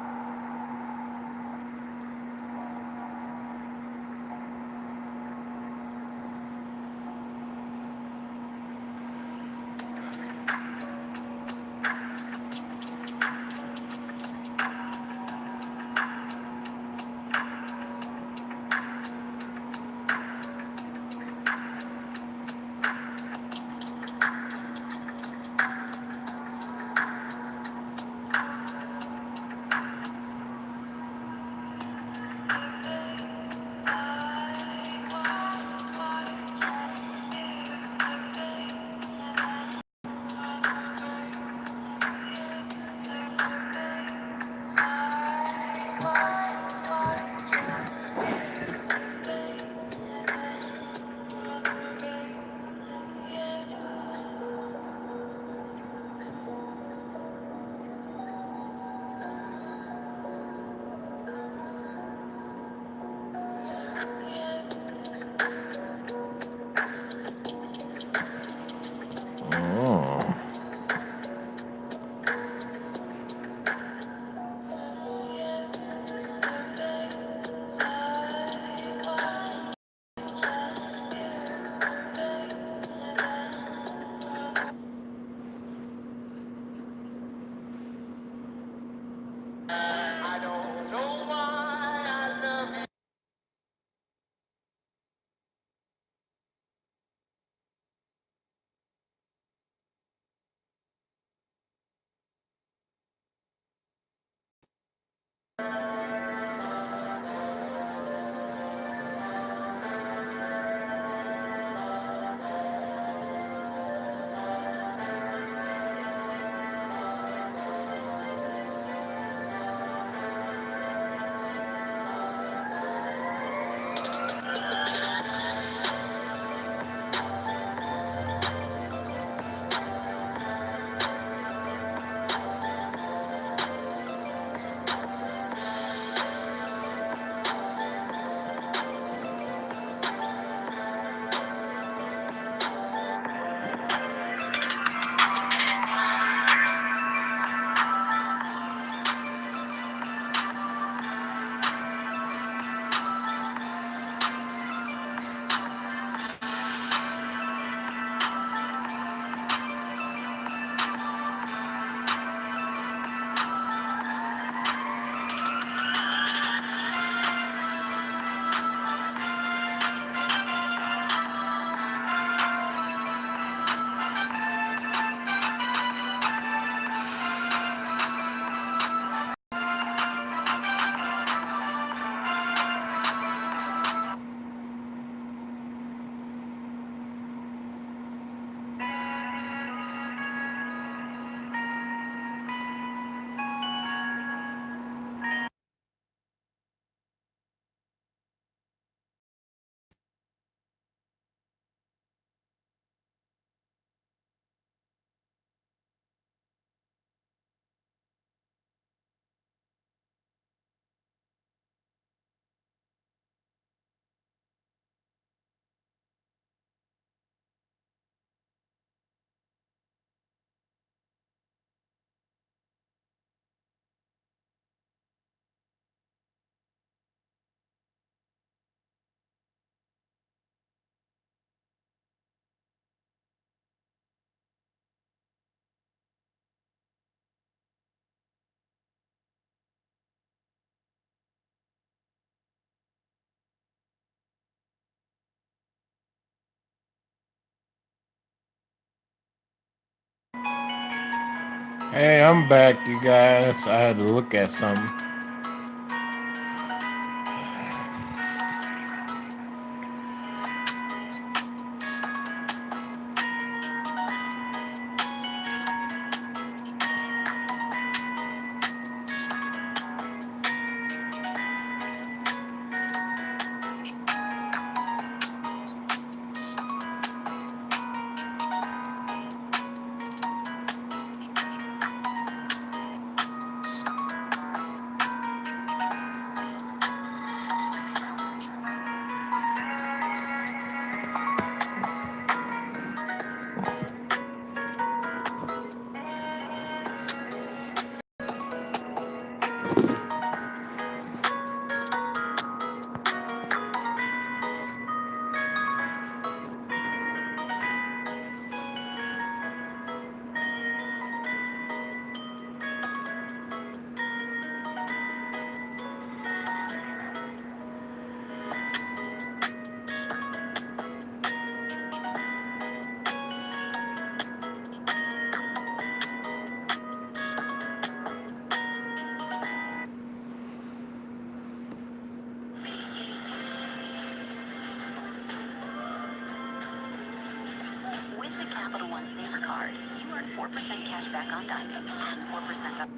Oh. Hey, I'm back, you guys. I had to look at something. With the Capital One Saver Card, you earn 4% cash back on dining and 4% on...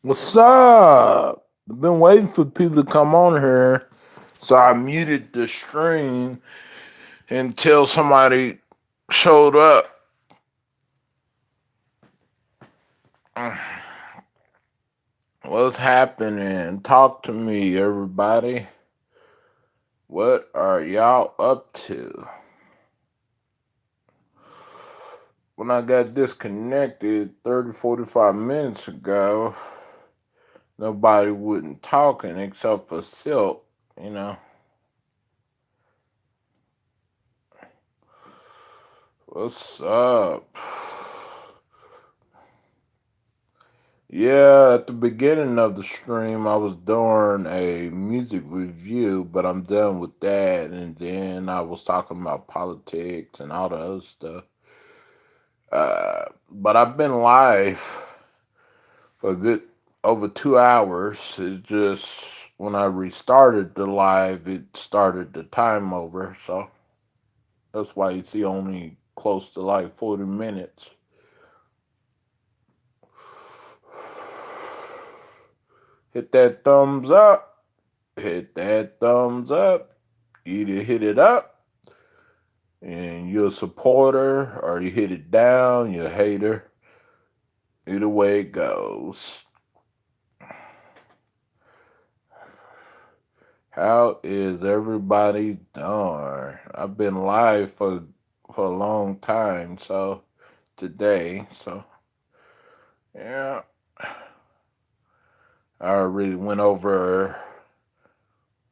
What's up? I've been waiting for people to come on here, so I muted the stream until somebody showed up. What's happening? Talk to me, everybody. What are y'all up to? When I got disconnected 30, 45 minutes ago, nobody wasn't talking except for Silk, you know. What's up? Yeah, at the beginning of the stream, I was doing a music review, but I'm done with that. And then I was talking about politics and all the other stuff. But I've been live for a good over 2 hours. It just, when I restarted the live, it started the time over. So that's why you see only close to like 40 minutes. Hit that thumbs up. Hit that thumbs up. Either hit it up and you're a supporter, or you hit it down, you're a hater. Either way it goes. How is everybody doing? I've been live for a long time, so today, so yeah. I really went over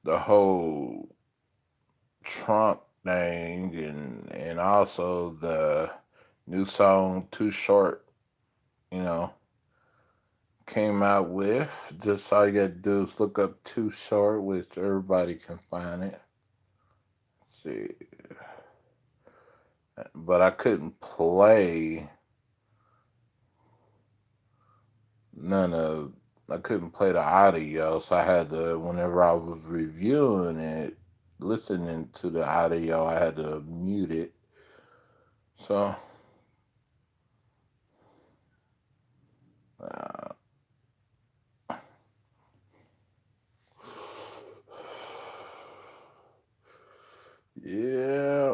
the whole Trump thing and also the new song Too Short, you know, came out with. Just all you gotta do is look up Too Short, which everybody can find it. Let's see. But I couldn't play I couldn't play the audio, so I had to, whenever I was reviewing it, listening to the audio, I had to mute it. So, yeah.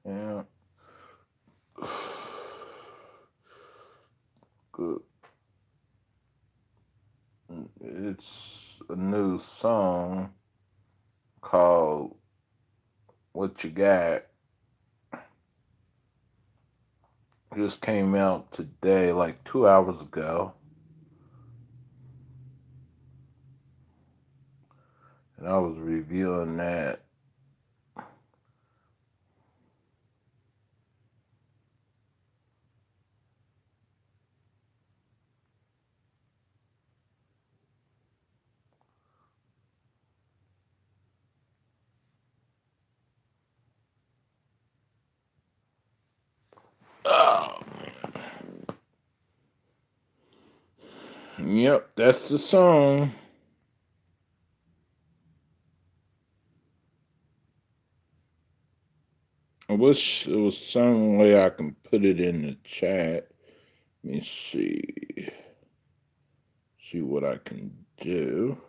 Yeah. Good. It's a new song called What You Got. Just came out today, like 2 hours ago. And I was reviewing that. Oh, yep, that's the song. I wish there was some way I can put it in the chat. Let me see. See what I can do.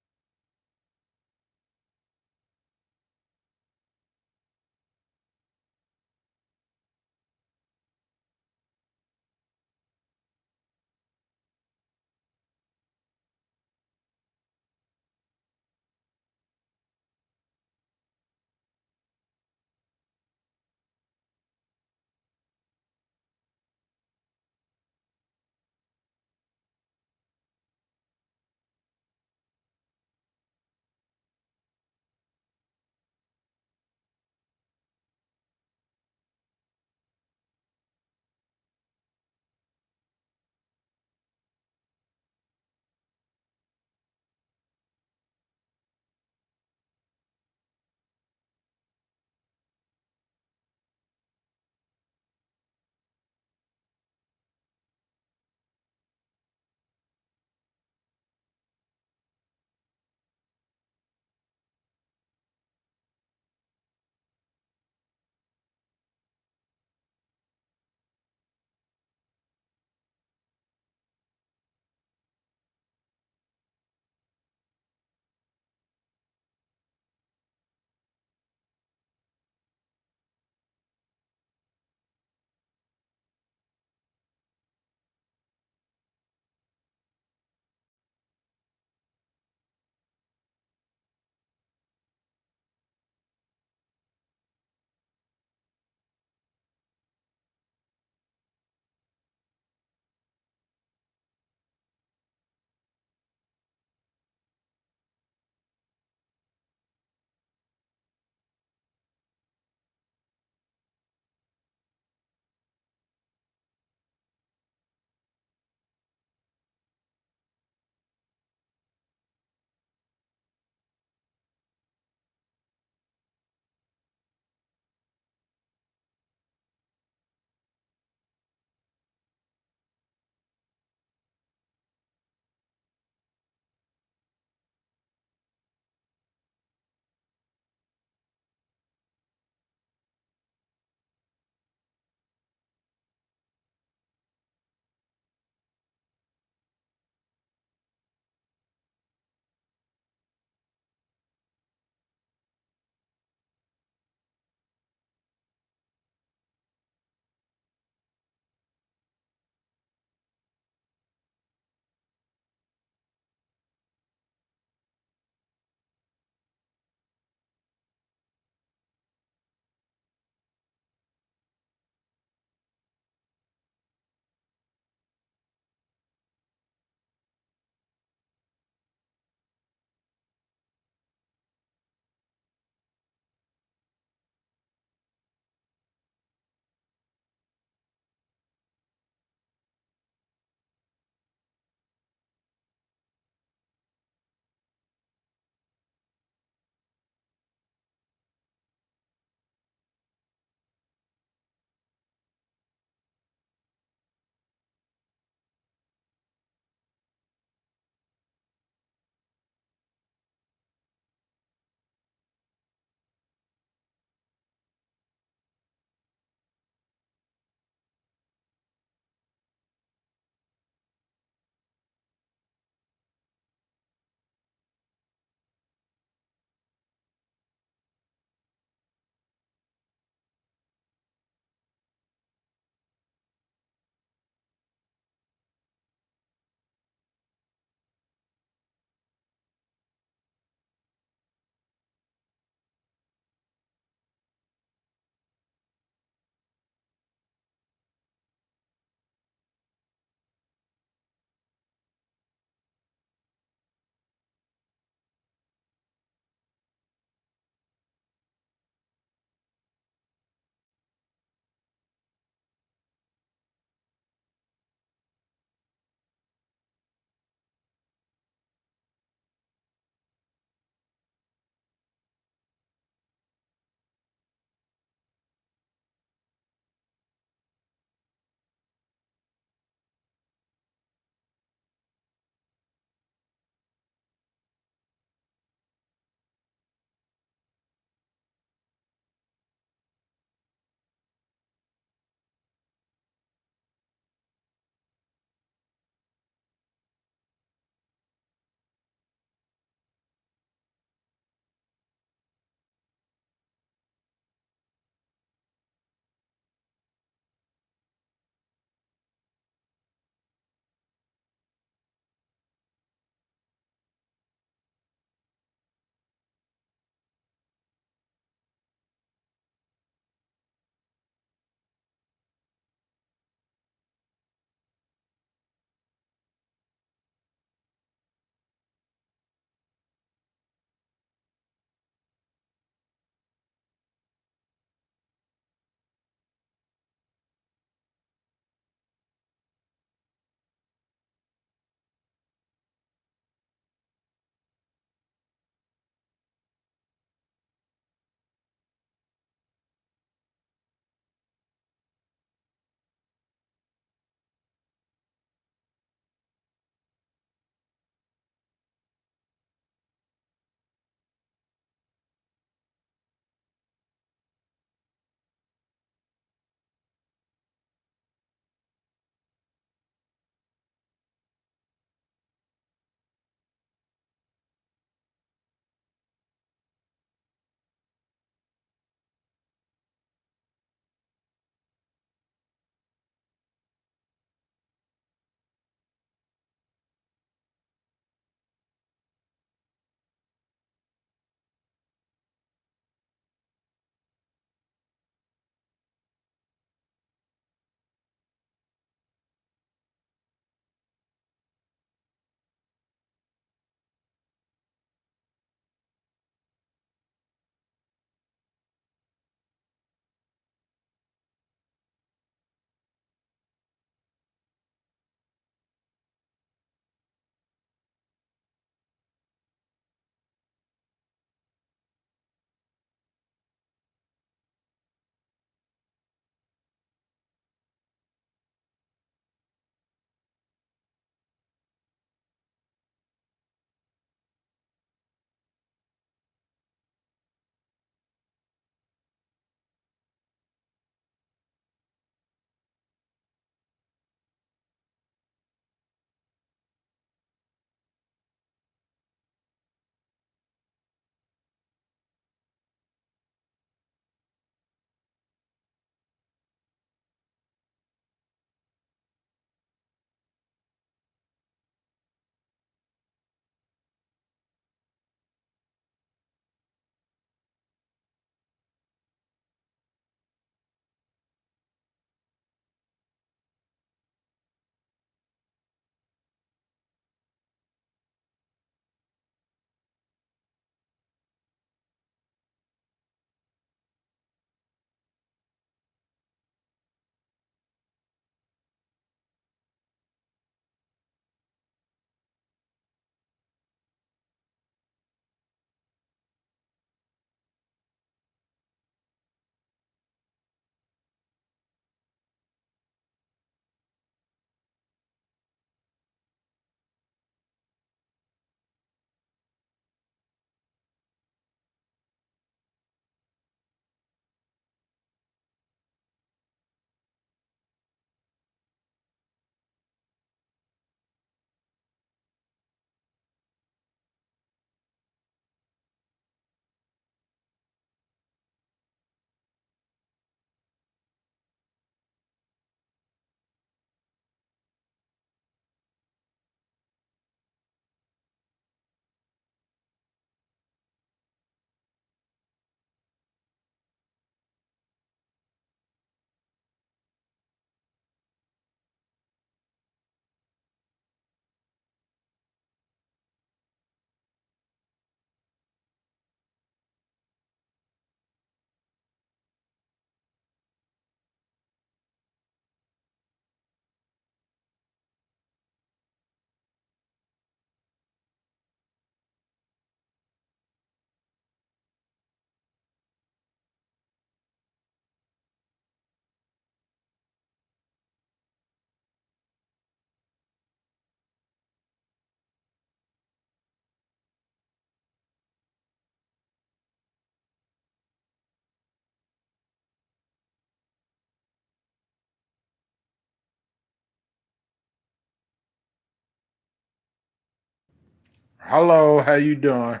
Hello, how you doing?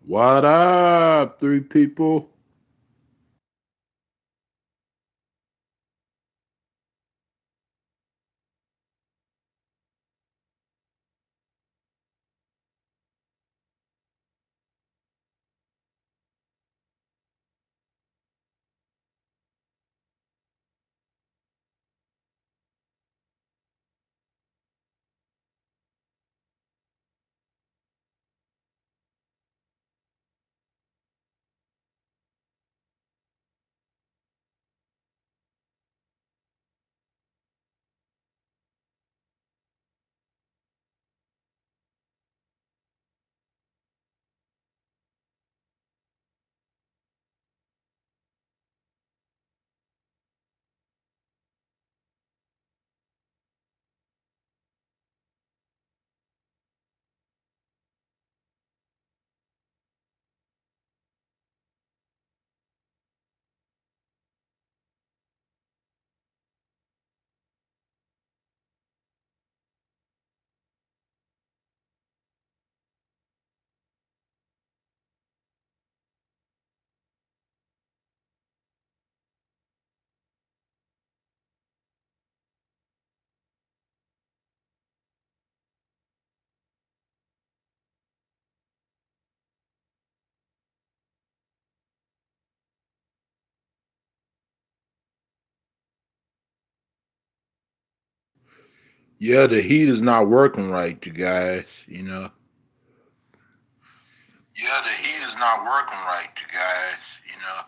What up, three people? Yeah, the heat is not working right, you guys, you know. Yeah, the heat is not working right, you guys, you know.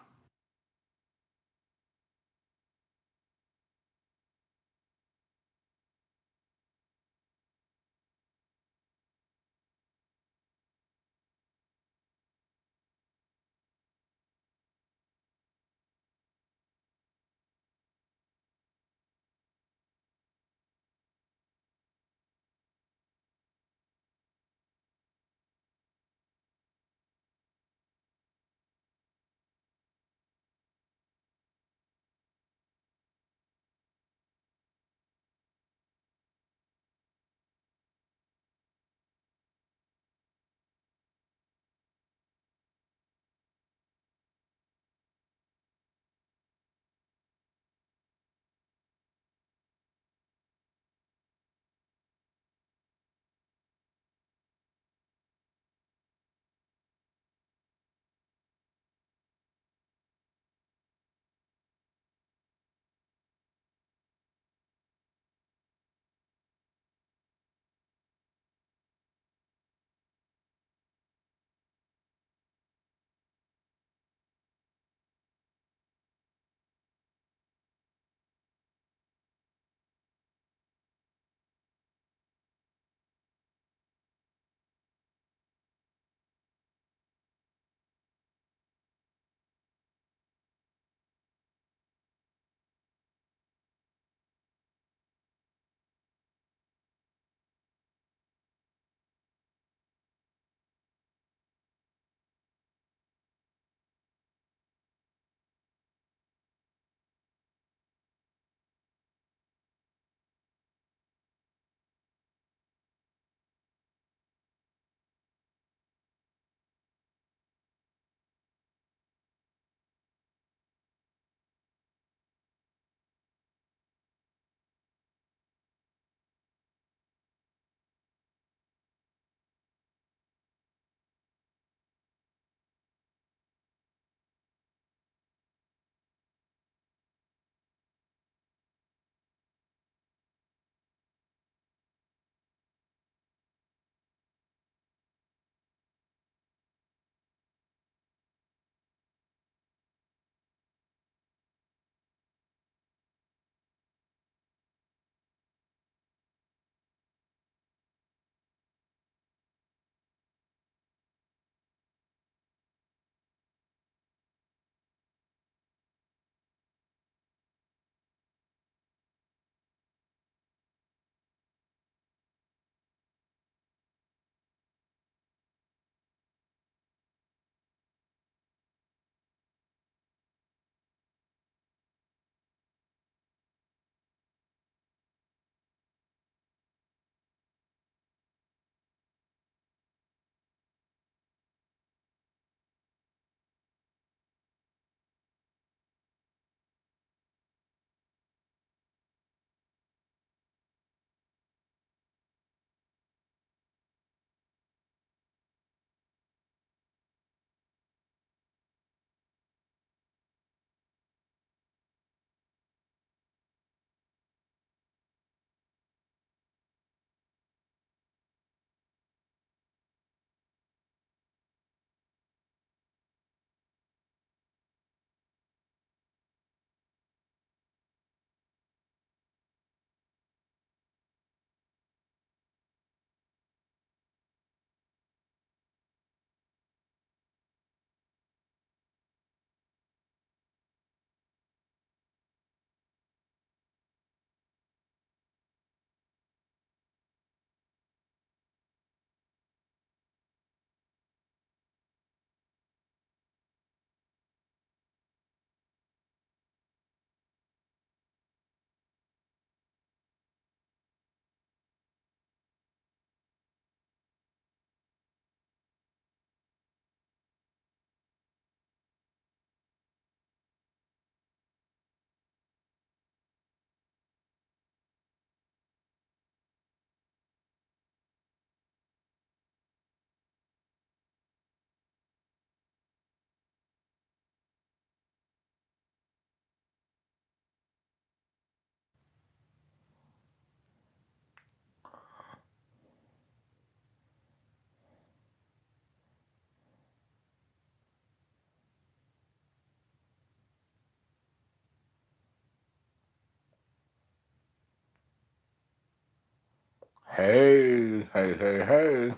Hey, hey, hey, hey.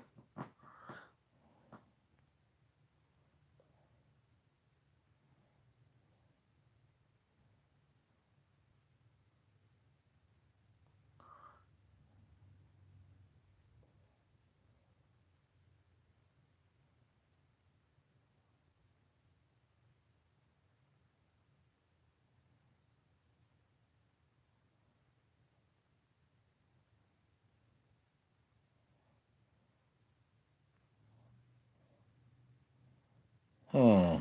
Hmm.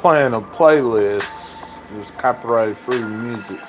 playing a playlist. It's copyright free music.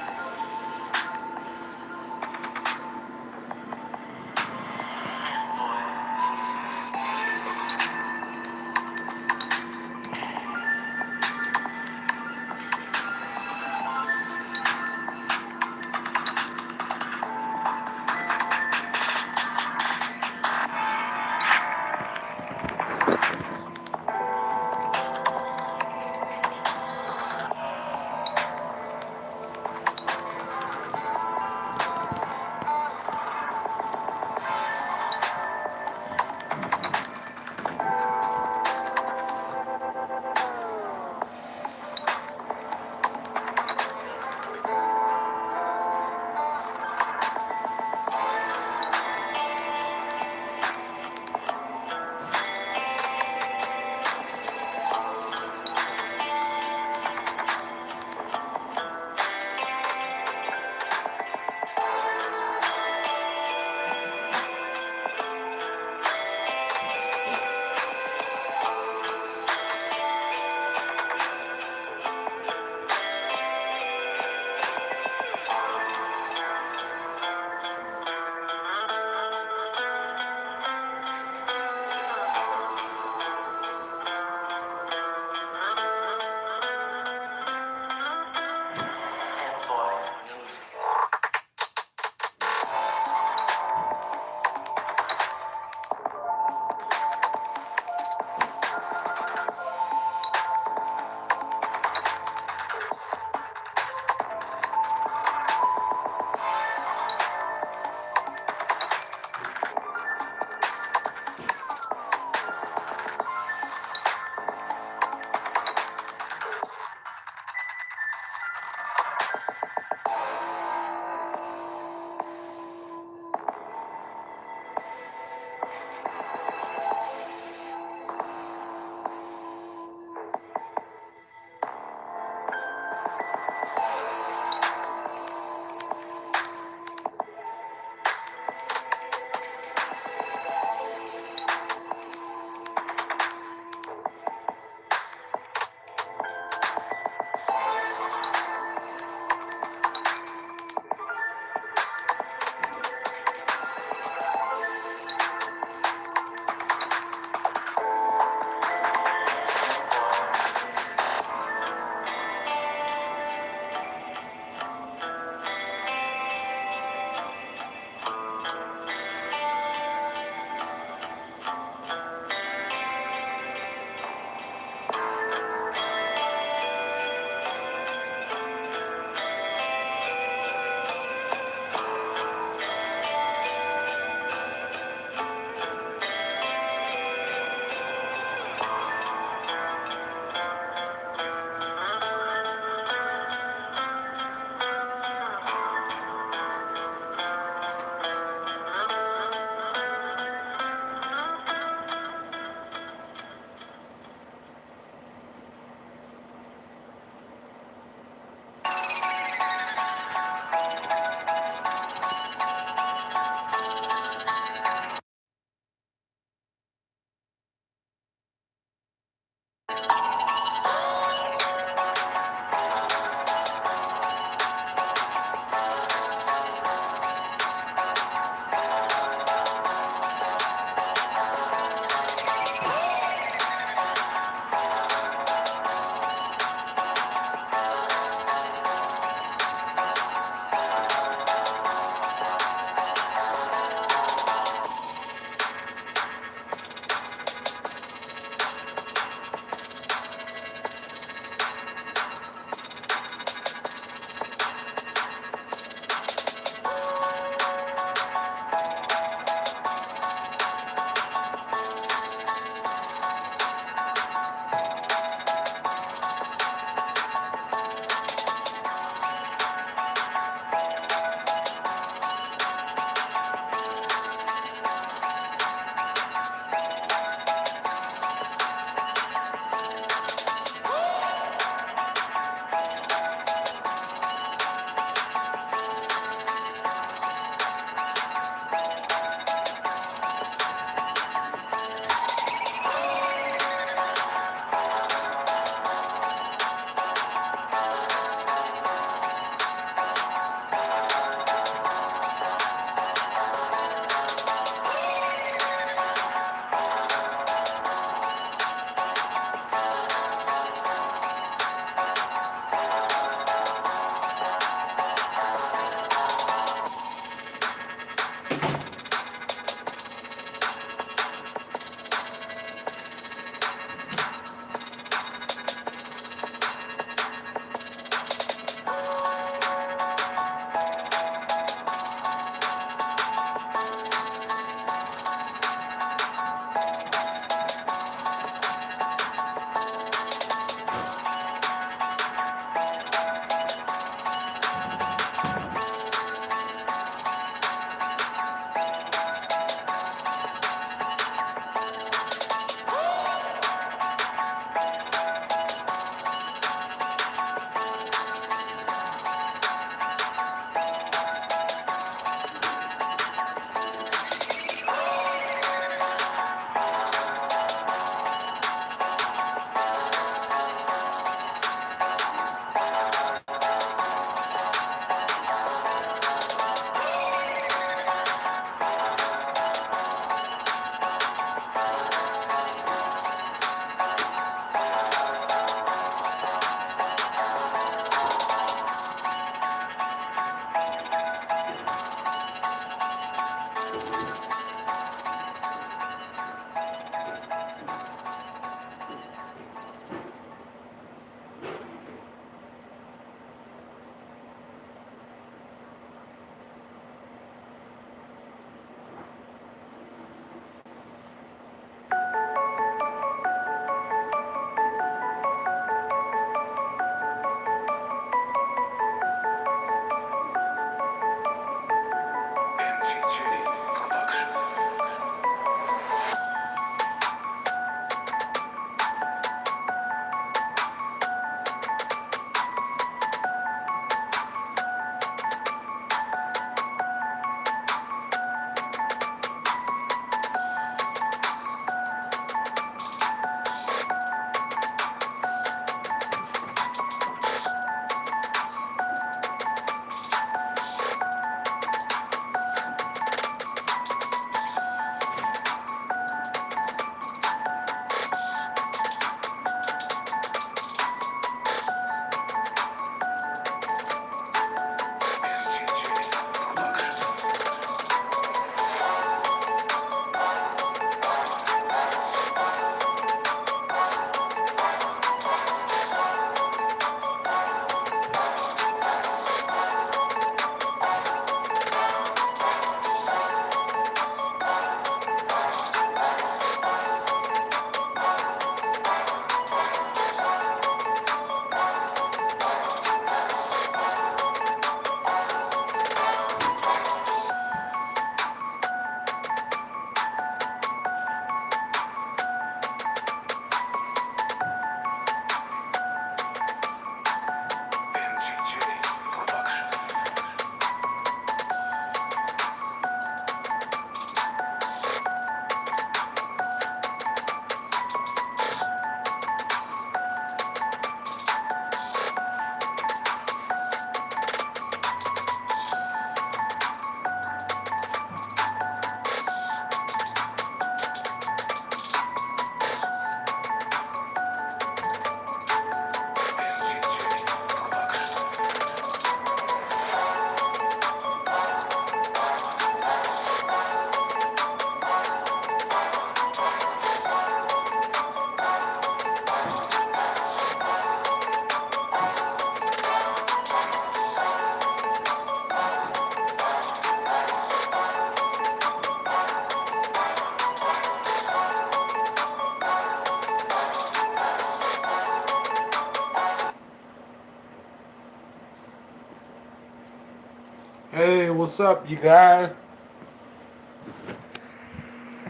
Hey, what's up, you guys?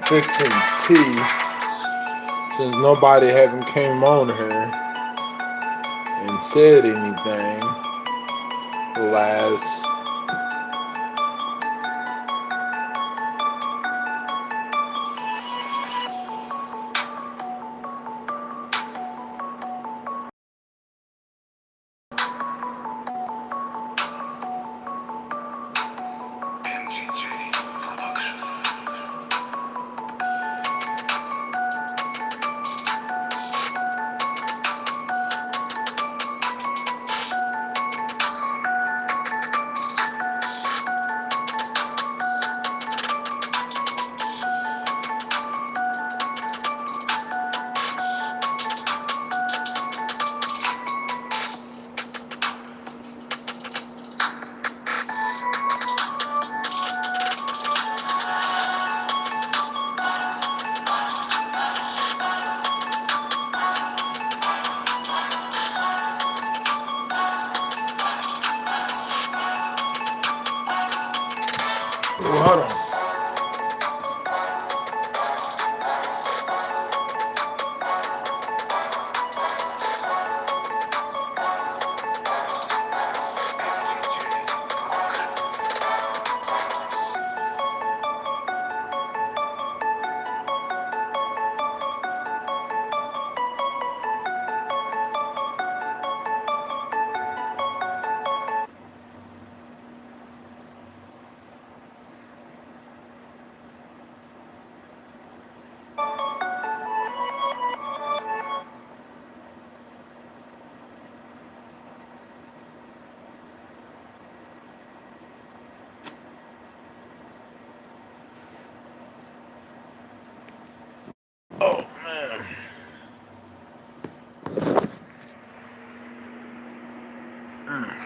Fixing tea. Since nobody haven't came on here and said anything last hold on. Oh man.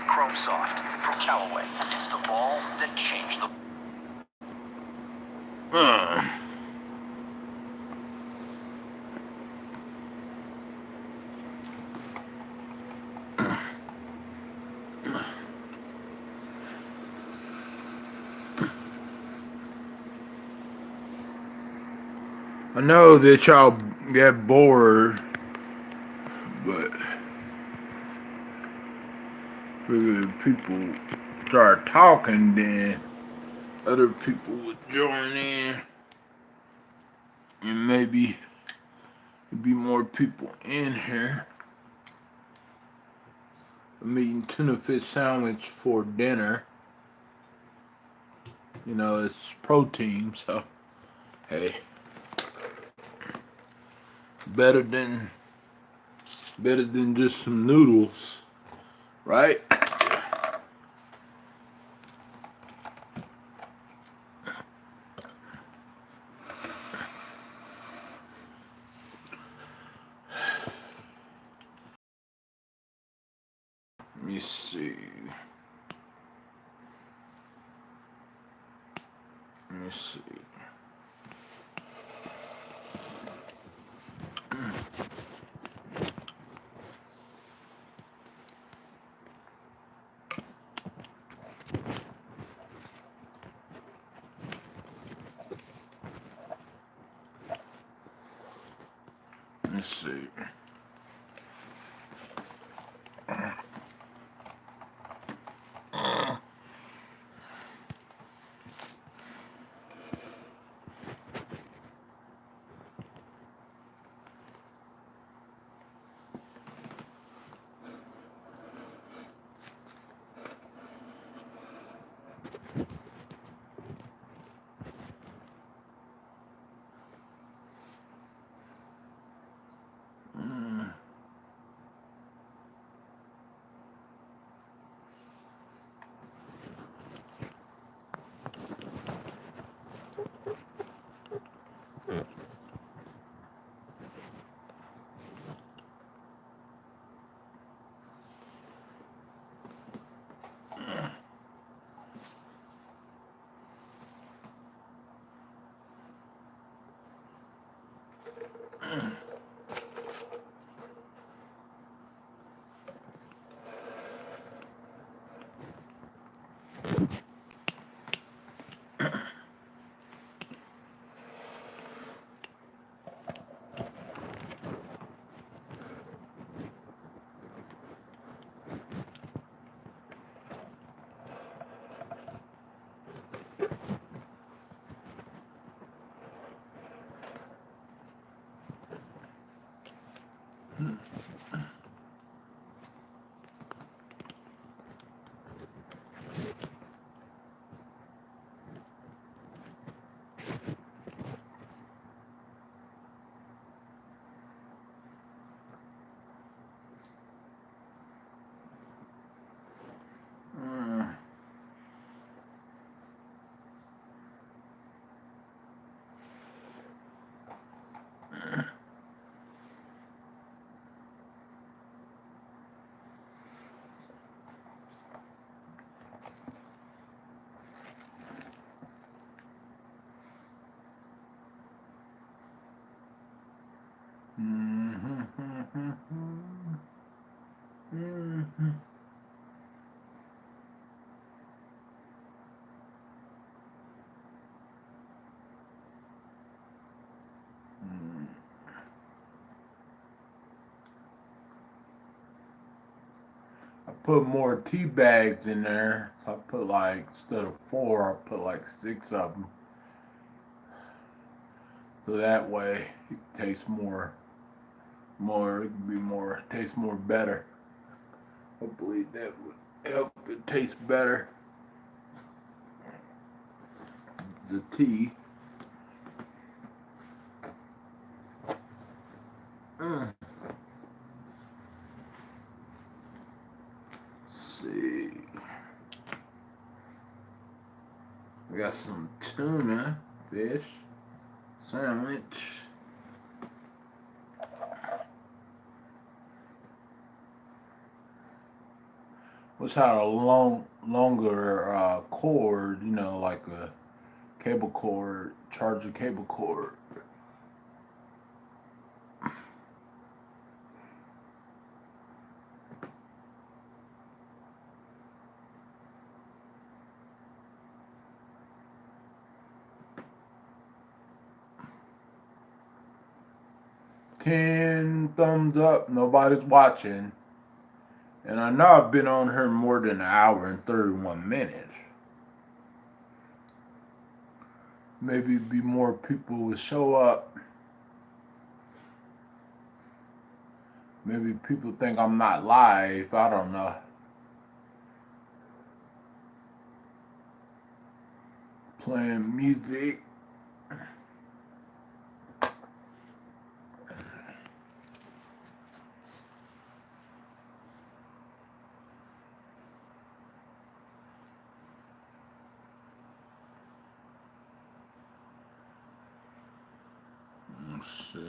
Chrome Soft from Callaway. It's the ball that changed the... I know that y'all get bored, but if people start talking, then other people would join in, and maybe be more people in here. I'm eating tuna fish sandwich for dinner. You know, it's protein, so hey, better than just some noodles, right? Let me see. Let me see. Let's see. Mm-hmm. I put more tea bags in there. So I put like, instead of 4, I put like 6 of them. So that way it tastes more, it can be more, tastes more better. Hopefully that would help it taste better. The tea. Let's see. We got some tuna fish sandwich. Wish I had a longer cord, you know, like a cable cord, charger cable cord. $10 thumbs up, nobody's watching. And I know I've been on here more than an hour and 31 minutes. Maybe be more people will show up. Maybe people think I'm not live, I don't know. Playing music. Let's see.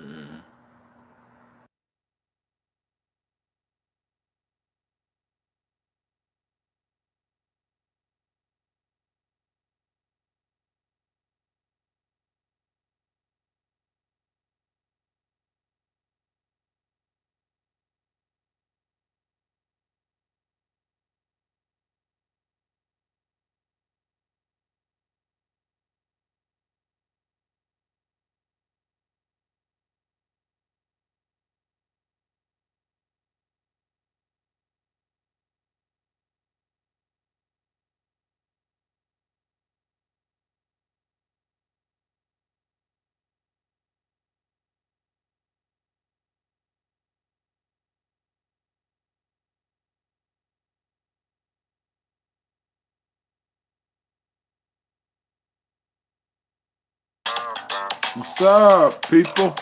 What's up, people?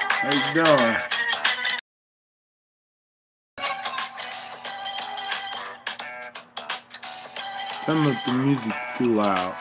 How you doing? Tell me if the music's too loud.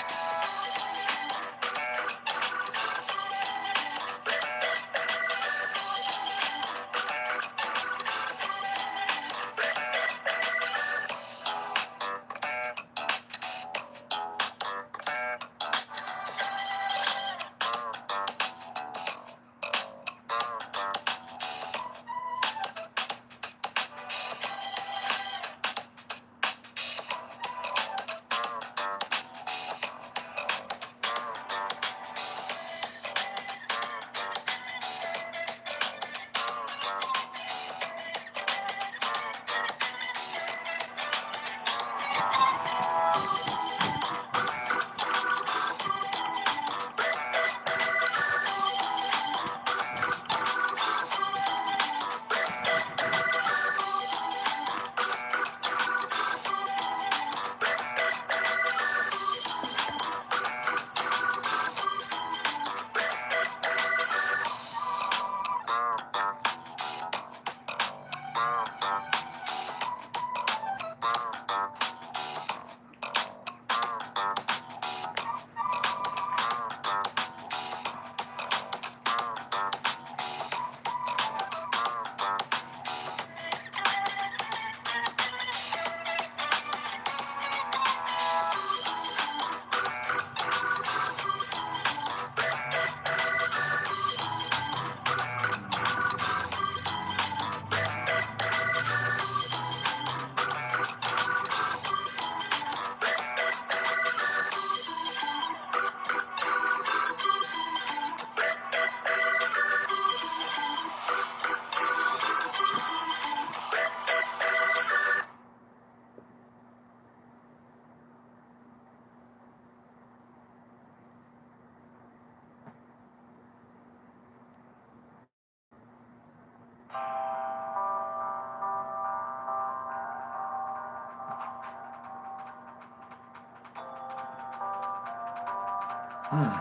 Okay.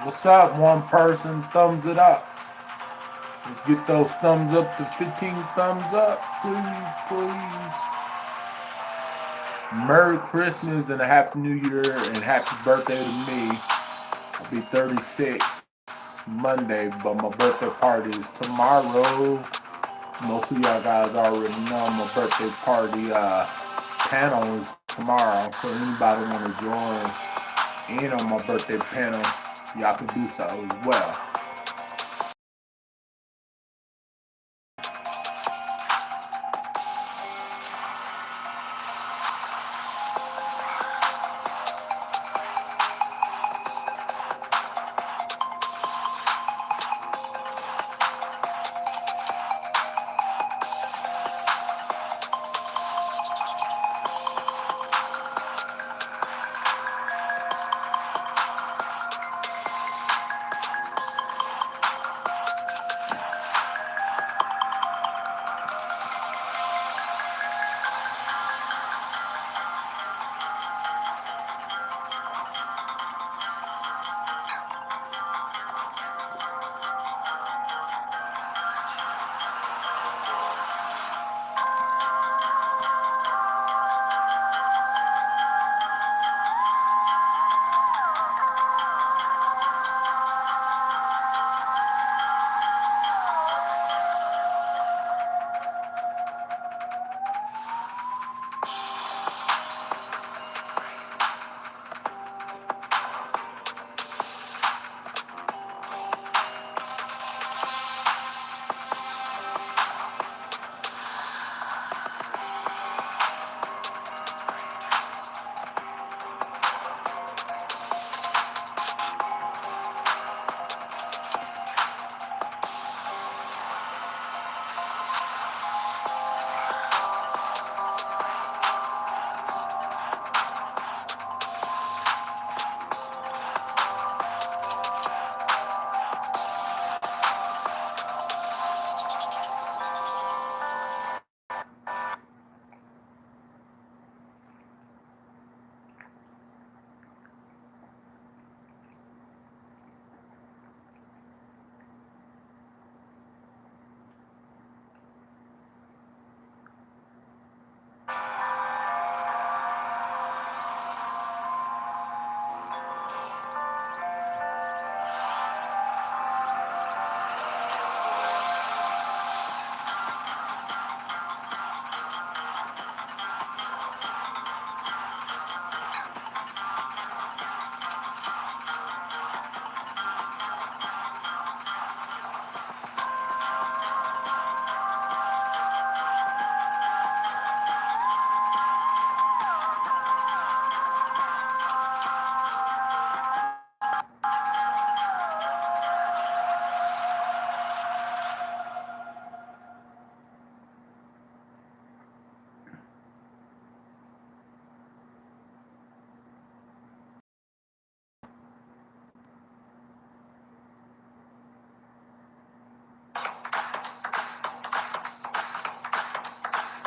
What's up, one person? Thumbs it up. Let's get those thumbs up to 15 thumbs up. Please, please. Merry Christmas and a Happy New Year and happy birthday to me. I'll be 36 Monday, but my birthday party is tomorrow. Most of y'all guys already know my birthday party panel is tomorrow. So anybody want to join in on my birthday panel, y'all can do so as well.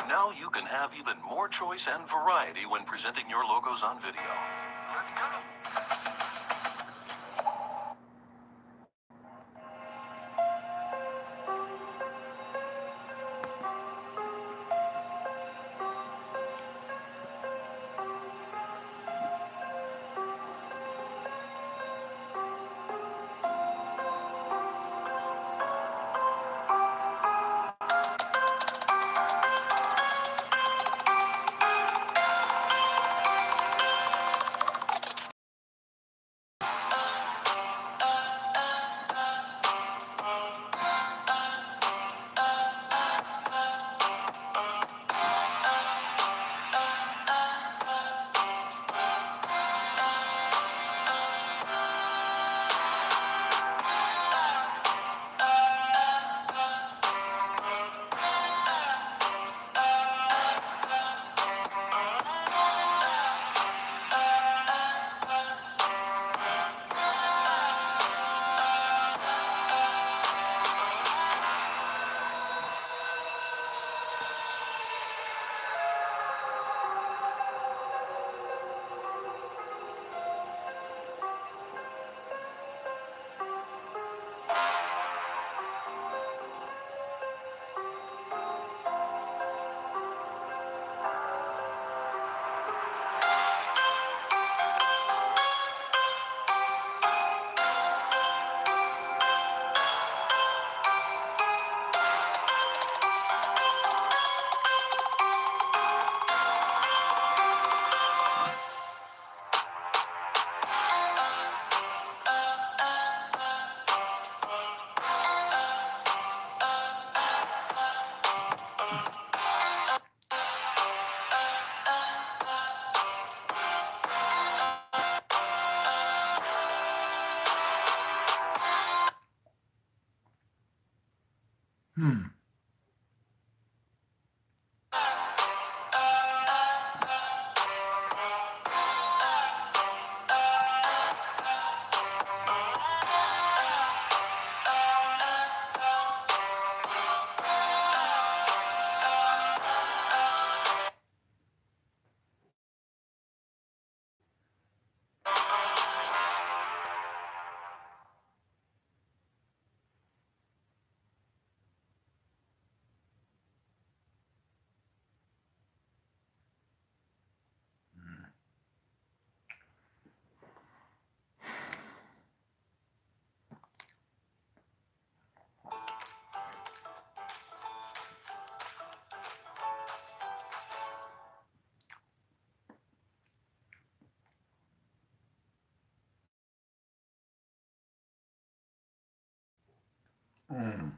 Now you can have even more choice and variety when presenting your logos on video. Hmm. Mm.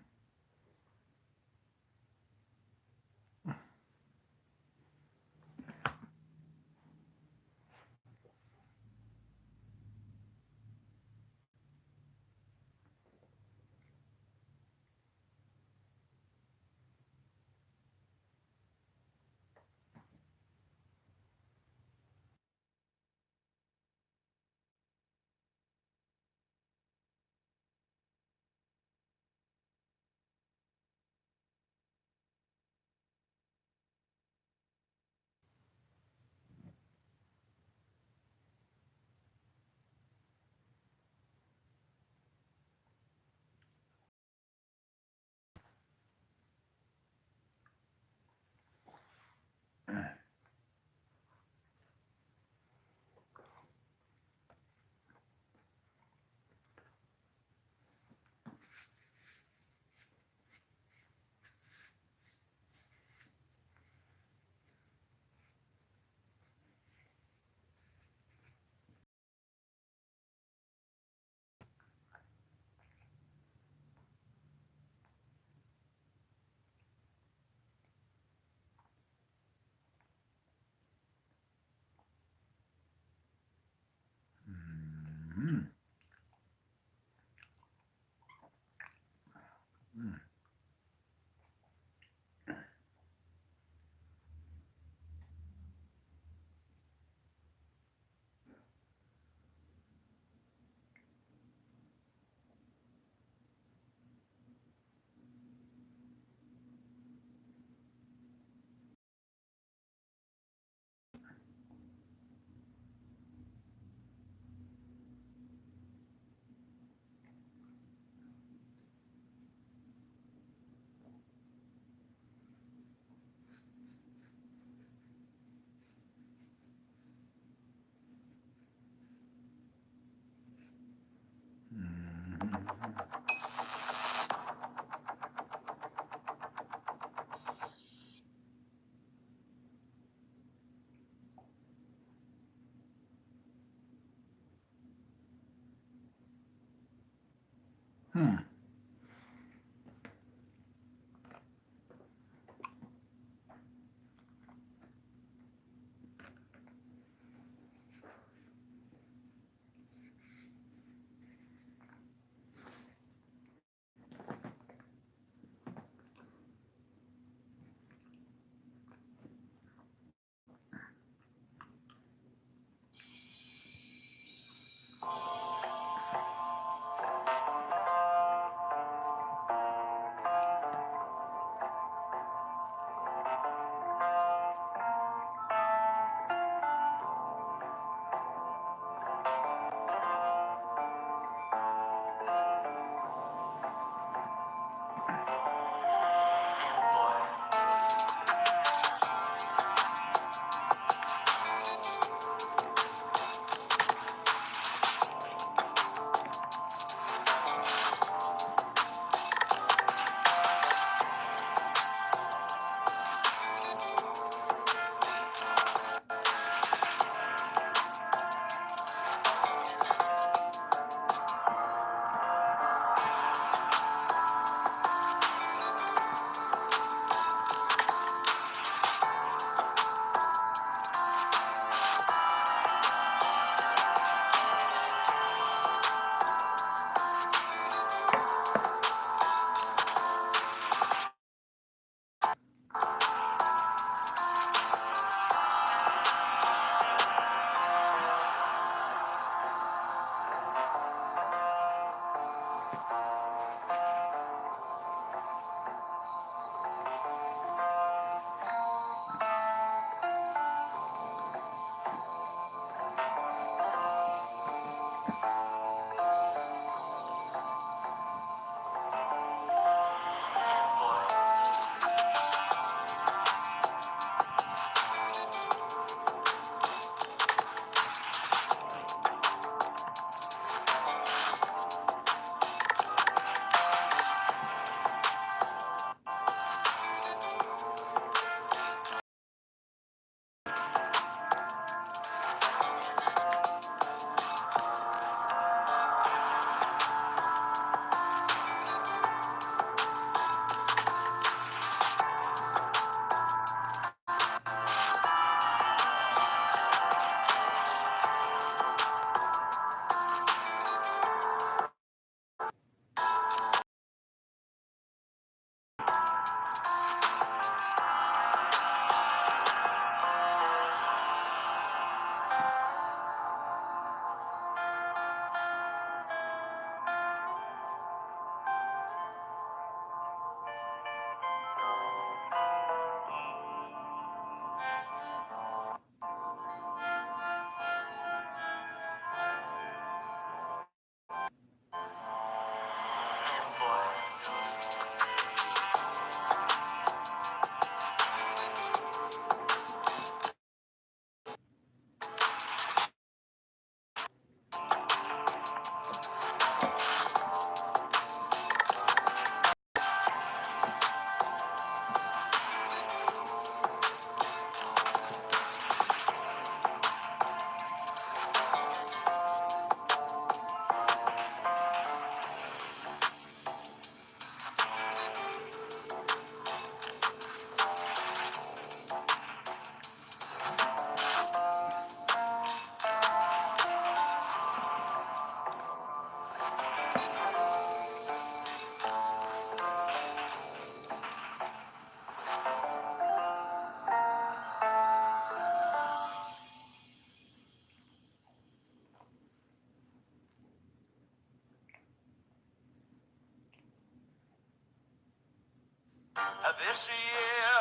this year.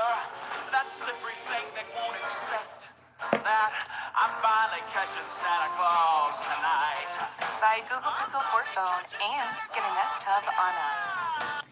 That slippery snake Nick won't expect that I'm finally catching Santa Claus tonight. Buy Google Pixel 4 phone and get a Nest Hub on us.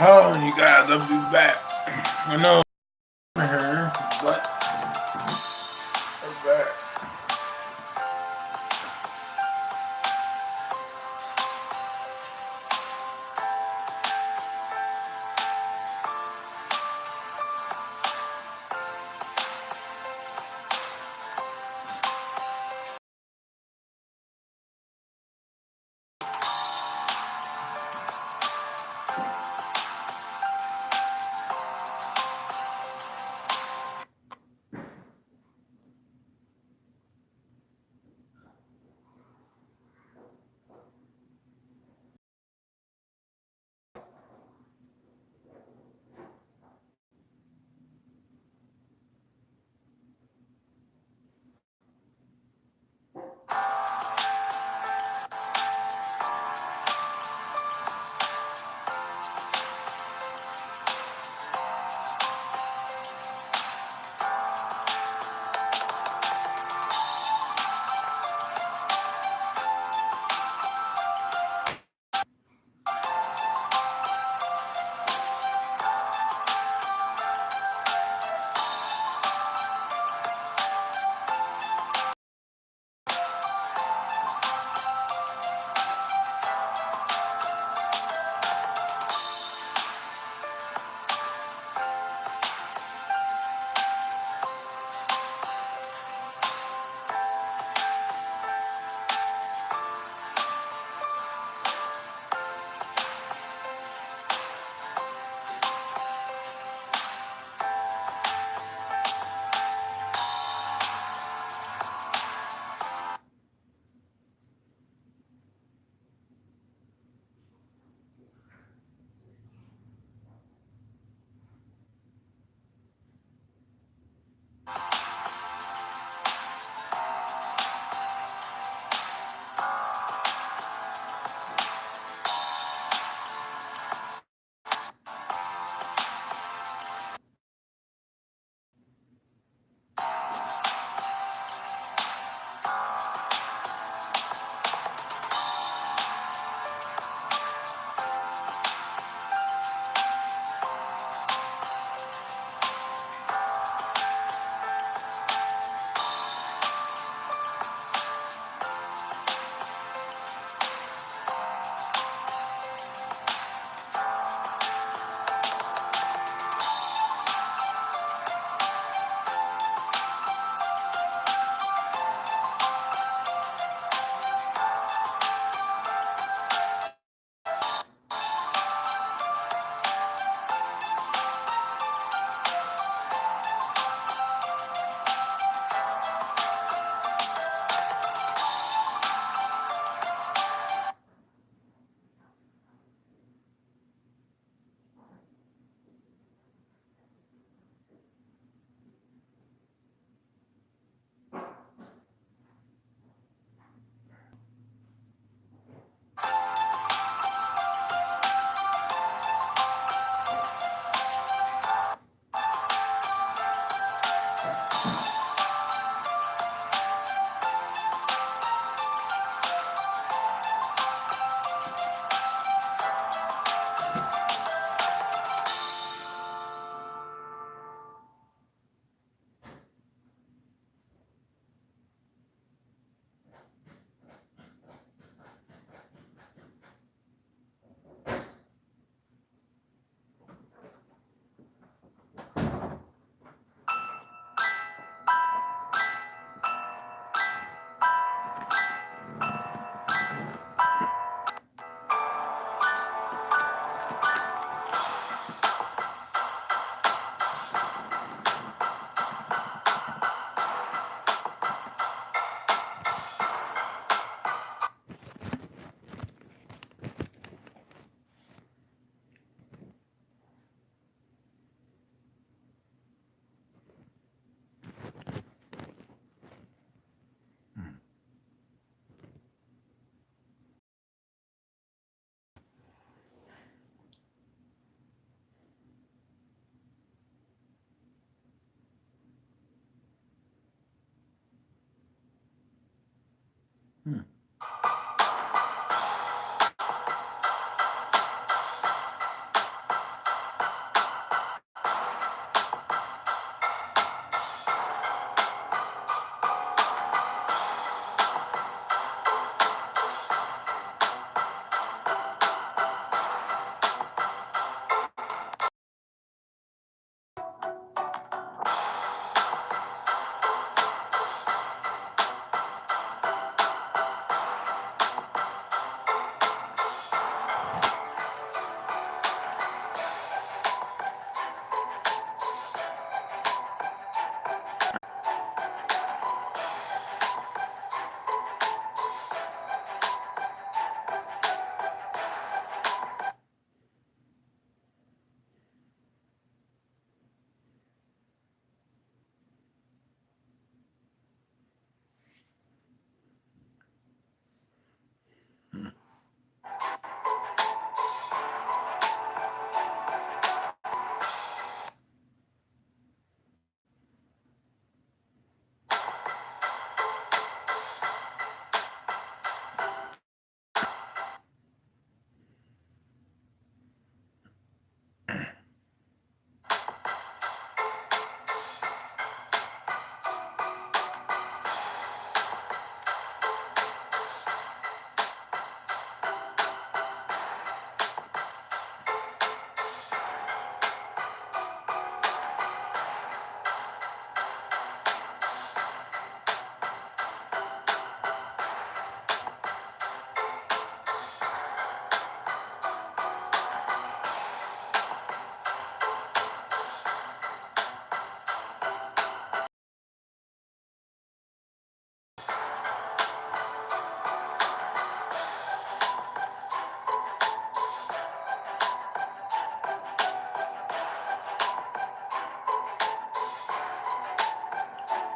Oh, you guys, I'll be back. I know I'm here, but I'm back.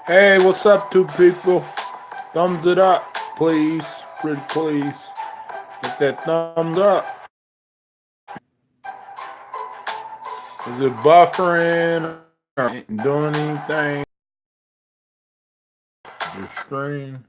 Hey, what's up, two people? Thumbs it up, please. Pretty please. Hit that thumbs up. Is it buffering or ain't doing anything? Your screen.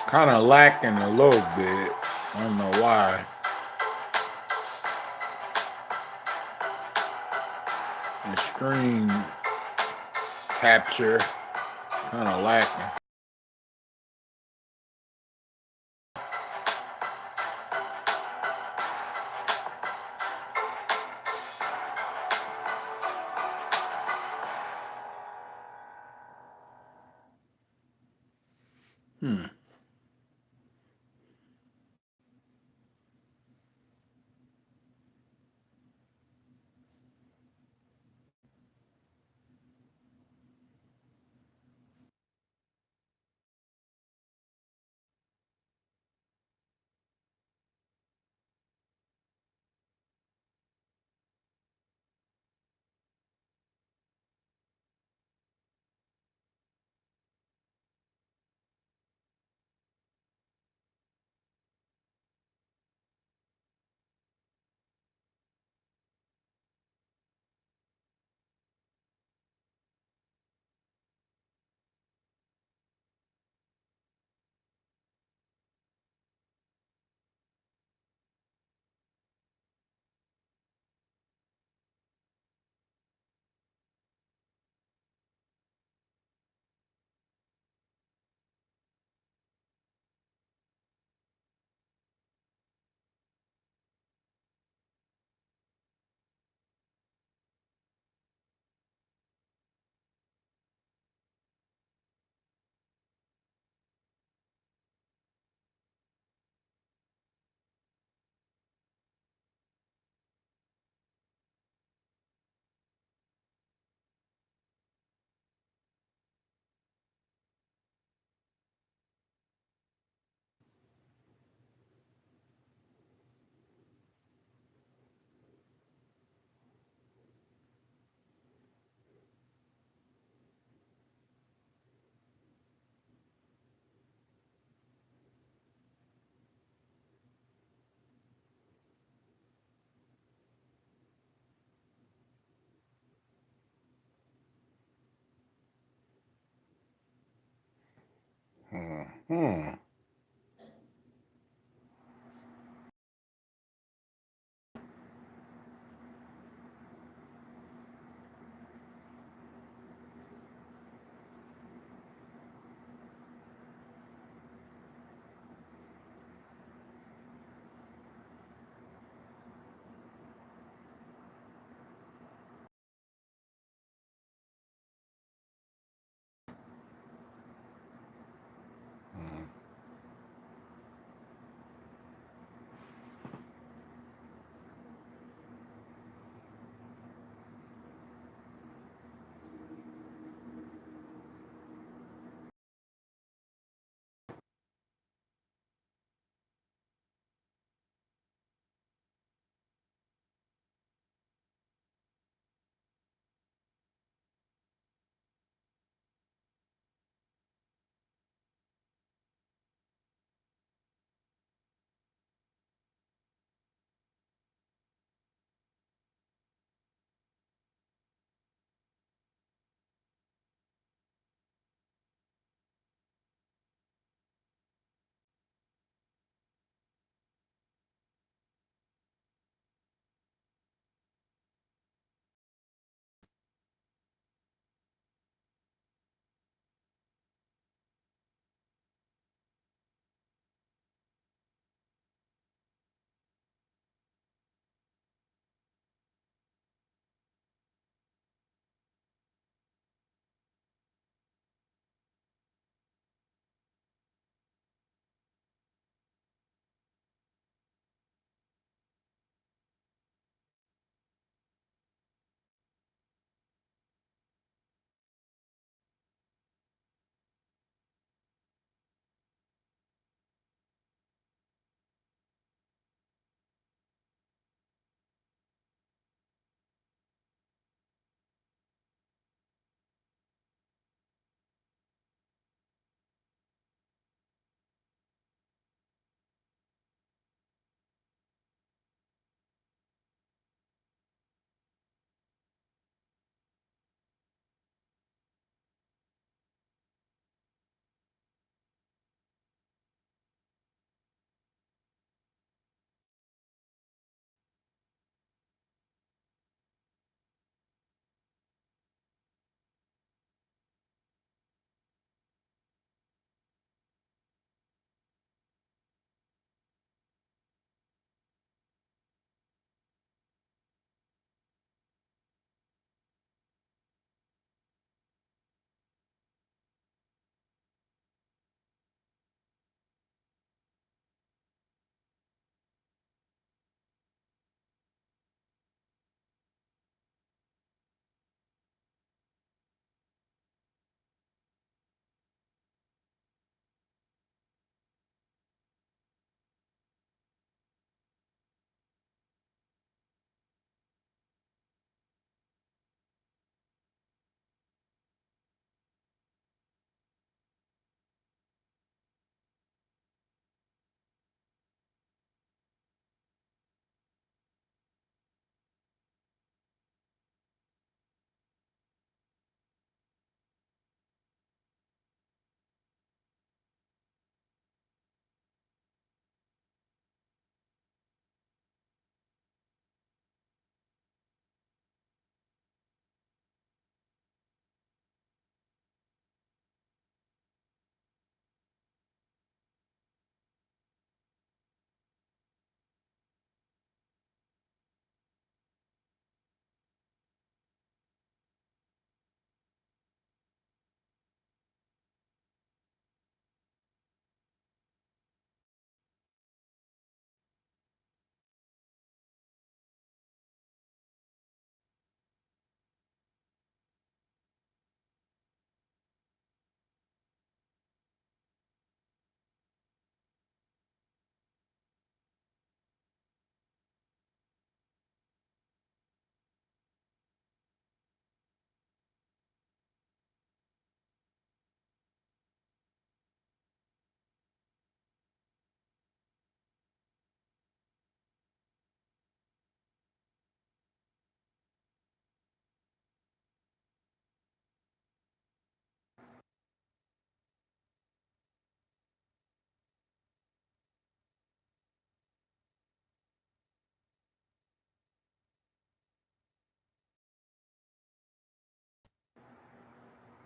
Kind of lacking a little bit. I don't know why. The screen capture kind of lacking.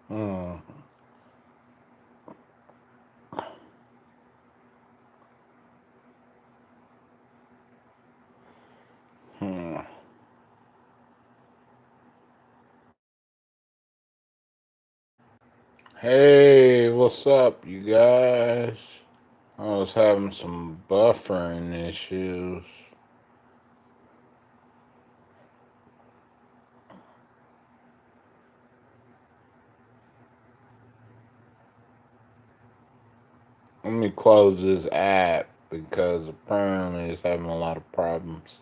Hmm. Hmm. Hey, what's up, you guys? I was having some buffering issues. Let me close this app because apparently it's having a lot of problems.